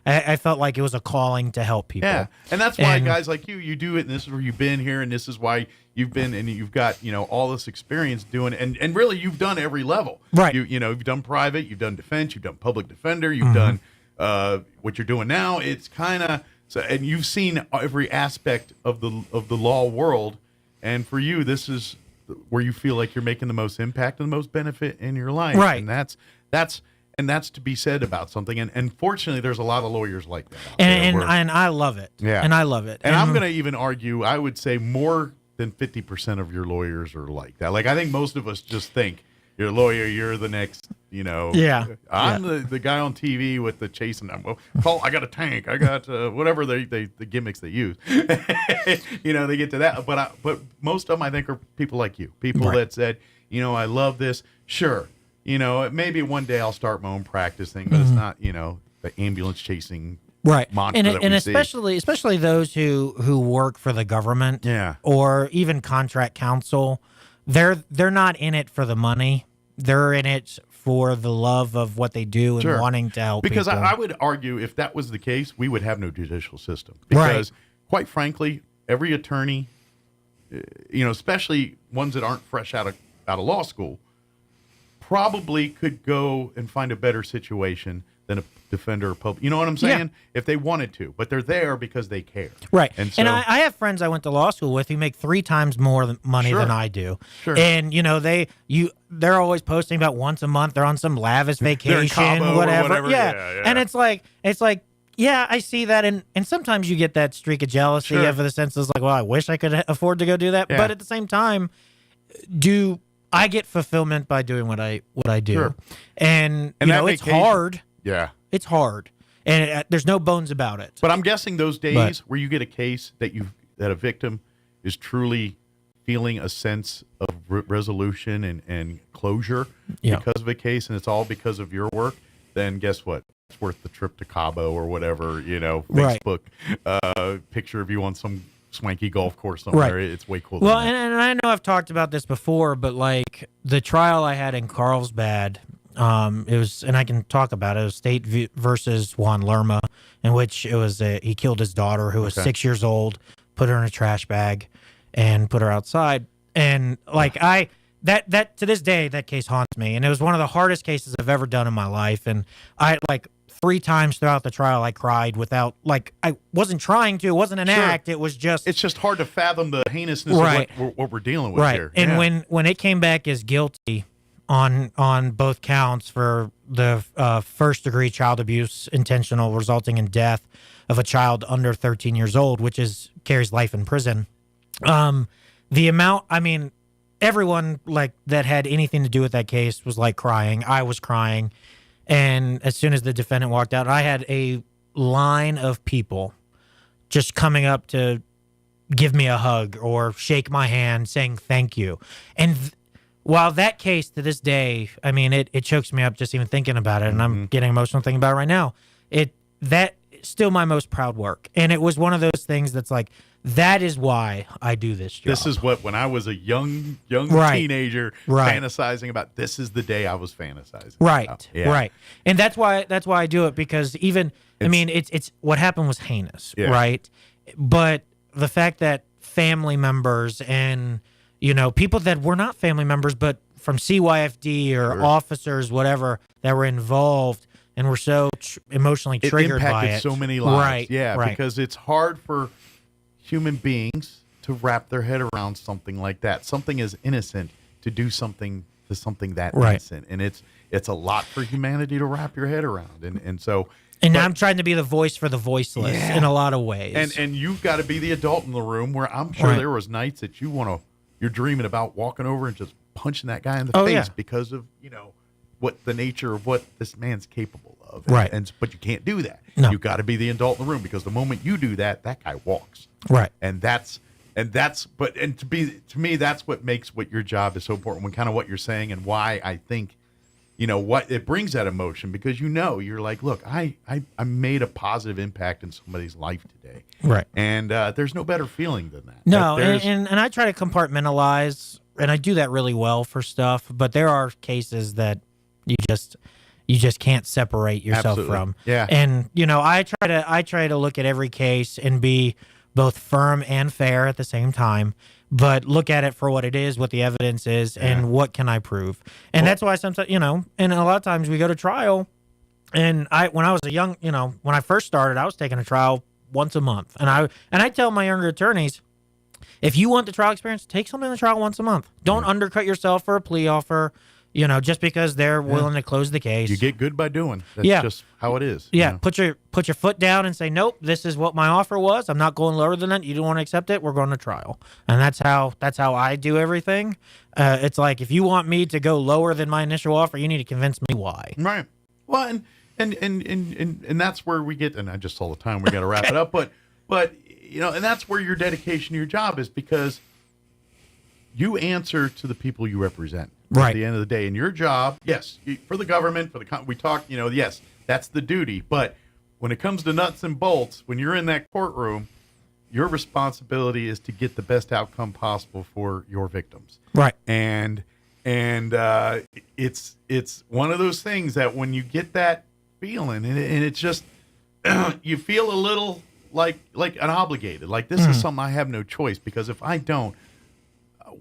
I felt like it was a calling to help people. Yeah. And that's why guys like you do it, and this is where you've been here, and this is why you've been, and you've got, all this experience doing it. And really you've done every level. Right. You've done private, you've done defense, you've done public defender, you've done what you're doing now. It's kind of and you've seen every aspect of the law world. And for you, this is where you feel like you're making the most impact and the most benefit in your life. Right. And that's to be said about something. And fortunately, there's a lot of lawyers like that. And I love it. Yeah. And I love it. And I'm going to even argue, I would say more than 50% of your lawyers are like that. Like, I think most of us just think, you're a lawyer, you're the next, Yeah. I'm the guy on TV with the chasing them. Well, I got a tank. I got whatever the gimmicks they use. They get to that. But most of them, I think, are people like you. People that said, I love this. Sure. Maybe one day I'll start my own practice thing, but it's not, the ambulance chasing mantra that we see. especially those who work for the government, or even contract counsel. They're not in it for the money. They're in it for the love of what they do and wanting to help because people. I would argue if that was the case, we would have no judicial system. Because, quite frankly, every attorney, especially ones that aren't fresh out of law school, probably could go and find a better situation than a defender or public. You know what I'm saying? Yeah. If they wanted to, but they're there because they care. Right. And so, and I have friends I went to law school with who make 3 times more money Sure. than I do. Sure. And they're always posting about once a month they're on some lavish They're in vacation, Cabo or whatever. Yeah. Yeah. And it's like, yeah, I see that, and sometimes you get that streak of jealousy Sure. of the sense of like, well, I wish I could afford to go do that, Yeah. but at the same time, I get fulfillment by doing what I do, Sure. and that it's vacation- hard. Yeah. It's hard, and there's no bones about it. But I'm guessing those days where you get a case that a victim is truly feeling a sense of resolution and closure because of a case, and it's all because of your work, then guess what? It's worth the trip to Cabo or whatever, Right. Facebook picture of you on some swanky golf course somewhere. Right. It's way cooler. Well, than that. and I know I've talked about this before, but like the trial I had in Carlsbad, it was, and I can talk about it. It was State versus Juan Lerma, in which it was he killed his daughter, who was 6 years old, put her in a trash bag, and put her outside. And like that to this day, that case haunts me. And it was one of the hardest cases I've ever done in my life. And I 3 times throughout the trial, I cried without, I wasn't trying to. It wasn't an act. It was just. It's just hard to fathom the heinousness of what we're dealing with here. And Yeah. when it came back as guilty on both counts for the first-degree child abuse, intentional, resulting in death of a child under 13 years old, which carries life in prison, the amount, everyone that had anything to do with that case was crying. I was crying. And as soon as the defendant walked out, I had a line of people just coming up to give me a hug or shake my hand saying thank you. And while that case to this day, it chokes me up just even thinking about it, and I'm getting emotional thinking about it right now. That still my most proud work. And it was one of those things that's that is why I do this job. This is when I was a young teenager fantasizing about, this is the day I was fantasizing. Right. about. Yeah. Right. And that's why I do it, because it's what happened was heinous, right? But the fact that family members and people that were not family members but from CYFD or officers, whatever, that were involved and were so emotionally triggered by it. It impacted so many lives. Right. Because it's hard for human beings to wrap their head around something like that. Something as innocent to do something to something that innocent. And it's a lot for humanity to wrap your head around. And so I'm trying to be the voice for the voiceless in a lot of ways. And you've got to be the adult in the room, where I'm sure there was nights that you're dreaming about walking over and just punching that guy in the face because of, what the nature of what this man's capable of. But you can't do that. No. You got to be the adult in the room, because the moment you do that, that guy walks. Right. And to me, that's what makes what your job is so important, when kind of what you're saying, and why I think, what it brings that emotion, because you're like, look, I made a positive impact in somebody's life today. Right. And there's no better feeling than that. No, and I try to compartmentalize, and I do that really well for stuff, but there are cases that you just can't separate yourself from. Yeah. And I try to look at every case and be both firm and fair at the same time, but look at it for what it is, what the evidence is, and what can I prove. And that's why sometimes, and a lot of times we go to trial, and when I was when I first started, I was taking a trial once a month. And I tell my younger attorneys, if you want the trial experience, take something to trial once a month. Don't undercut yourself for a plea offer, just because they're willing to close the case. You get good by doing. That's just how it is. Yeah. Put your foot down and say, nope, this is what my offer was. I'm not going lower than that. You don't want to accept it, we're going to trial. And that's how I do everything. It's like, if you want me to go lower than my initial offer, you need to convince me why. Right. Well, and that's where we get, and I just saw the time, we got to wrap it up, but and that's where your dedication to your job is, because you answer to the people you represent at the end of the day. And your job, yes, for the government, we talk, yes, that's the duty. But when it comes to nuts and bolts, when you're in that courtroom, your responsibility is to get the best outcome possible for your victims. Right. And it's one of those things that when you get that feeling, and it's just, you feel a little like unobligated. Like, this is something I have no choice, because if I don't,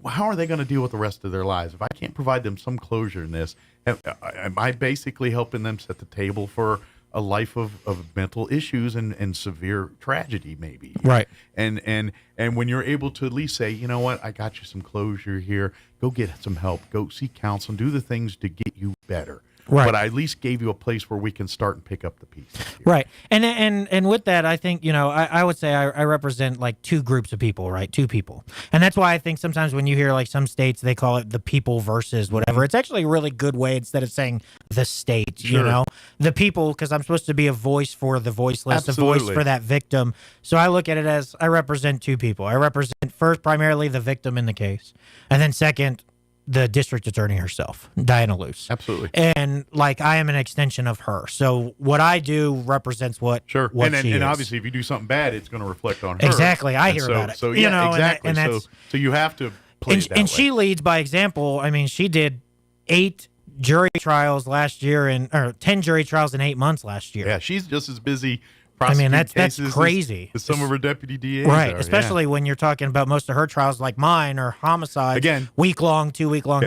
how are they going to deal with the rest of their lives? If I can't provide them some closure in this, am I basically helping them set the table for a life of mental issues and severe tragedy, maybe? Right. And when you're able to at least say, you know what, I got you some closure here. Go get some help. Go seek counseling. Do the things to get you better. Right. But I at least gave you a place where we can start and pick up the pieces. Right. And with that, I think, I would say I represent like two groups of people, right? Two people. And that's why I think sometimes when you hear like some states, they call it the people versus whatever. It's actually a really good way, instead of saying the state, Sure. the people, because I'm supposed to be a voice for the voiceless, Absolutely. a voice for that victim. So I look at it as I represent two people. I represent first, primarily the victim in the case. And then second, the district attorney herself, Diana Luce. Absolutely. And like, I am an extension of her. So what I do represents what she and is. obviously, if you do something bad, it's going to reflect on her. Exactly. I And hear so, about it. So yeah, exactly. And that's, so you have to play it that and way. she leads by example. I mean, she did 8 jury trials last year, or 10 jury trials in 8 months last year. Yeah, she's just as busy. I mean, that's cases crazy. As some of her deputy DAs right? are, Especially when you're talking about most of her trials, like mine, or homicides. Again, 2-week-long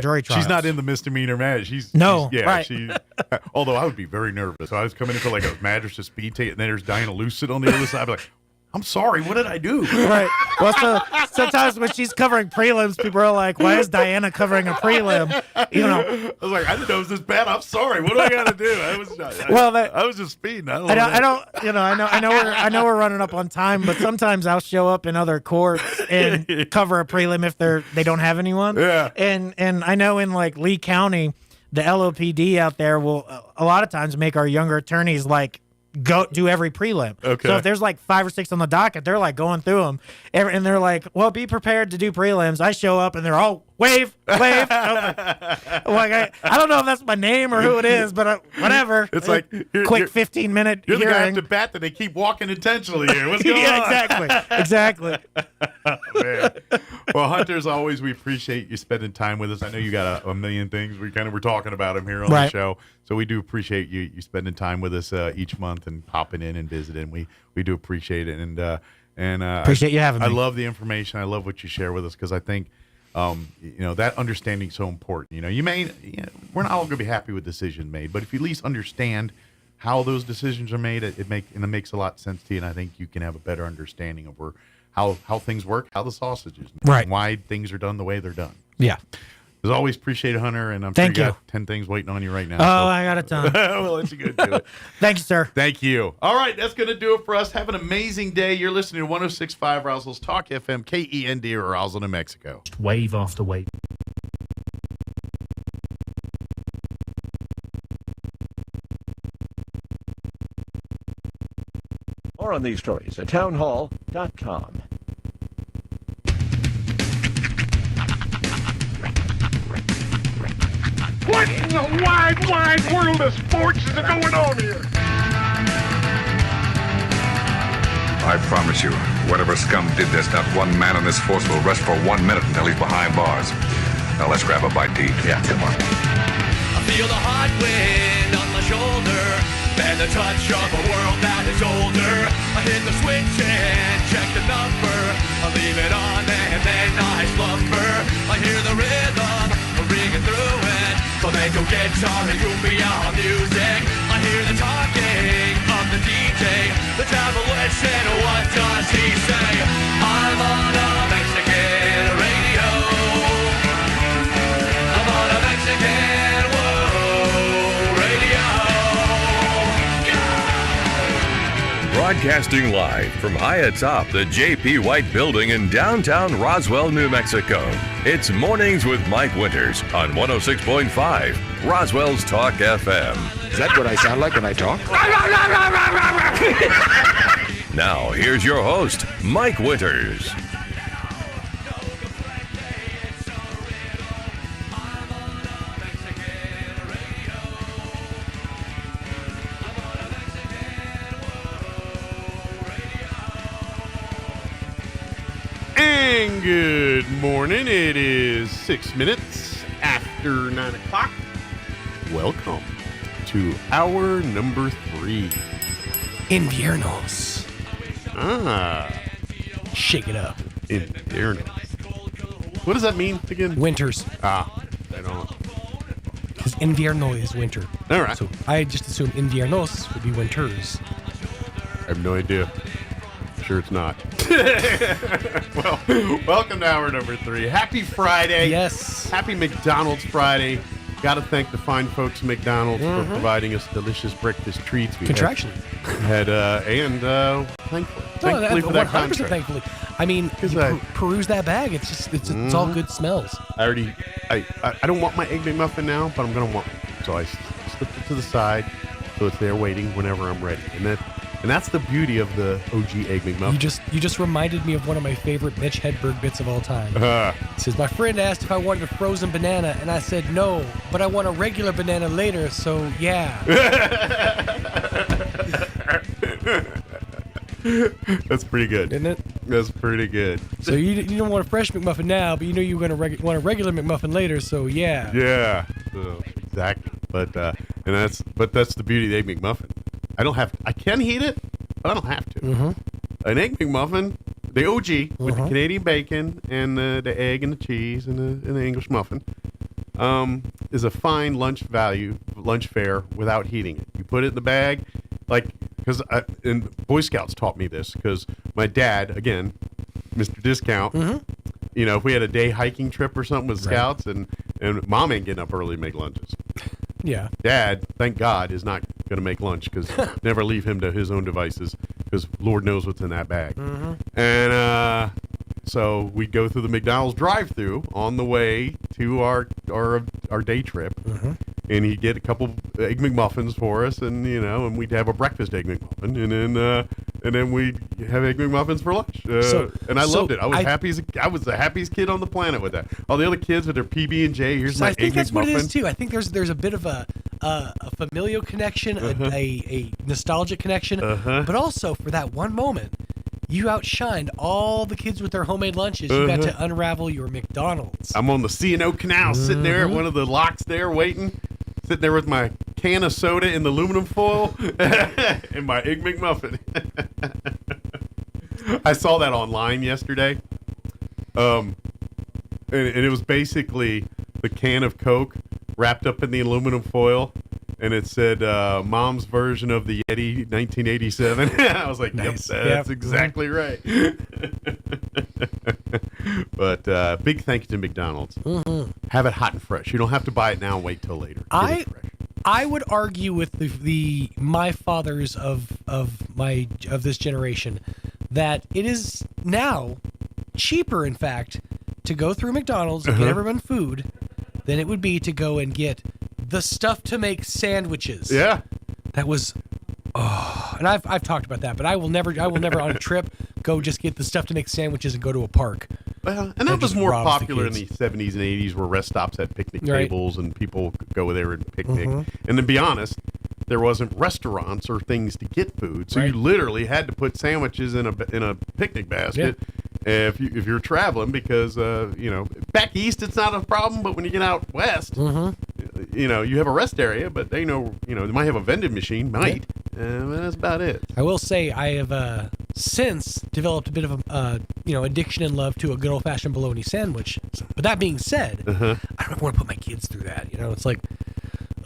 jury trials. She's not in the misdemeanor match. She's right. She. Although I would be very nervous. So I was coming in for like a magistrate speed ticket, and then there's Diana Lucid on the other side. I'd be like, I'm sorry, what did I do? Right. Well, so sometimes when she's covering prelims, people are like, "Why is Diana covering a prelim?" I was like, I didn't know it was this bad. I'm sorry. What do I got to do? I was just speeding. I know we're running up on time, but sometimes I'll show up in other courts and cover a prelim if they don't have anyone. Yeah. And I know in like Lee County, the LOPD out there will a lot of times make our younger attorneys like go do every prelim. Okay. So if there's like 5 or 6 on the docket, they're like going through them, and they're like, "Well, be prepared to do prelims." I show up and they're all wave. I'm like, I don't know if that's my name or who it is, but whatever. It's like quick 15-minute. You're the guy hearing. at the bat that they keep walking intentionally here. What's going yeah, on? exactly. Oh, man. Well, Hunter, as always, we appreciate you spending time with us. I know you got a million things. We kind of were talking about them here on the show. So we do appreciate you spending time with us each month and popping in and visiting. We do appreciate it. And appreciate you having me. I love the information. I love what you share with us, because I think that understanding is so important. We're not all going to be happy with decisions made, but if you at least understand how those decisions are made, it makes a lot of sense to you, and I think you can have a better understanding of how things work, how the sausage is made, and why things are done the way they're done. Yeah. As always, appreciate it, Hunter, and I'm Thank sure you you. got 10 things waiting on you right now. Oh, I got a ton. We'll let you go do it. Thank you, sir. Thank you. All right, that's going to do it for us. Have an amazing day. You're listening to 106.5 Roswell's Talk FM, KEND, Roswell, New Mexico. Wave after wave. More on these stories at townhall.com. What in the wide, wide world of sports is going on here? I promise you, whatever scum did this, not one man in this force will rest for 1 minute until he's behind bars. Now let's grab a bite to eat. Yeah, come on. I feel the hot wind on my shoulder and the touch of a world that is older. I hit the switch and check the number. I leave it on and then I slumber. I hear the rhythm ringing through it. Flamenco guitar and cumbia music. I hear the talking of the DJ. The travel listen, what does he say? I'm on a Mexican radio. I'm on a Mexican radio. Broadcasting live from high atop the J.P. White Building in downtown Roswell, New Mexico. It's Mornings with Mike Winters on 106.5 Roswell's Talk FM. Is that what I sound like when I talk? Now, here's your host, Mike Winters. And good morning. It is 6 minutes after 9 o'clock. Welcome to hour number 3. Inviernos. Shake it up. Inviernos. What does that mean again? Winters. I don't. Because invierno is winter. All right. So I just assumed inviernos would be winters. I have no idea. Sure it's not. Well, welcome to hour number 3. Happy Friday. Yes. Happy McDonald's Friday. Got to thank the fine folks at McDonald's for providing us delicious breakfast treats. Contractually. Thankfully for that 100% contract. Thankfully. I mean, you peruse that bag. It's just, it's all good smells. I don't want my Egg McMuffin now, but I'm going to want one. So I slipped it to the side so it's there waiting whenever I'm ready. And that's the beauty of the OG Egg McMuffin. You just reminded me of one of my favorite Mitch Hedberg bits of all time. It says, my friend asked if I wanted a frozen banana, and I said no, but I want a regular banana later, so yeah. That's pretty good. Isn't it? That's pretty good. So you don't want a fresh McMuffin now, but you know you're going to want a regular McMuffin later, so yeah. Yeah. So, exactly. But that's the beauty of the Egg McMuffin. I can heat it, but I don't have to. An Egg McMuffin, the OG, with the Canadian bacon and the egg and the cheese and the English muffin, is a fine lunch fare without heating it. You put it in the bag, and Boy Scouts taught me this, because my dad, again, Mr. Discount, if we had a day hiking trip or something with Scouts, and Mom ain't getting up early to make lunches. Yeah. Dad, thank God, is not going to make lunch, because never leave him to his own devices, because Lord knows what's in that bag. And so we'd go through the McDonald's drive-thru on the way to our day trip, and he'd get a couple Egg McMuffins for us, and and we'd have a breakfast Egg McMuffin, and then we'd have Egg McMuffins for lunch. And I loved it. I was the happiest kid on the planet with that. All the other kids with their PB&J. Here's my Egg McMuffin. I think that's what it is too. I think there's a bit of a familial connection, a nostalgic connection, but also for that one moment, you outshined all the kids with their homemade lunches. You got to unravel your McDonald's. I'm on the C&O Canal, sitting there at one of the locks there, waiting. Sitting there with my can of soda in the aluminum foil and my Egg McMuffin. I saw that online yesterday. And it was basically the can of Coke wrapped up in the aluminum foil. And it said, Mom's version of the Yeti 1987. I was like, nice. Yep, that's exactly right. But big thank you to McDonald's. Have it hot and fresh. You don't have to buy it now and wait till later. I would argue with my fathers of this generation that it is now cheaper, in fact, to go through McDonald's and get everyone food than it would be to go and get the stuff to make sandwiches. Yeah. That was, and I've talked about that, but I will never on a trip go just get the stuff to make sandwiches and go to a park. Well, and that was more popular in the 70s and 80s, where rest stops had picnic tables and people could go there and picnic. And to be honest, there wasn't restaurants or things to get food, so you literally had to put sandwiches in a picnic basket. If you're traveling, because back east it's not a problem, but when you get out west, you have a rest area, but they might have a vending machine, and that's about it. I will say I have since developed a bit of a addiction and love to a good old fashioned bologna sandwich. But that being said, I don't want to put my kids through that. It's like,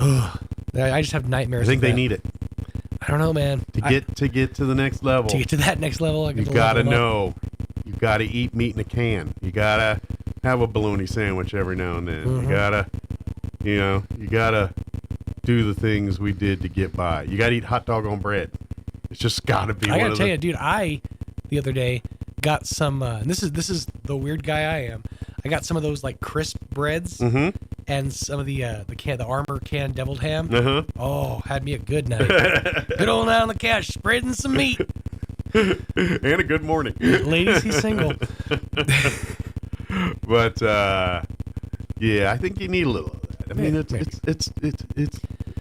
I just have nightmares. I think they need it. I don't know, man. To get to the next level. To get to that next level, you gotta know. You gotta eat meat in a can. You gotta have a bologna sandwich every now and then. You gotta do the things we did to get by. You gotta eat hot dog on bread. It's just gotta be. I gotta tell you, dude. The other day got some. And this is the weird guy I am. I got some of those like crisp breads and some of the Armor can deviled ham. Oh, had me a good night. Good old night on the couch, spreading some meat. And a good morning. Ladies, he's single. But I think you need a little of that. I mean, it's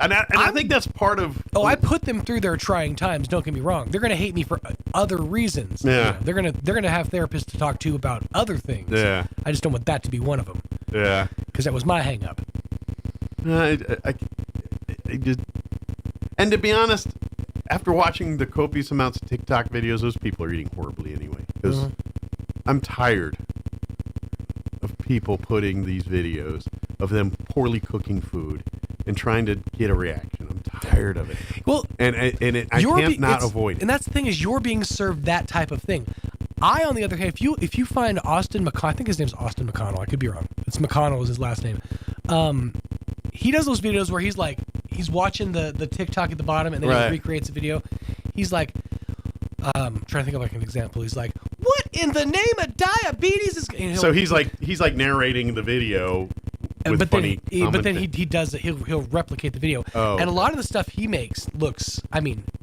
and I think that's part of. I put them through their trying times. Don't get me wrong. They're going to hate me for other reasons. Yeah. They're gonna have therapists to talk to about other things. Yeah. I just don't want that to be one of them. Yeah. Because that was my hang up. I just, and to be honest, after watching the copious amounts of TikTok videos, those people are eating horribly anyway. Because I'm tired of people putting these videos of them poorly cooking food and trying to get a reaction. I'm tired of it. Well, I can't not avoid it. And that's the thing is, you're being served that type of thing. I, on the other hand, if you find Austin McConnell, I think his name's Austin McConnell. I could be wrong. It's McConnell is his last name. He does those videos where he's watching the TikTok at the bottom and then he recreates a video. He's like, trying to think of like an example. He's like, "What in the name of diabetes is?" So he's like narrating the video. But then he does it. He'll replicate the video, and a lot of the stuff he makes looks,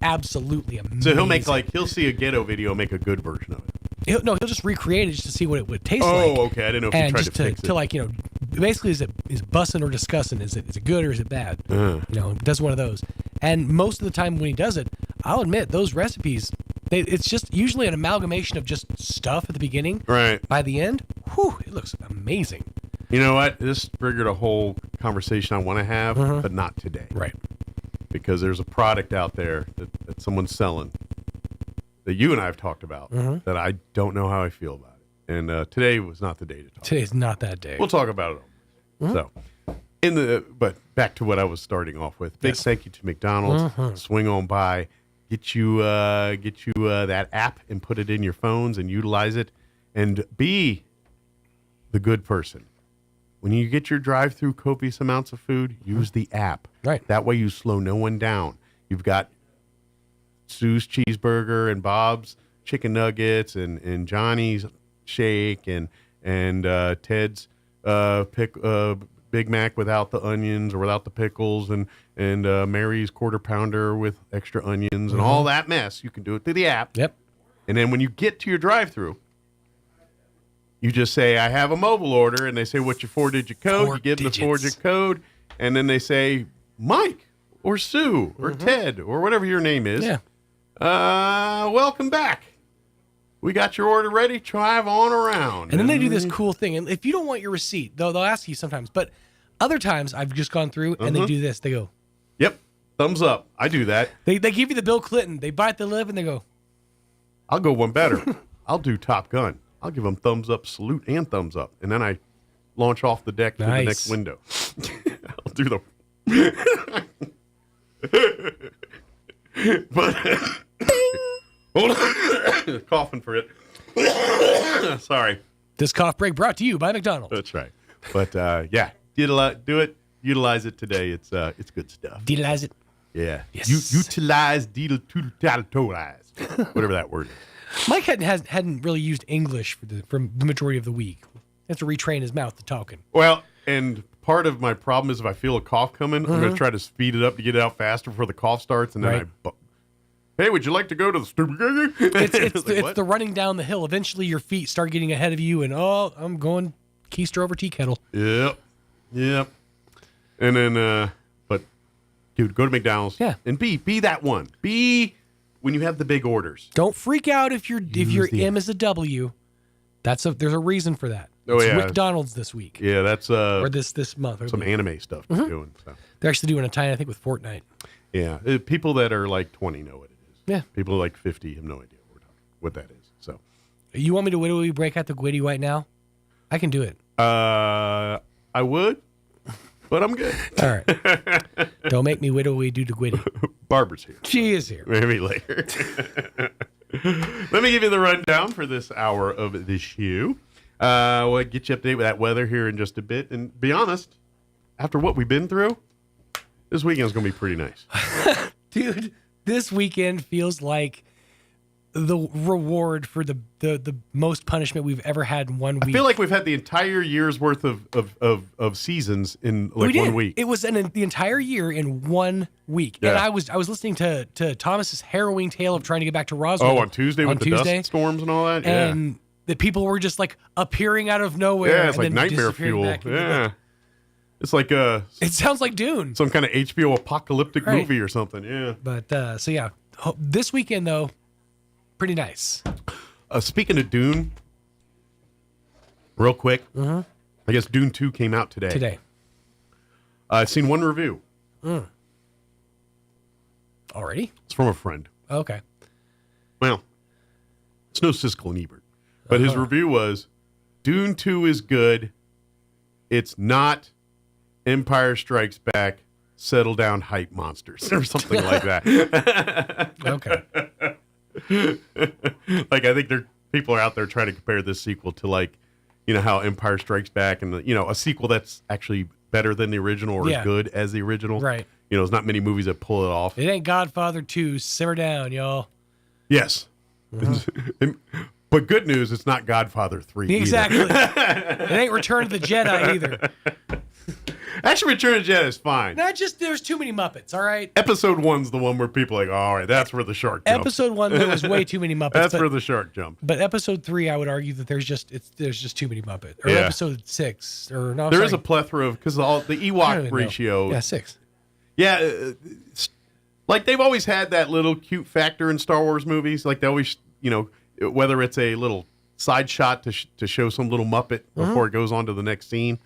absolutely amazing. So he'll see a ghetto video, make a good version of it. He'll just recreate it just to see what it would taste like. Oh, okay. I didn't know if he tried to fix it. Basically, is bussin' or disgusting? Is it good or is it bad? Does one of those. And most of the time when he does it, I'll admit those recipes, it's just usually an amalgamation of just stuff at the beginning. Right. By the end, it looks amazing. You know what? This triggered a whole conversation I want to have, but not today. Right. Because there's a product out there that someone's selling that you and I have talked about that I don't know how I feel about it. And today was not the day to talk. Today's not that day. We'll talk about it. So, but back to what I was starting off with. Big thank you to McDonald's. Swing on by, get you that app and put it in your phones and utilize it, and be the good person. When you get your drive-through copious amounts of food, use the app. Right. That way you slow no one down. You've got Sue's cheeseburger and Bob's chicken nuggets and Johnny's shake and Ted's Big Mac without the onions or without the pickles and Mary's quarter pounder with extra onions and all that mess. You can do it through the app. Yep. And then when you get to your drive-through, you just say, "I have a mobile order," and they say, "What's your 4-digit code?" You give them the 4-digit code, and then they say, "Mike or Sue or Ted or whatever your name is. Yeah. Welcome back. We got your order ready. Drive on around." And then they do this cool thing. And if you don't want your receipt, they'll ask you sometimes. But other times, I've just gone through and they do this. They go, "Yep, thumbs up." I do that. They give you the Bill Clinton. They bite the lip and they go, "I'll go one better. I'll do Top Gun. I'll give them thumbs up, salute, and thumbs up." And then I launch off the deck to the next window. I'll do the... But... Hold on. Coughing for it. Sorry. This cough break brought to you by McDonald's. That's right. But, yeah, do it. Utilize it today. It's good stuff. Utilize it? Yeah. Yes. Utilize, whatever that word is. Mike hadn't really used English for the majority of the week. He has to retrain his mouth to talking. Well, and part of my problem is if I feel a cough coming, I'm going to try to speed it up to get it out faster before the cough starts, and then hey, would you like to go to the stupid... It's the running down the hill. Eventually your feet start getting ahead of you, and I'm going keister over tea kettle. Yep. And then, but, dude, go to McDonald's. Yeah. And be that one. When you have the big orders, don't freak out if your M is a W. There's a reason for that. It's McDonald's this week. Yeah, that's or this month. Some anime stuff they're doing. So. They're actually doing a tie, I think, with Fortnite. Yeah, people that are like 20 know what it is. Yeah, people like 50 have no idea what that is. So, you want me to whittle break out the Gwitty right now? I can do it. I would, but I'm good. All right. Don't make me do the Gwitty. Barbara's here. She is here. Maybe later. Let me give you the rundown for this hour of the show. We'll get you up to date with that weather here in just a bit. And be honest, after what we've been through, this weekend's going to be pretty nice. Dude, this weekend feels like the reward for the most punishment we've ever had in 1 week. I feel like we've had the entire year's worth of seasons in like 1 week. It was the entire year in 1 week. Yeah. And I was listening to Thomas's harrowing tale of trying to get back to Roswell. Oh, on Tuesday with the dust storms and all that? And the people were just like appearing out of nowhere. Yeah, it's like nightmare fuel. Yeah. It's like it sounds like Dune. Some kind of HBO apocalyptic movie or something. Yeah. But so yeah, this weekend though, pretty nice. Speaking of Dune, real quick, I guess Dune 2 came out today. I've seen one review. Already? It's from a friend. Okay. Well, it's no Siskel and Ebert. But his review was, Dune 2 is good. It's not Empire Strikes Back, settle down hype monsters or something like that. Okay. Like, I think people are out there trying to compare this sequel to, like, you know, how Empire Strikes Back and, a sequel that's actually better than the original or as good as the original. Right. You know, there's not many movies that pull it off. It ain't Godfather 2. Simmer down, y'all. Yes. But good news, it's not Godfather 3 Exactly. either. It ain't Return of the Jedi either. Actually, Return of the Jedi is fine. Not just there's too many Muppets, all right? Episode 1's the one where people are like, all right, that's where the shark jumped. Episode 1, there was way too many Muppets. That's where the shark jumped. But episode 3, I would argue that there's just too many Muppets. Or episode 6. Or no, there is a plethora of, because the Ewok ratio. Yeah, 6. Yeah, like they've always had that little cute factor in Star Wars movies. Like they always, whether it's a little side shot to show some little Muppet before it goes on to the next scene.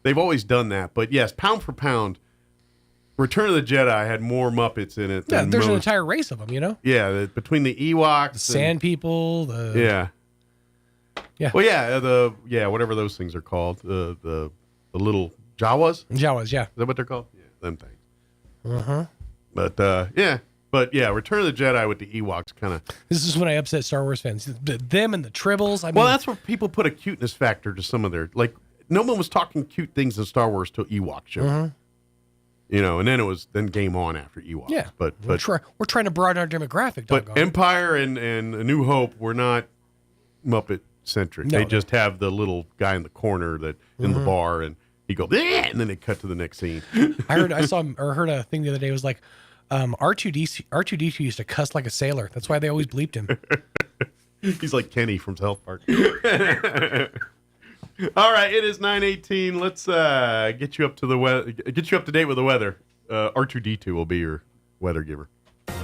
They've always done that. But yes, pound for pound, Return of the Jedi had more Muppets in it than there's most. an entire race of them, Yeah, between the Ewoks. The Sand People. Yeah. Yeah. Well, whatever those things are called. The little Jawas? Jawas, yeah. Is that what they're called? Yeah, them things. Uh-huh. But, Return of the Jedi with the Ewoks kind of... This is when I upset Star Wars fans. Them and the Tribbles. Well, that's where people put a cuteness factor to some of their... Like, no one was talking cute things in Star Wars till Ewok showed up. And then it was game on after Ewok. Yeah. But we're trying to broaden our demographic. But Empire and A New Hope were not Muppet-centric. No, they just have the little guy in the corner that in the bar, and he goes, and then they cut to the next scene. I heard a thing the other day. It was like, R2D2 used to cuss like a sailor. That's why they always bleeped him. He's like Kenny from South Park. All right, it is 9:18. Let's get you up to date with the weather. R2D2 will be your weather giver.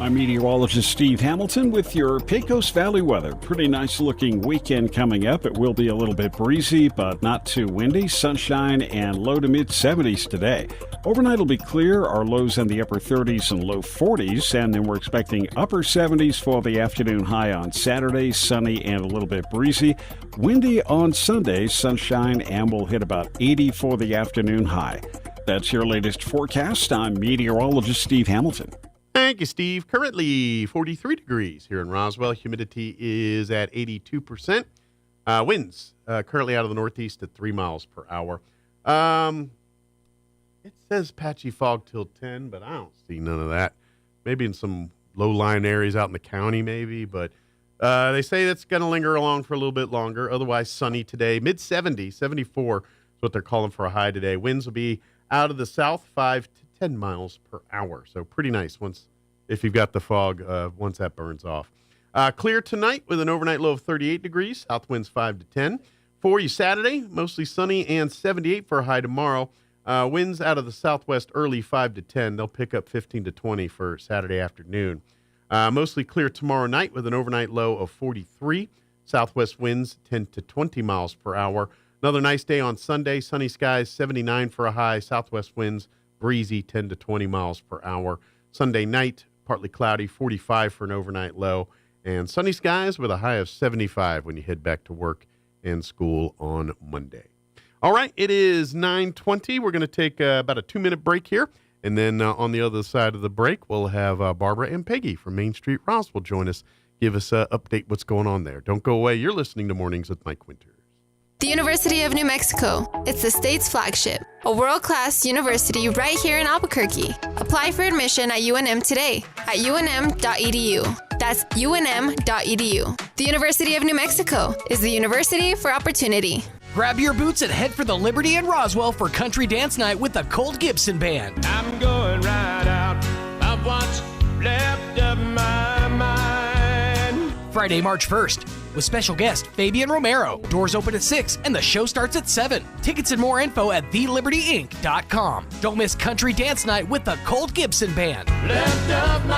I'm meteorologist Steve Hamilton with your Pecos Valley weather. Pretty nice looking weekend coming up. It will be a little bit breezy, but not too windy. Sunshine and low to mid 70s today. Overnight will be clear. Our lows in the upper 30s and low 40s, and then we're expecting upper 70s for the afternoon high on Saturday. Sunny and a little bit breezy. Windy on Sunday, sunshine, and we'll hit about 80 for the afternoon high. That's your latest forecast. I'm meteorologist Steve Hamilton. Thank you, Steve. Currently 43 degrees here in Roswell. Humidity is at 82%. Winds currently out of the northeast at 3 miles per hour. It says patchy fog till 10, but I don't see none of that. Maybe in some low-lying areas out in the county, maybe. But they say that's going to linger along for a little bit longer. Otherwise, sunny today. Mid-70s, 74 is what they're calling for a high today. Winds will be out of the south 5 to 10 miles per hour. So pretty nice if you've got the fog once that burns off. Clear tonight with an overnight low of 38 degrees. South winds 5 to 10. For you Saturday, mostly sunny and 78 for a high tomorrow. Winds out of the southwest early 5 to 10. They'll pick up 15 to 20 for Saturday afternoon. Mostly clear tomorrow night with an overnight low of 43. Southwest winds 10 to 20 miles per hour. Another nice day on Sunday. Sunny skies, 79 for a high. Southwest winds breezy, 10 to 20 miles per hour. Sunday night, partly cloudy, 45 for an overnight low. And sunny skies with a high of 75 when you head back to work and school on Monday. All right, it is 9:20. We're going to take about a 2-minute break here. And then on the other side of the break, we'll have Barbara and Peggy from Main Street Roswell join us, give us an update what's going on there. Don't go away. You're listening to Mornings with Mike Winters. The University of New Mexico. It's the state's flagship, a world-class university right here in Albuquerque. Apply for admission at UNM today at unm.edu. That's unm.edu. The University of New Mexico is the university for opportunity. Grab your boots and head for the Liberty in Roswell for Country Dance Night with the Colt Gibson Band. I'm going right out of what's left of my mind. Friday, March 1st, with special guest Fabian Romero. Doors open at 6 and the show starts at 7. Tickets and more info at thelibertyinc.com. Don't miss Country Dance Night with the Colt Gibson Band. Left of my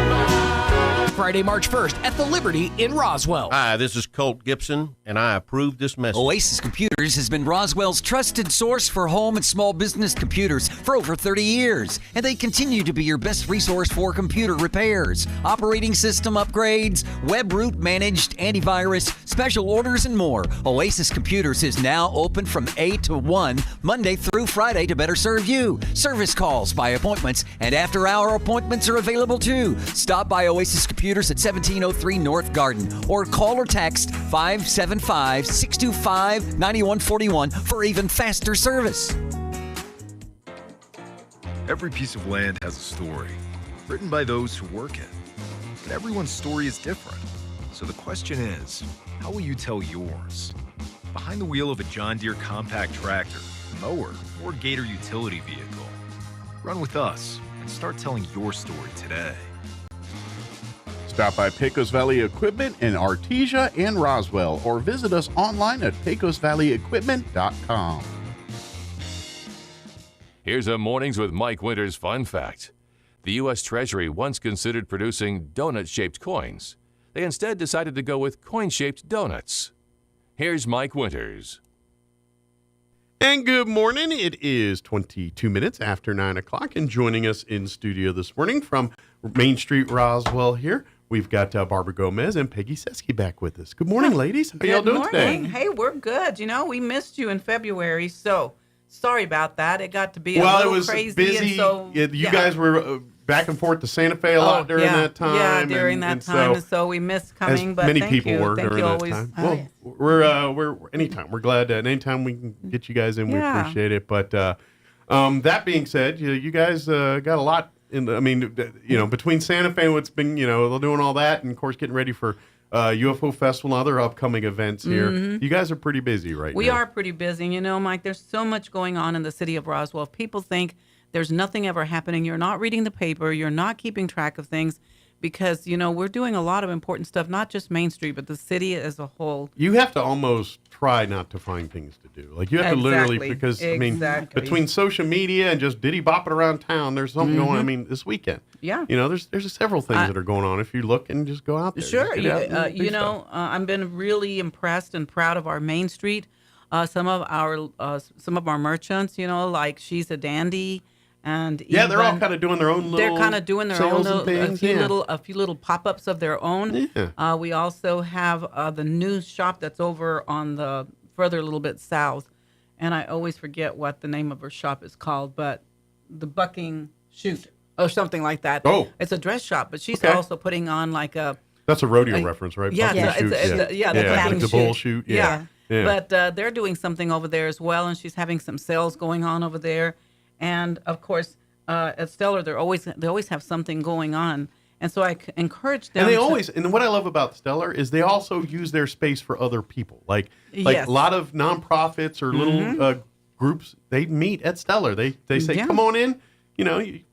mind. Friday, March 1st at the Liberty in Roswell. Hi, this is Colt Gibson, and I approve this message. Oasis Computers has been Roswell's trusted source for home and small business computers for over 30 years, and they continue to be your best resource for computer repairs, operating system upgrades, web root managed, antivirus, special orders, and more. Oasis Computers is now open from 8 to 1, Monday through Friday to better serve you. Service calls by appointments and after-hour appointments are available too. Stop by Oasis Computers at 1703 North Garden or call or text 575-625-9141 for even faster service. Every piece of land has a story, written by those who work it. But everyone's story is different. So the question is, how will you tell yours? Behind the wheel of a John Deere compact tractor, mower, or Gator utility vehicle. Run with us and start telling your story today. Stop by Pecos Valley Equipment in Artesia and Roswell, or visit us online at pecosvalleyequipment.com. Here's a Mornings with Mike Winters fun fact. The U.S. Treasury once considered producing donut-shaped coins. They instead decided to go with coin-shaped donuts. Here's Mike Winters. And good morning. It is 22 minutes after 9 o'clock, and joining us in studio this morning from Main Street, Roswell here, we've got Barbara Gomez and Peggy Seski back with us. Good morning, ladies. How y'all doing today? Hey, we're good. You know, we missed you in February, so sorry about that. It got to be a little crazy. Busy. And so, you guys were back and forth to Santa Fe a lot during that time. Yeah, during that time. So we missed coming, but many thank people you. were Thank during you that always. time. Well, we're anytime. We're glad anytime we can get you guys in, we appreciate it. But that being said, you guys got a lot in the, I mean, between Santa Fe and what's been, they're doing all that, and of course getting ready for UFO Festival and other upcoming events here. Mm-hmm. You guys are pretty busy right now. We are pretty busy. Mike, there's so much going on in the city of Roswell. People think there's nothing ever happening. You're not reading the paper. You're not keeping track of things because, we're doing a lot of important stuff, not just Main Street, but the city as a whole. You have to almost try not to find things to do. Like you have to literally, because between social media and just diddy bopping around town, there's something going on. I mean, this weekend. Yeah. There's several things that are going on. If you look and just go out there. Sure. I've been really impressed and proud of our Main Street. Some of our merchants, like She's a Dandy. And they're all kind of doing their own little. They're kind of doing their own things. a few little pop-ups of their own. Yeah. We also have the new shop that's over on the further a little bit south, and I always forget what the name of her shop is called, but the Bucking Shoot or something like that. Oh, it's a dress shop, but she's also putting on like a. That's a rodeo reference, right? Yeah, the bull shoot. Yeah. But they're doing something over there as well, and she's having some sales going on over there. And of course, at Stellar, they always have something going on, and so I encourage them. And what I love about Stellar is they also use their space for other people. Like a lot of nonprofits or little groups, they meet at Stellar. They say, "Come on in." Usually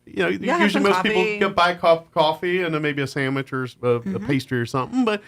most people buy a cup of coffee and then maybe a sandwich or a pastry or something, but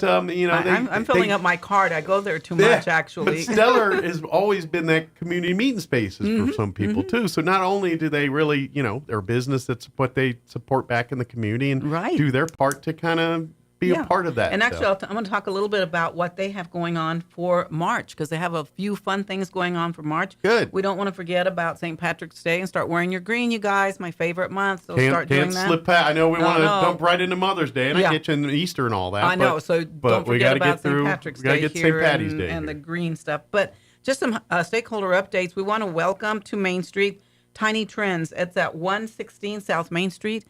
I'm filling up my card. I go there too much, actually. But Stellar has always been that community meeting spaces for some people too. So not only do they really, their business, that's what they support back in the community and do their part to kind of be a part of that. And actually, I'm going to talk a little bit about what they have going on for March, because they have a few fun things going on for March. Good. We don't want to forget about St. Patrick's Day and start wearing your green, you guys. My favorite month. So start doing that. Can't slip past. I know we want to dump right into Mother's Day, and I get you in Easter and all that. I know. So don't forget about St. Patrick's Day here St. Patty's Day and the green stuff. But just some stakeholder updates. We want to welcome to Main Street Tiny Trends. It's at 116 South Main Street.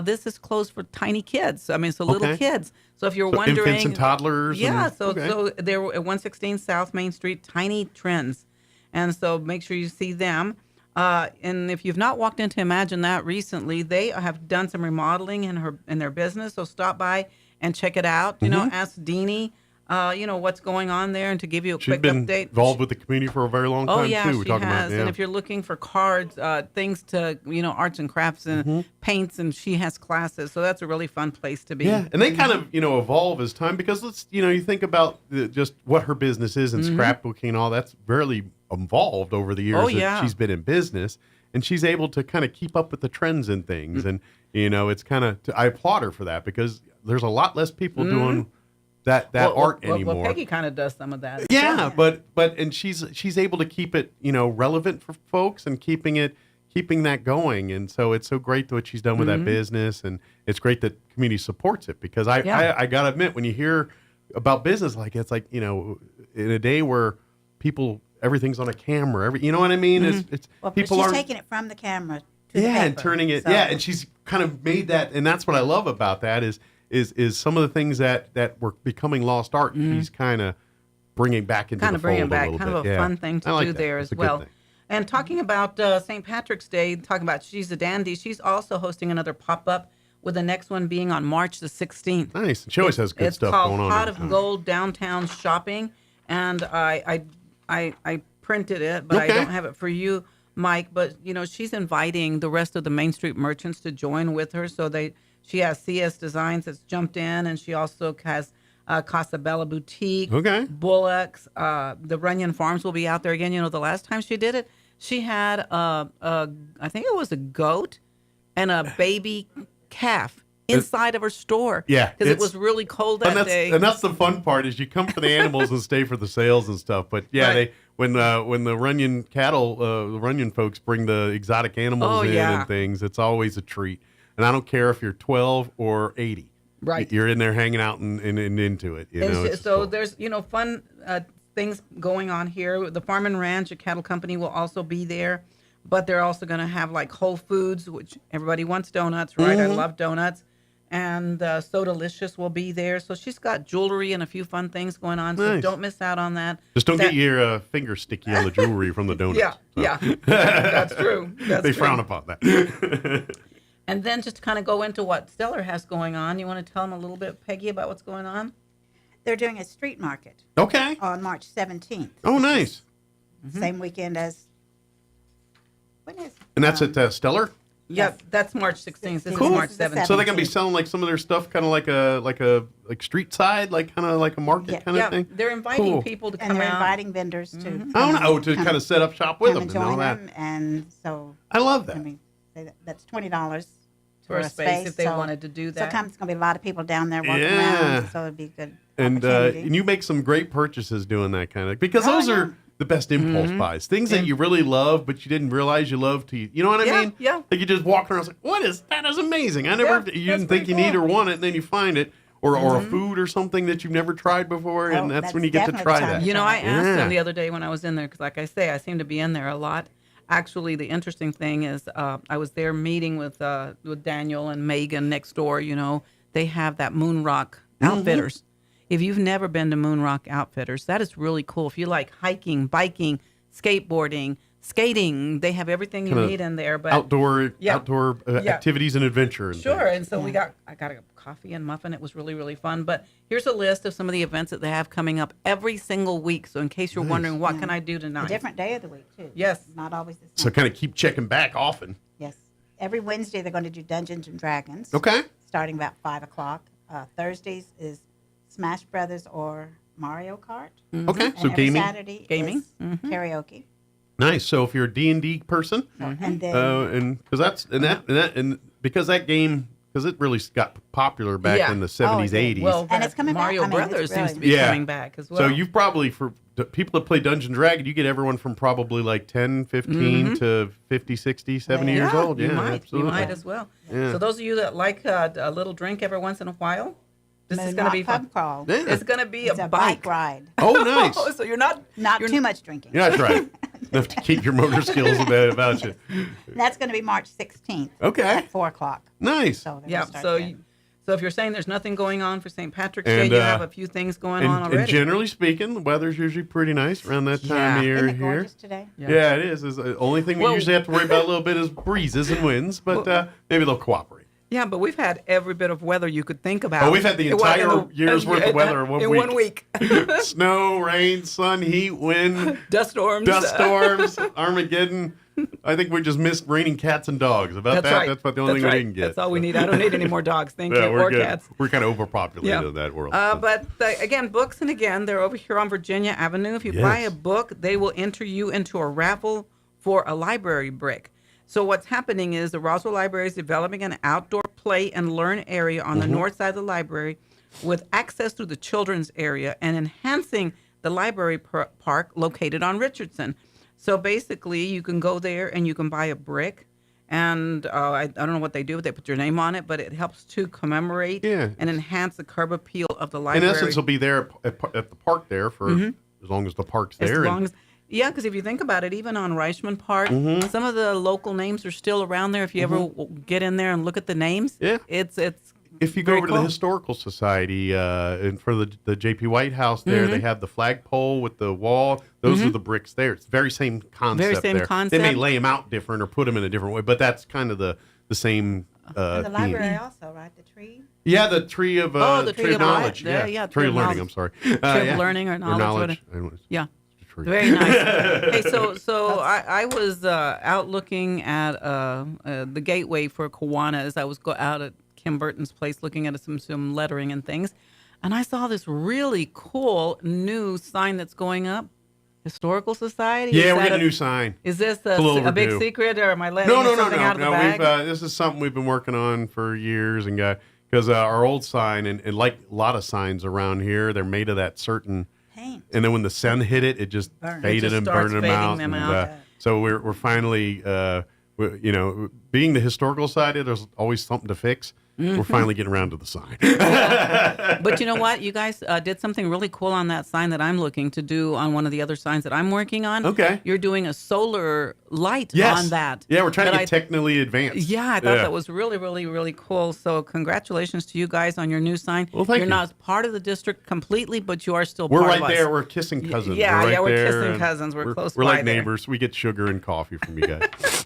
This is closed for tiny kids. I mean, so little kids. So if you're wondering, infants and toddlers. So they're at 116 South Main Street, Tiny Trends, and so make sure you see them. And if you've not walked into Imagine That recently, they have done some remodeling in their business. So stop by and check it out. Ask Deanie. What's going on there, and to give you a quick update. She's been involved with the community for a very long time, too. She has. And if you're looking for cards, things to, arts and crafts and paints, and she has classes. So that's a really fun place to be. Yeah, and they kind of, evolve as time, because you think about just what her business is and scrapbooking and all that's really evolved over the years that she's been in business. And she's able to kind of keep up with the trends and things. And, it's kind of, I applaud her for that, because there's a lot less people doing that art anymore. Well, Peggy kind of does some of that. Yeah, but she's able to keep it, relevant for folks and keeping that going. And so it's so great what she's done with that business, and it's great that community supports it, because I gotta admit, when you hear about business like it's like, in a day where everything's on a camera, you know what I mean? It's people she's are taking it from the camera to the and paper, turning it, so. and she's kind of made that, and that's what I love about that is some of the things that were becoming lost art. She's kind of bringing back into the fold a little bit. Kind of a fun thing to do there as well. And talking about St. Patrick's Day, talking about She's a Dandy, she's also hosting another pop-up, with the next one being on March the 16th. Nice. She always has good stuff going on. It's called Pot of Gold Downtown Shopping, and I printed it, but I don't have it for you, Mike. But she's inviting the rest of the Main Street merchants to join with her. So she has CS Designs that's jumped in, and she also has Casa Bella Boutique, Bullocks, the Runyon Farms will be out there again. The last time she did it, she had I think it was a goat and a baby calf inside of her store. Yeah, because it was really cold that day. And that's the fun part, is you come for the animals and stay for the sales and stuff. But yeah, when the Runyon cattle, the Runyon folks bring the exotic animals and things, it's always a treat. And I don't care if you're 12 or 80. Right. You're in there hanging out and into it. So there's, fun things going on here. The Farm and Ranch, a cattle company, will also be there. But they're also going to have like Whole Foods, which everybody wants donuts, right? I love donuts. And So Delicious will be there. So she's got jewelry and a few fun things going on. So don't miss out on that. Just don't get your finger sticky on the jewelry from the donuts. Yeah. That's true. They frown upon that. And then just to kind of go into what Stellar has going on, you want to tell them a little bit, Peggy, about what's going on? They're doing a street market. Okay. On March 17th. Oh, nice. Same weekend as... When is? And that's at Stellar? Yep, that's March 16th. This Cool. is March 17th. So they're gonna be selling like some of their stuff, kind of like street side, like kind of like a market kind of thing. They're inviting people to come and they're out. inviting vendors to. To kind of set up shop with them and all that. And so I love that. That's $20 for a space if they wanted to do that. So it's gonna be a lot of people down there walking around. So it'd be good. And you make some great purchases doing that kind of, because those are the best impulse buys, things that you really love, but you didn't realize you loved to. You know what I mean? Yeah. Like you just walk around, like, what is that? Is amazing. You didn't think you need or want it, and then you find it, or a food or something that you've never tried before, and that's when you get to try that. I asked them the other day when I was in there, because like I say, I seem to be in there a lot. Actually, the interesting thing is, I was there meeting with Daniel and Megan next door. They have that Moon Rock Outfitters. If you've never been to Moon Rock Outfitters, that is really cool. If you like hiking, biking, skateboarding, skating, they have everything you need in there. But outdoor activities and adventure. And sure. And so I got a coffee and muffin. It was really, really fun. But here's a list of some of the events that they have coming up every single week. So in case you're wondering, what can I do tonight? A different day of the week, too. Yes. Not always the same. So kind of keep checking back often. Yes. Every Wednesday, they're going to do Dungeons and Dragons. Okay. Starting about 5 o'clock. Thursdays is Smash Brothers or Mario Kart. Okay, And so every gaming. Saturday Gaming. is karaoke. Nice. So if you're a D&D person, And then and because that game, because it really got popular back in the 70s, 80s. Well, and it's coming Mario back. Brothers seems to be coming back as well. So you've probably, for the people that play Dungeon Dragon, you get everyone from probably like 10, 15 to 50, 60, 70 years old. You Yeah, might. absolutely. You might as well. Yeah. So those of you that like a little drink every once in a while, this is Moon going to Rock be Pub fun. Crawl. Yeah. It's going to be It's a bike ride. Oh, nice. So you're not too much drinking. Yeah, that's right. Enough to keep your motor skills about you. That's going to be March 16th. Okay. At 4 o'clock. Nice. So they're Yeah. gonna start So then. so if you're saying there's nothing going on for St. Patrick's Day, And, you have a few things going on already. And generally speaking, the weather's usually pretty nice around that time Yeah. of year Isn't it here. gorgeous today? Yeah, it is. The only thing we Well- usually have to worry about a little bit is breezes and winds, but maybe they'll cooperate. Yeah, but we've had every bit of weather you could think about. Oh, we've had the entire year's worth of weather in 1 week. In 1 week. Snow, rain, sun, heat, wind, Dust storms. Armageddon. I think we just missed raining cats and dogs. About That's that, right. that's about the only thing we didn't get. That's all we need. I don't need any more dogs. Thank you. we're Or good. cats. We're kind of overpopulated in that world. But again, books, and again, they're over here on Virginia Avenue. If you buy a book, they will enter you into a raffle for a library brick. So what's happening is the Roswell Library is developing an outdoor play, and learn area on the north side of the library with access to the children's area and enhancing the library park located on Richardson. So basically, you can go there and you can buy a brick. And I don't know what they do. They put your name on it, but it helps to commemorate and enhance the curb appeal of the library. In essence, it'll be there at the park there for as long as the park's there. Yeah, because if you think about it, even on Reichman Park, some of the local names are still around there. If you ever get in there and look at the names, it's if you go over to the Historical Society and for the J.P. White House there, they have the flagpole with the wall. Those are the bricks there. It's the very same concept there. They may lay them out different or put them in a different way, but that's kind of the same and the library also, right? The tree? Yeah, the tree of tree of knowledge. Tree of learning, I'm sorry. Tree of learning or knowledge. Yeah. Very nice. Hey, so I was out looking at the gateway for Kiwanis as I was out at Kim Burton's place looking at some lettering and things, and I saw this really cool new sign that's going up. Historical Society? Yeah, we're getting a new sign. Is this a big secret, or am I letting something out of the bag? This is something we've been working on for years, and because our old sign, and like a lot of signs around here, they're made of that certain paint. And then when the sun hit it, it just faded and burned them out. So we're finally, being the historical society, there's always something to fix. We're finally getting around to the sign. But you know what? You guys did something really cool on that sign that I'm looking to do on one of the other signs that I'm working on. Okay. You're doing a solar light on that. Yeah, we're trying to get technically advanced. Yeah, I thought that was really, really, really cool. So congratulations to you guys on your new sign. Well, thank you. You're not part of the district completely, but you are still part of us. We're right there. We're kissing cousins. Yeah, we're kissing cousins. We're close by. We're like neighbors. We get sugar and coffee from you guys.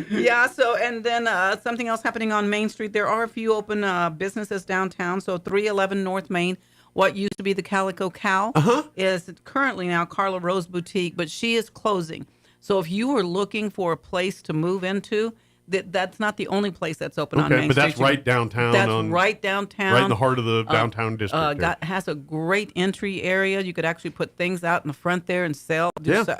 Yeah, so, and then something else happening on Main Street. There are a few open businesses downtown. So 311 North Main, what used to be the Calico Cow, is currently now Carla Rose Boutique, but she is closing. So if you were looking for a place to move into, that's not the only place that's open on Main Street. But that's right downtown. That's right downtown. Right in the heart of the downtown district. Has a great entry area. You could actually put things out in the front there and sell,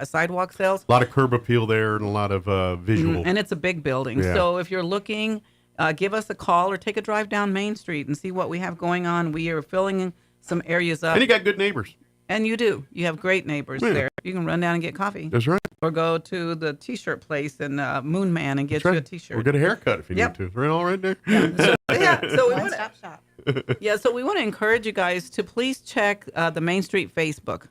sidewalk sales. A lot of curb appeal there and a lot of visual. And it's a big building. Yeah. So if you're looking, give us a call or take a drive down Main Street and see what we have going on. We are filling some areas up. And you got good neighbors. And you do. You have great neighbors there. You can run down and get coffee. That's right. Or go to the T-shirt place in Moon Man and get you a T-shirt. Or get a haircut if you need to. Right all right there. So we want to so we want to encourage you guys to please check the Main Street Facebook.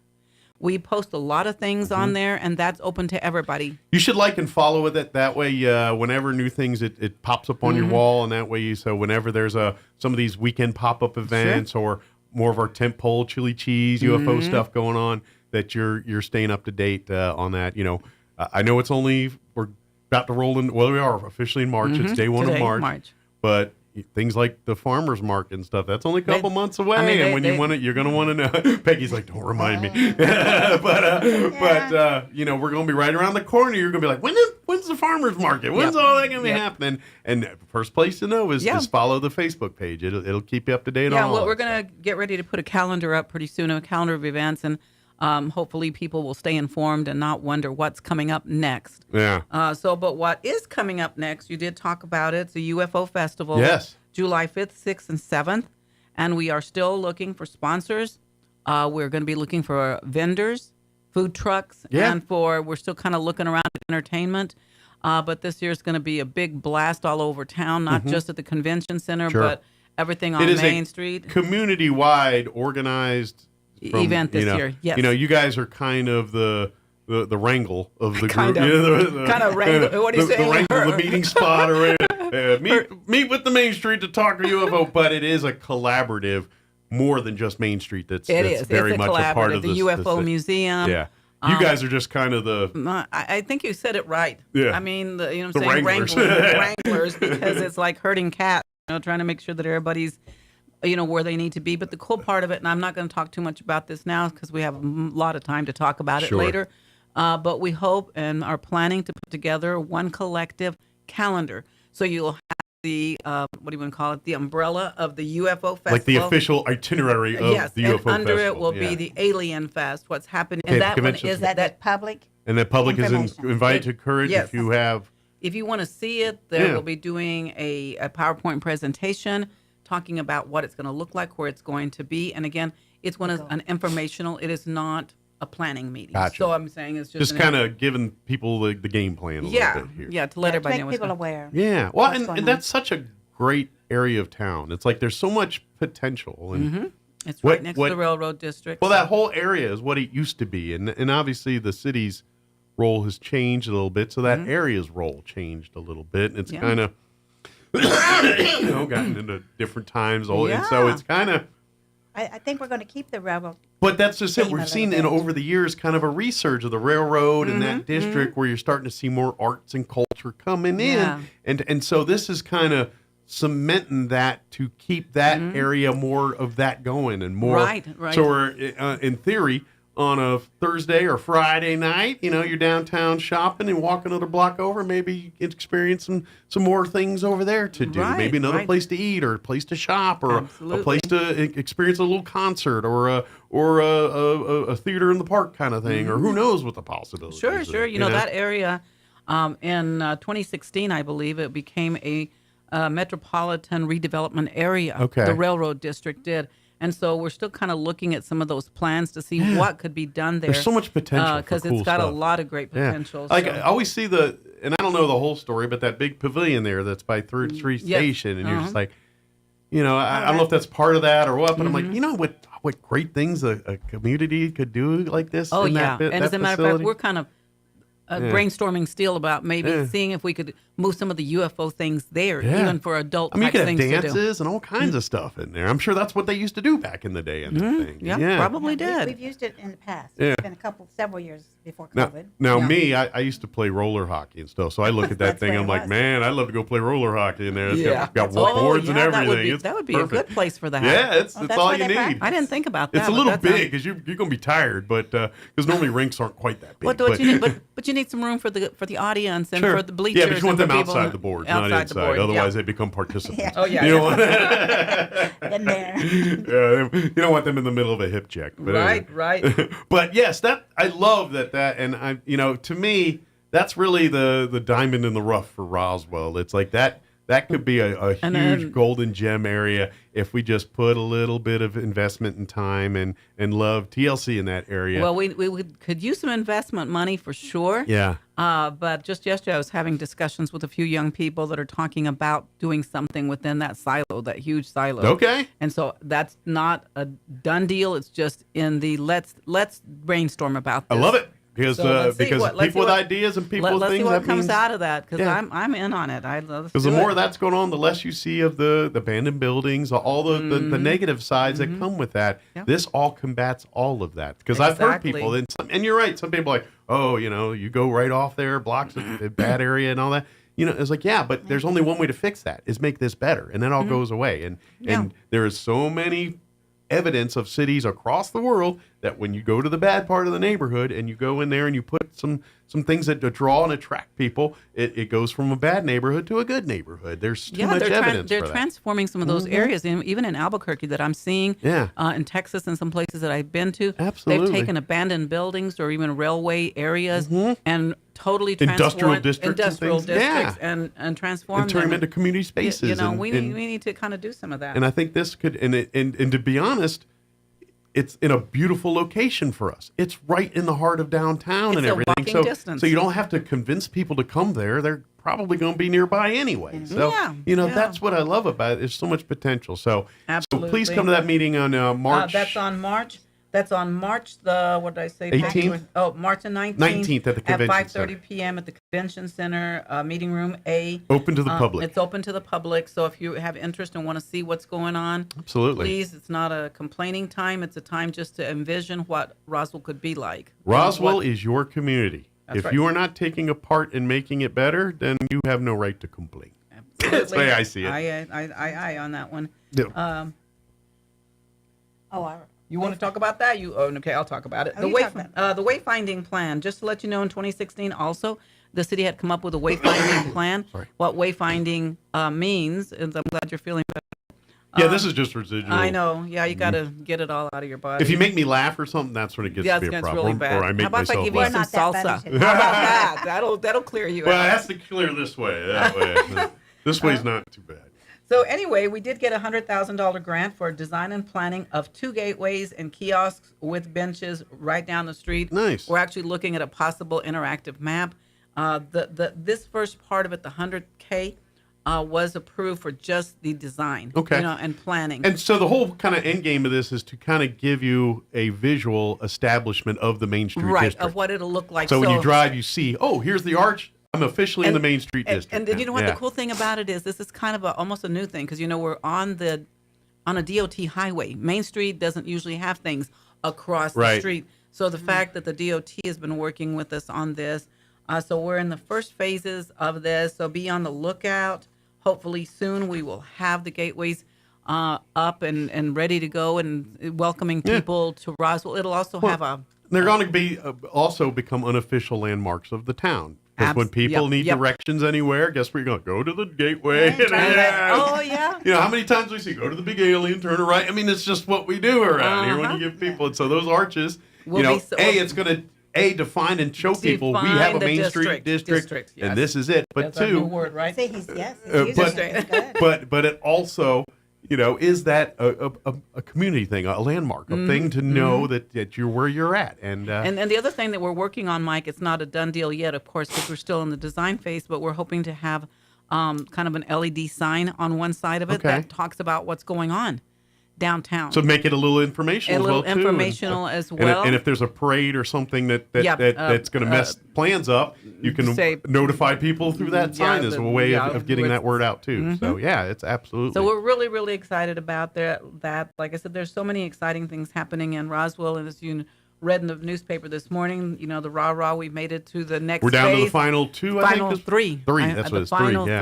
We post a lot of things on there, and that's open to everybody. You should like and follow it. That way, whenever new things, it pops up on your wall, and that way, so whenever there's some of these weekend pop-up events or more of our tentpole chili cheese UFO stuff going on, that you're staying up to date on that. I know we're about to roll in. Well, we are officially in March. It's day one of March. But things like the farmers market and stuff, that's only a couple months away. And when you want it, you're going to want to know. Peggy's like, don't remind me. But we're going to be right around the corner. You're going to be like, when's the farmers market? When's all that going to be happening? And first place to know is follow the Facebook page. It'll keep you up to date on all. Yeah, we're going to get ready to put a calendar up pretty soon, a calendar of events, and hopefully people will stay informed and not wonder what's coming up next. Yeah. But what is coming up next, you did talk about it. It's a UFO festival. Yes. July 5th, 6th, and 7th. And we are still looking for sponsors. We're going to be looking for vendors, food trucks, and we're still kind of looking around at entertainment. But this year is going to be a big blast all over town, not just at the convention center, but everything on Main Street. Community-wide organized event this year. Yes. You guys are kind of the wrangle of the group. Kind of wrangle. What do you say? The wrangle, the meeting spot, or meet with the Main Street to talk UFO. But it is a collaborative, more than just Main Street. That's very much a part of the UFO museum. Yeah. You guys are just kind of the. I think you said it right. Yeah. I mean, the wranglers. Wranglers, because it's like herding cats. Trying to make sure that everybody's where they need to be. But the cool part of it, and I'm not going to talk too much about this now because we have a lot of time to talk about it later, but we hope and are planning to put together one collective calendar. So you'll have the, what do you want to call it, the umbrella of the UFO Festival. Like the official itinerary of the UFO Festival. And under it will be the Alien Fest, what's happening. And that one is that public. And the public is invited to encourage if you have if you want to see it, there will be doing a PowerPoint presentation talking about what it's going to look like, where it's going to be. And again, it's an informational. It is not a planning meeting. Gotcha. So I'm saying it's just kind of giving people the game plan a little bit here. Yeah, to let everybody know make people aware. Yeah. Well, and that's such a great area of town. It's like there's so much potential. And it's right next to the railroad district. Well, that whole area is what it used to be. And obviously the city's role has changed a little bit. So that area's role changed a little bit. And it's kind of, gotten into different times. And so it's kind of, I think we're going to keep the railroad. But that's just it. We've seen over the years kind of a resurge of the railroad in that district where you're starting to see more arts and culture coming in. And so this is kind of cementing that to keep that area more of that going and more. Right. So we're, in theory, on a Thursday or Friday night, you're downtown shopping and walking another block over, maybe experiencing some more things over there to do. Maybe another place to eat or a place to shop or a place to experience a little concert or a theater in the park kind of thing, or who knows what the possibilities Sure. are, That area in 2016, I believe, it became a metropolitan redevelopment area. Okay. The railroad district did. And so we're still kind of looking at some of those plans to see what could be done there. There's so much potential because for cool it's got stuff. a lot of great potential. Like I always see and I don't know the whole story, but that big pavilion there that's by 3rd Street Station, and you're just like, I don't know if that's part of that or what, but I'm like, what great things a community could do like this. Oh, in yeah. That and as a matter of fact, we're kind of brainstorming still about maybe seeing if we could move some of the UFO things there, even for adult you could have things to do. dances and all kinds of stuff in there. I'm sure that's what they used to do back in the day. And thing. Yeah, probably did. We've used it in the past. Yeah. It's been several years before COVID. Now me, I used to play roller hockey and stuff. So I look at that thing, I'm like, man, I'd love to go play roller hockey in there. It's got boards and everything. That would be a good place for that. Yeah, it's all you need. I didn't think about that. It's a little big because you're going to be tired, but because normally rinks aren't quite that big. But you need some room for the audience and for the bleachers. Yeah, but you want them people outside the boards, not inside. Otherwise, they become participants. Oh, yeah. You don't want in there. You don't want them in the middle of a hip check. But Right. But yes, I love that, and to me, that's really the diamond in the rough for Roswell. It's like that could be a huge golden gem area if we just put a little bit of investment and time and love TLC in that area. Well, we could use some investment money for sure. Yeah. But just yesterday, I was having discussions with a few young people that are talking about doing something within that silo, that huge silo. Okay. And so that's not a done deal. It's just in the let's brainstorm about this. I love it. Because people with what, ideas and people with let's things. Let's see what that comes means, out of that, because I'm in on it. Because the more that's going on, the less you see of the abandoned buildings, all the negative sides that come with that. Yep. This all combats all of that. Because I've heard people, and you're right, some people are like, oh, you go right off there, blocks a bad area and all that. It's like, yeah, but there's only one way to fix that, is make this better. And then all goes away. And there is so many evidence of cities across the world that when you go to the bad part of the neighborhood and you go in there and you put some things that draw and attract people, it goes from a bad neighborhood to a good neighborhood. There's too much evidence they're for that. transforming some of those areas, and even in Albuquerque that I'm seeing, in Texas and some places that I've been to. Absolutely. They've taken abandoned buildings or even railway areas and totally industrial districts and transform and turn them into community spaces. We need to kind of do some of that. And I think this could, and to be honest, it's in a beautiful location for us. It's right in the heart of downtown and everything. Walking distance. So you don't have to convince people to come there. They're probably going to be nearby anyway. So, that's what I love about it. There's so much potential. So please come to that meeting on March. That's on March the, what did I say? 18th? March the 19th. 19th at the convention at 5:30 center. p.m. at the Convention Center, Meeting Room A. Open to the public. It's open to the public, so if you have interest and want to see what's going on, absolutely. Please, it's not a complaining time. It's a time just to envision what Roswell could be like. Roswell is your community. That's if right. you are not taking a part in making it better, then you have no right to complain. Absolutely. That's the way I see it. I on that one. Yeah. You want to talk about that? Okay, I'll talk about it. The wayfinding plan. Just to let you know, in 2016, also the city had come up with a wayfinding plan. What wayfinding means, and I'm glad you're feeling better. Yeah, this is just residual. I know. Yeah, you got to get it all out of your body. If you make me laugh or something, that's when it gets to be a problem. Really bad. Or I make How about if I myself give you laugh. some salsa? How about that? That'll clear you out. Well, it has to clear this way. That way. This way's not too bad. So anyway, we did get a $100,000 grant for design and planning of 2 gateways and kiosks with benches right down the street. Nice. We're actually looking at a possible interactive map. This first part of it, the $100K, was approved for just the design, and planning. And so the whole kind of end game of this is to kind of give you a visual establishment of the Main Street district. Of what it'll look like. So when you drive, you see, oh, here's the arch. I'm officially in the Main Street district. And you know what? The cool thing about it is this is kind of almost a new thing because, we're on a DOT highway. Main Street doesn't usually have things across the street. So the fact that the DOT has been working with us on this, so we're in the first phases of this. So be on the lookout. Hopefully soon we will have the gateways up and ready to go and welcoming people to Roswell. It'll also have they're going to be also become unofficial landmarks of the town. Because when people need directions anywhere, guess where you're going? Go to the gateway. Oh, yeah. How many times we see, go to the big alien, turn right. I mean, it's just what we do around here when you give people. And so those arches, it's going to, define and show people we have a Main Street district, yes. And this is it. But that's our new word, right? Say he's good. But it also, is that a community thing, a landmark, a thing to know that you're where you're at. And the other thing that we're working on, Mike, it's not a done deal yet, of course, because we're still in the design phase, but we're hoping to have kind of an LED sign on one side of it that talks about what's going on downtown. So make it a little informational as well. And if there's a parade or something that's going to mess plans up, you can notify people through that sign as a way of getting that word out too. Mm-hmm. So it's absolutely. So we're really, really excited about that. Like I said, there's so many exciting things happening in Roswell, and as you read in the newspaper this morning, the rah-rah, we made it to the next We're down phase. to the final two, I think. Three. That's what it's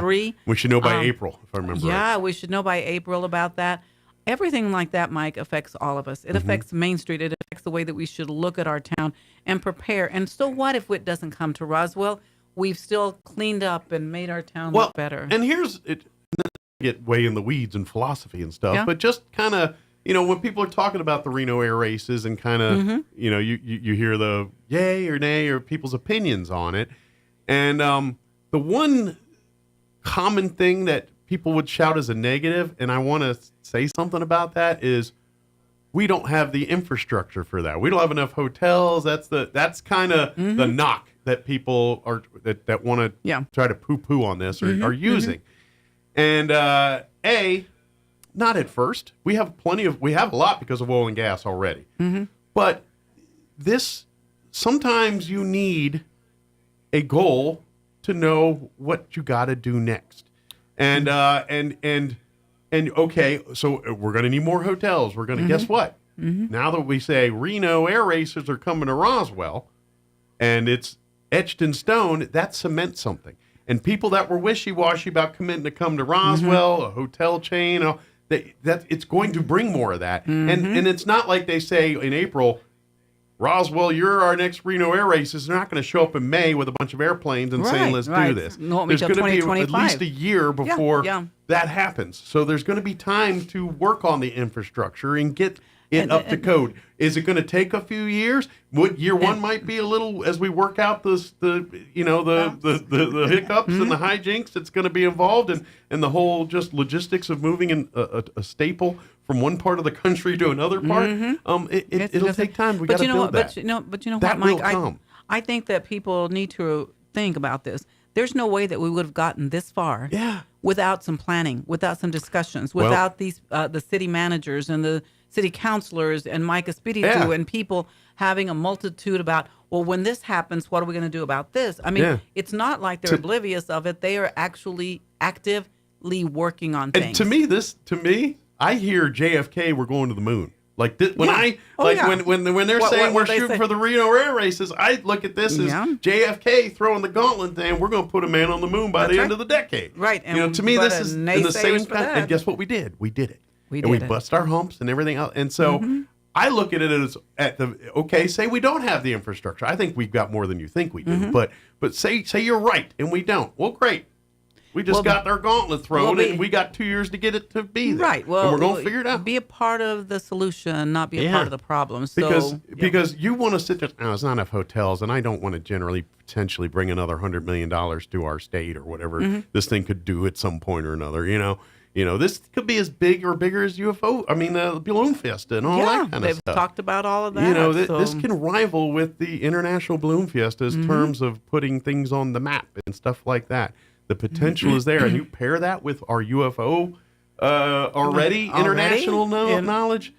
three. We should know by April, if I remember right. Yeah, we should know by April about that. Everything like that, Mike, affects all of us. It affects Main Street. It affects the way that we should look at our town and prepare. And so what if it doesn't come to Roswell? We've still cleaned up and made our town look better. And here's it. Get way in the weeds and philosophy and stuff, but just kind of, when people are talking about the Reno air races and kind of, you hear the yay or nay or people's opinions on it. And the one common thing that people would shout as a negative, and I want to say something about that, is we don't have the infrastructure for that. We don't have enough hotels. That's kind of the knock that people are that want to try to poo-poo on this or are using. And not at first. We have a lot because of oil and gas already. But sometimes you need a goal to know what you got to do next. And okay, so we're going to need more hotels. We're going to guess what? Now that we say Reno air races are coming to Roswell, and it's etched in stone, that cements something. And people that were wishy-washy about committing to come to Roswell, a hotel chain, that it's going to bring more of that. And it's not like they say in April, Roswell, you're our next Reno air races. They're not going to show up in May with a bunch of airplanes and saying, let's do this. No, there's going to be at least a year before that happens. So there's going to be time to work on the infrastructure and get it up to code. Is it going to take a few years? Year one might be a little, as we work out the hiccups and the hijinks that's going to be involved and the whole just logistics of moving in a staple from one part of the country to another part. It'll take time. We got to build that. But you know that what, Mike? will come. I think that people need to think about this. There's no way that we would have gotten this far without some planning, without some discussions, without these the city managers and the city councilors and Mike Espiritu and people having a multitude about, well, when this happens, what are we going to do about this? I mean, it's not like they're oblivious of it. They are actually actively working on things. And to me, I hear JFK, we're going to the moon. Like this, when they're saying we're shooting for the Reno air races, I look at this as JFK throwing the gauntlet thing. We're going to put a man on the moon by the end of the decade. Right. And to me, this is in the same kind. And guess what we did? We did it. We bust our humps and everything else. And so I look at it as say we don't have the infrastructure. I think we've got more than you think we do. But say you're right and we don't. Well, great. We just got our gauntlet thrown, and we got 2 years to get it to be there. Right. Well, and we're going to figure it out. Be a part of the solution, not be a part of the problem. So, because you want to sit there. Oh, there's not enough hotels, and I don't want to potentially bring another $100 million to our state or whatever this thing could do at some point or another. This could be as big or bigger as UFO. I mean, Balloon Fiesta and all that kind of stuff. They've talked about all of that. This can rival with the International Balloon Fiesta in terms of putting things on the map and stuff like that. The potential is there, and you pair that with our UFO already international knowledge.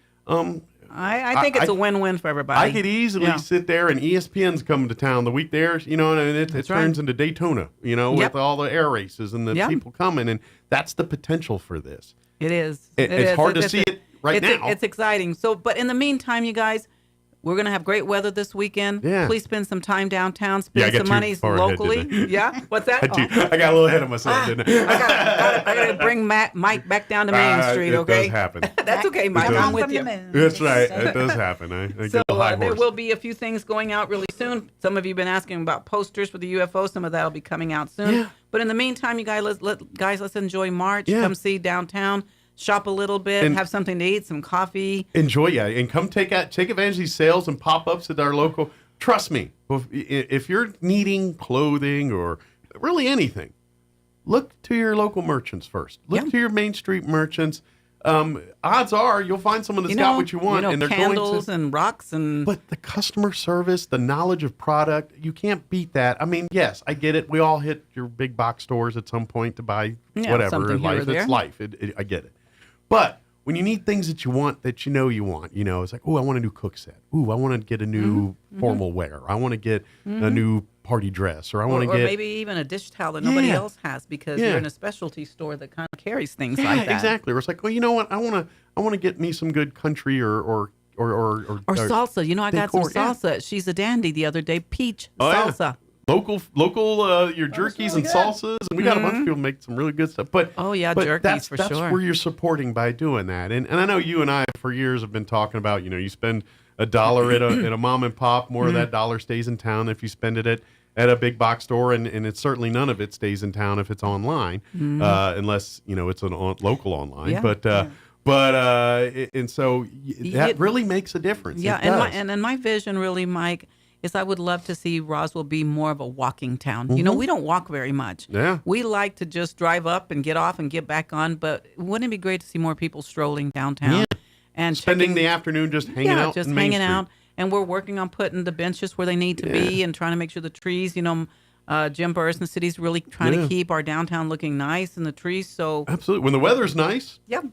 I think it's a win-win for everybody. I could easily sit there, and ESPN's coming to town the week there, and it turns into Daytona, with all the air races and the people coming, and that's the potential for this. It is. It's hard to see it right now. It's exciting. So, but in the meantime, you guys, we're going to have great weather this weekend. Yeah. Please spend some time downtown. Spend some money locally. What's that? I got a little ahead of myself, didn't I? I got to bring Mike back down to Main Street, okay? It does happen. That's okay, Mike. I'm with you. That's right. It does happen. I get a high horse. There will be a few things going out really soon. Some of you have been asking about posters for the UFO. Some of that will be coming out soon. Yeah. But in the meantime, you guys, let's enjoy March. Yeah. Come see downtown. Shop a little bit, have something to eat, some coffee. Enjoy, and come take advantage of these sales and pop-ups at our local. Trust me, if you're needing clothing or really anything, look to your local merchants first. Look to your Main Street merchants. Odds are you'll find someone that's got what you want, and they're candles going to, and rocks and. But the customer service, the knowledge of product, you can't beat that. I mean, yes, I get it. We all hit your big box stores at some point to buy whatever in life. It's life. I get it. But when you need things that you want, that you want, it's like, oh, I want a new cook set. Ooh, I want to get a new formal wear. I want to get a new party dress, or I want to get maybe even a dish towel that nobody else has because you're in a specialty store that kind of carries things like that. Exactly. Or it's like, well, you know what? I want to get me some good country or salsa. I got some salsa. She's a dandy the other day. Peach salsa. Yeah. Local, your jerkies and salsas, and we got a bunch of people make some really good stuff. But jerkies that's for sure. That's where you're supporting by doing that. And I know you and I for years have been talking about, you spend $1 at a mom and pop, more of that dollar stays in town if you spend it at a big box store, and it's certainly none of it stays in town if it's online, unless it's a local online. Yeah. And so that really makes a difference. Yeah, and my vision really, Mike, is I would love to see Roswell be more of a walking town. We don't walk very much. Yeah. We like to just drive up and get off and get back on, but wouldn't it be great to see more people strolling downtown and spending the afternoon just hanging out? Just hanging out. And we're working on putting the benches where they need to be and trying to make sure the trees, Jim Burris and the city's really trying to keep our downtown looking nice and the trees. So absolutely. When the weather's nice. Yep.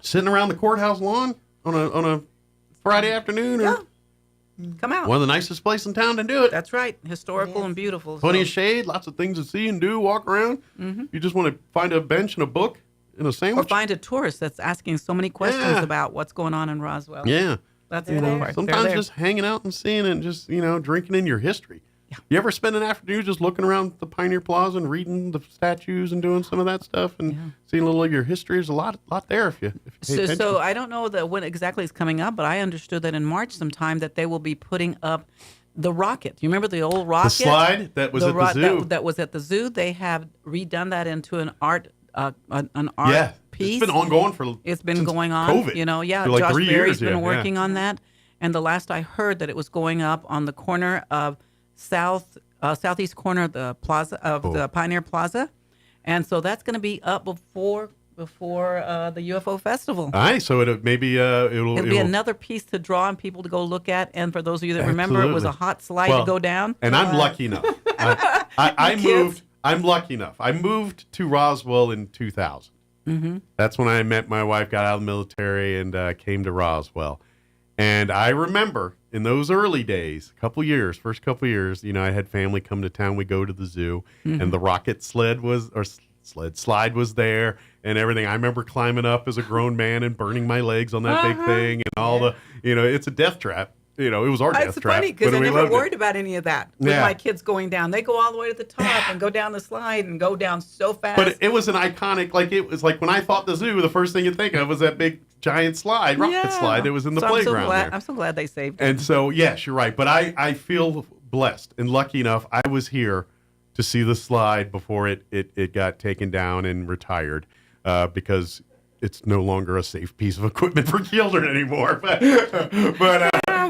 Sitting around the courthouse lawn on a Friday afternoon or come out. One of the nicest places in town to do it. That's right. Historical and beautiful. Plenty of shade, lots of things to see and do, walk around. You just want to find a bench and a book and a sandwich. Or find a tourist that's asking so many questions about what's going on in Roswell. Yeah. That's the part. Sometimes just hanging out and seeing it and just, drinking in your history. Yeah. You ever spend an afternoon just looking around the Pioneer Plaza and reading the statues and doing some of that stuff and seeing a little of your history? There's a lot there if you pay attention. So I don't know when exactly it's coming up, but I understood that in March sometime that they will be putting up the rocket. You remember the old rocket? The slide that was at the zoo. That was at the zoo. They have redone that into an art piece. It's been ongoing It's been going on. COVID. For like Josh 3 years. Berry's been working on that. And the last I heard that it was going up on the corner of southeast corner of the plaza the Pioneer Plaza, and so that's going to be up before the UFO festival. All right, so it'll be another piece to draw on people to go look at. And for those of you that remember, it was a hot slide to go down. And I'm lucky enough. I moved. I'm lucky enough. I moved to Roswell in 2000. Mm-hmm. That's when I met my wife, got out of the military, and came to Roswell. And I remember in those early days, first couple years, I had family come to town. We go to the zoo, and the rocket slide was there and everything. I remember climbing up as a grown man and burning my legs on that big thing and all the, it's a death trap. It was our death trap. It's funny because I never worried about any of that with my kids going down. They go all the way to the top and go down the slide and go down so fast. But it was an iconic, it was like when I thought the zoo, the first thing you think of was that big giant slide, rocket slide that was in the playground. I'm so glad they saved it. And so, yes, you're right. But I feel blessed and lucky enough. I was here to see the slide before it got taken down and retired because it's no longer a safe piece of equipment for children anymore. But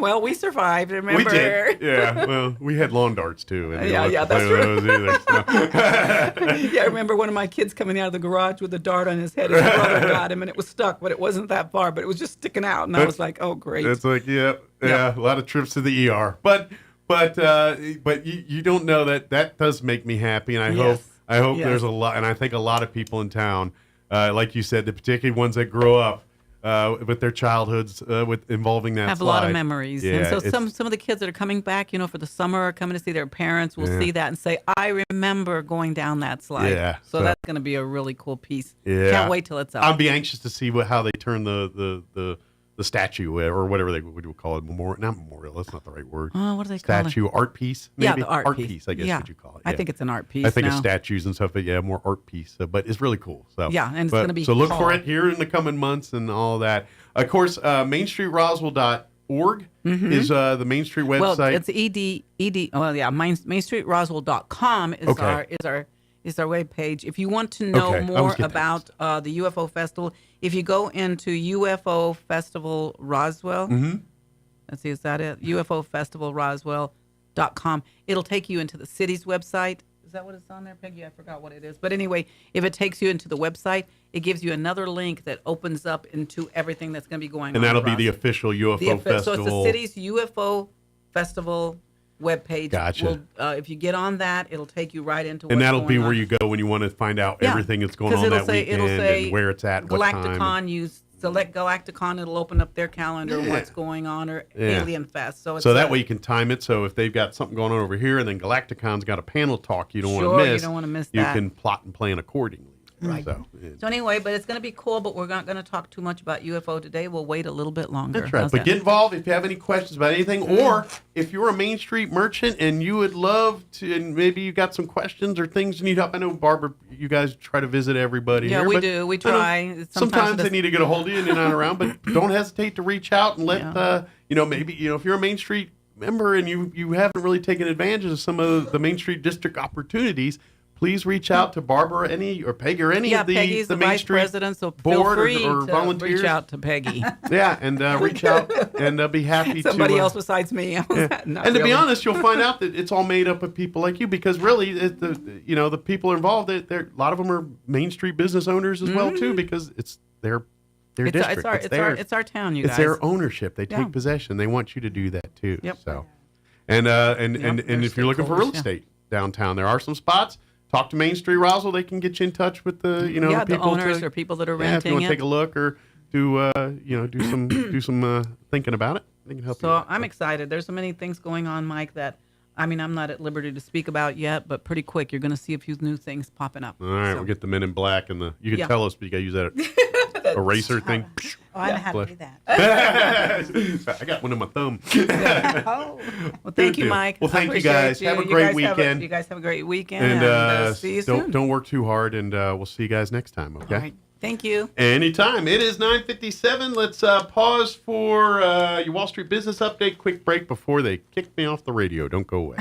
well, we survived. Remember? we did. Yeah. Well, we had lawn darts too. And Yeah, that's true. Either, so. Yeah, I remember one of my kids coming out of the garage with a dart on his head. His brother got him, and it was stuck, but it wasn't that far. But it was just sticking out, and I was like, "Oh, great!" It's like, yeah, a lot of trips to the ER. But you don't know that does make me happy, and I hope there's a lot, and I think a lot of people in town, like you said, the particularly ones that grow up with their childhoods with involving that have slide. a lot of memories. Yeah, and so some of the kids that are coming back, for the summer, are coming to see their parents, will see that and say, I remember going down that slide. Yeah, so that's going to be a really cool piece. Yeah. Can't wait till it's up. I'll be anxious to see how they turn the statue or whatever they would call it. Not memorial. That's not the right word. Oh, what do they call it? Statue, art piece. Maybe? Yeah, the art piece. I guess Yeah. what you call it. I Yeah. think it's an art piece I think of now. statues and stuff, but yeah, more art piece. But it's really cool. So Yeah, and it's gonna be so look tall. for it here in the coming months and all that. Of course, MainStreetRoswell.org is the Main Street website. Well, it's ed. Well, yeah, MainStreetRoswell.com is our webpage. If you want to know more about the UFO Festival, if you go into UFO Festival Roswell, let's see, is that it? UFO Festival Roswell.com. It'll take you into the city's website. Is that what it's on there, Peggy? I forgot what it is. But anyway, if it takes you into the website, it gives you another link that opens up into everything that's going to be going on. And that'll in be the Roswell. official UFO Festival. So it's the city's UFO Festival webpage. Gotcha. If you get on that, it'll take you right into what's And that'll going be on. where you go when you want to find out Yeah. everything that's going 'Cause on it'll that say- weekend it'll say and where it's at, what time. Galacticon, you select Galacticon, it'll open up their calendar and what's going on, or Alien Fest. So that way you can time it. So if they've got something going on over here and then Galacticon's got a panel talk you don't want to miss. you don't want to miss you that. can plot and plan accordingly. Right. So anyway, but it's going to be cool, but we're not going to talk too much about UFO today. We'll wait a little bit longer. That's right. How's But that? get involved if you have any questions about anything, or if you're a Main Street merchant and you would love to, and maybe you got some questions or things you need help. I know, Barbara, you guys try to visit everybody. Yeah, here, we but do. We I know try. Sometimes they need to get a hold of you and you're not around, but don't hesitate to reach out and let, maybe, if you're a Main Street member and you haven't really taken advantage of some of the Main Street district opportunities, please reach out to Barbara or Peggy or any of Peggy's the the Main vice Street president, so feel board free or to volunteers. reach out to Peggy. Yeah, and reach out and be happy Somebody to. else besides me. And to be honest, you'll find out that it's all made up of people like you, because really, the people involved, a lot of them are Main Street business owners as well too, because it's their district. It's our town, you It's guys. their ownership. They Yeah. take possession. They want you to do that too. Yep. So, and if you're looking for real estate downtown, there are some spots. Talk to Main Street Roswell. They can get you in touch with the the people owners or people that are if you renting want to it. take a look or do some thinking about it. They can help you. So I'm excited. There's so many things going on, Mike, that I'm not at liberty to speak about yet, but pretty quick you're going to see a few new things popping up. All right, we'll get the Men in Black and you can Yeah. tell us, but you got to use that eraser thing. Oh, I know how to do that. I got one in my thumb. Well, thank you, Mike. Well, thank I you guys. appreciate Have a you. great You guys weekend. you guys have a great weekend. And See you soon. don't work too hard, and we'll see you guys next time. Okay. All right. Thank you. Anytime. It is 9:57. Let's pause for your Wall Street business update. Quick break before they kick me off the radio. Don't go away.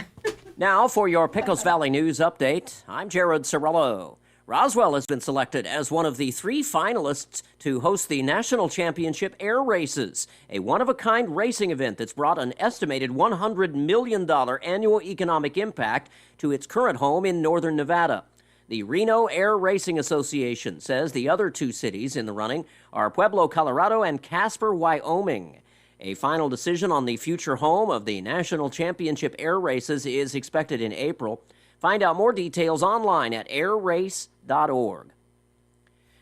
Now for your Pecos Valley News Update, I'm Jared Cirillo. Roswell has been selected as one of the 3 finalists to host the National Championship Air Races, a one-of-a-kind racing event that's brought an estimated $100 million annual economic impact to its current home in northern Nevada. The Reno Air Racing Association says the other 2 cities in the running are Pueblo, Colorado, and Casper, Wyoming. A final decision on the future home of the National Championship Air Races is expected in April. Find out more details online at airrace.org.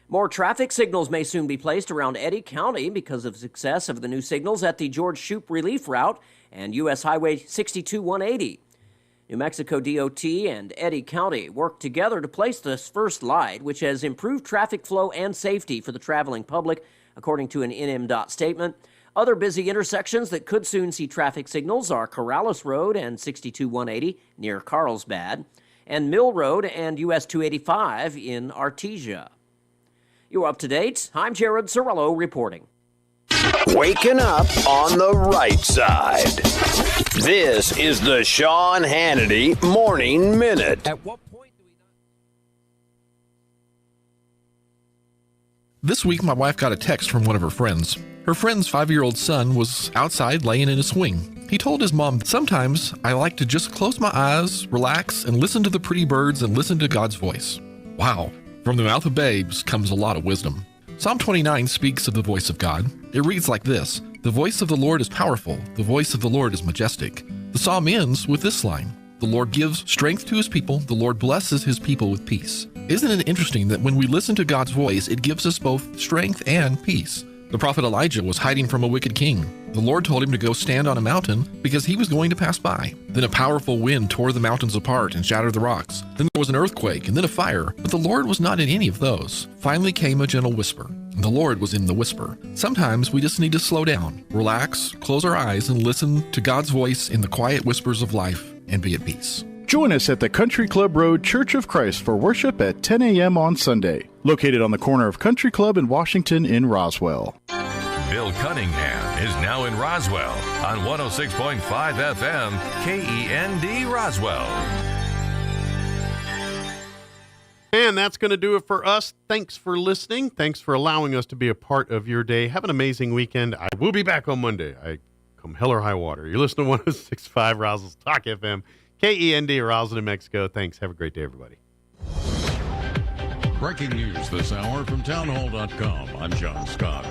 More traffic signals may soon be placed around Eddy County because of success of the new signals at the George Shoup Relief Route and U.S. Highway 62-180. New Mexico DOT and Eddy County worked together to place this first light, which has improved traffic flow and safety for the traveling public, according to an NMDOT statement. Other busy intersections that could soon see traffic signals are Corrales Road and 62-180 near Carlsbad, and Mill Road and US 285 in Artesia. You're up to date. I'm Jared Cirillo reporting. Waking up on the right side. This is the Sean Hannity Morning Minute. At what point do we not? This week, my wife got a text from one of her friends. Her friend's 5-year-old son was outside laying in a swing. He told his mom, "Sometimes I like to just close my eyes, relax, and listen to the pretty birds and listen to God's voice." Wow. From the mouth of babes comes a lot of wisdom. Psalm 29 speaks of the voice of God. It reads like this: "The voice of the Lord is powerful. The voice of the Lord is majestic." The psalm ends with this line: "The Lord gives strength to his people. The Lord blesses his people with peace." Isn't it interesting that when we listen to God's voice, it gives us both strength and peace? The prophet Elijah was hiding from a wicked king. The Lord told him to go stand on a mountain because he was going to pass by. Then a powerful wind tore the mountains apart and shattered the rocks. Then there was an earthquake and then a fire, but the Lord was not in any of those. Finally came a gentle whisper, and the Lord was in the whisper. Sometimes we just need to slow down, relax, close our eyes, and listen to God's voice in the quiet whispers of life and be at peace. Join us at the Country Club Road Church of Christ for worship at 10 a.m. on Sunday, located on the corner of Country Club and Washington in Roswell. Bill Cunningham is now in Roswell on 106.5 FM, KEND Roswell. And that's going to do it for us. Thanks for listening. Thanks for allowing us to be a part of your day. Have an amazing weekend. I will be back on Monday. I come hell or high water. You're listening to 106.5 Roswell's Talk FM, KEND, Roswell, New Mexico. Thanks. Have a great day, everybody. Breaking news this hour from townhall.com. I'm John Scott.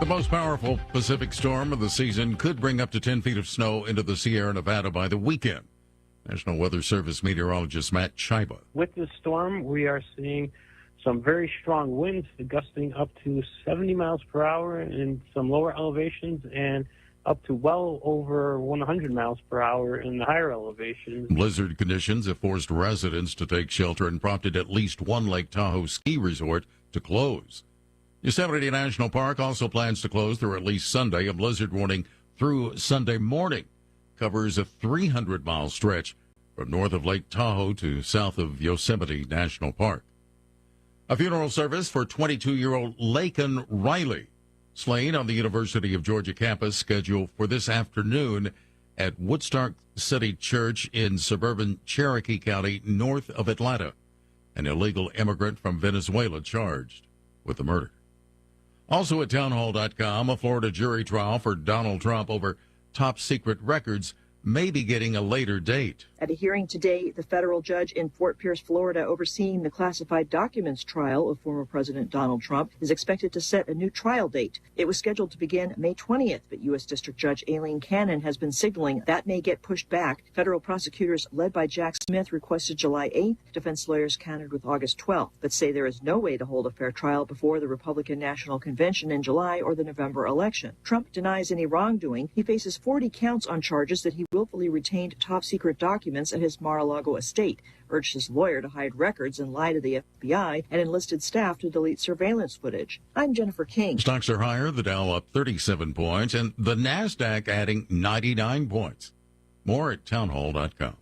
The most powerful Pacific storm of the season could bring up to 10 feet of snow into the Sierra Nevada by the weekend. National Weather Service meteorologist Matt Scheibe. With this storm, we are seeing some very strong winds gusting up to 70 miles per hour in some lower elevations and up to well over 100 miles per hour in the higher elevations. Blizzard conditions have forced residents to take shelter and prompted at least one Lake Tahoe ski resort to close. Yosemite National Park also plans to close through at least Sunday. A blizzard warning through Sunday morning covers a 300-mile stretch from north of Lake Tahoe to south of Yosemite National Park. A funeral service for 22-year-old Laken Riley, slain on the University of Georgia campus, scheduled for this afternoon at Woodstock City Church in suburban Cherokee County, north of Atlanta. An illegal immigrant from Venezuela charged with the murder. Also at townhall.com, a Florida jury trial for Donald Trump over top-secret records may be getting a later date. At a hearing today, the federal judge in Fort Pierce, Florida, overseeing the classified documents trial of former President Donald Trump, is expected to set a new trial date. It was scheduled to begin May 20th, but U.S. District Judge Aileen Cannon has been signaling that may get pushed back. Federal prosecutors led by Jack Smith requested July 8th. Defense lawyers countered with August 12th, but say there is no way to hold a fair trial before the Republican National Convention in July or the November election. Trump denies any wrongdoing. He faces 40 counts on charges that he willfully retained top-secret documents at his Mar-a-Lago estate, urged his lawyer to hide records and lie to the FBI, and enlisted staff to delete surveillance footage. I'm Jennifer King. Stocks are higher, the Dow up 37 points, and the NASDAQ adding 99 points. More at townhall.com.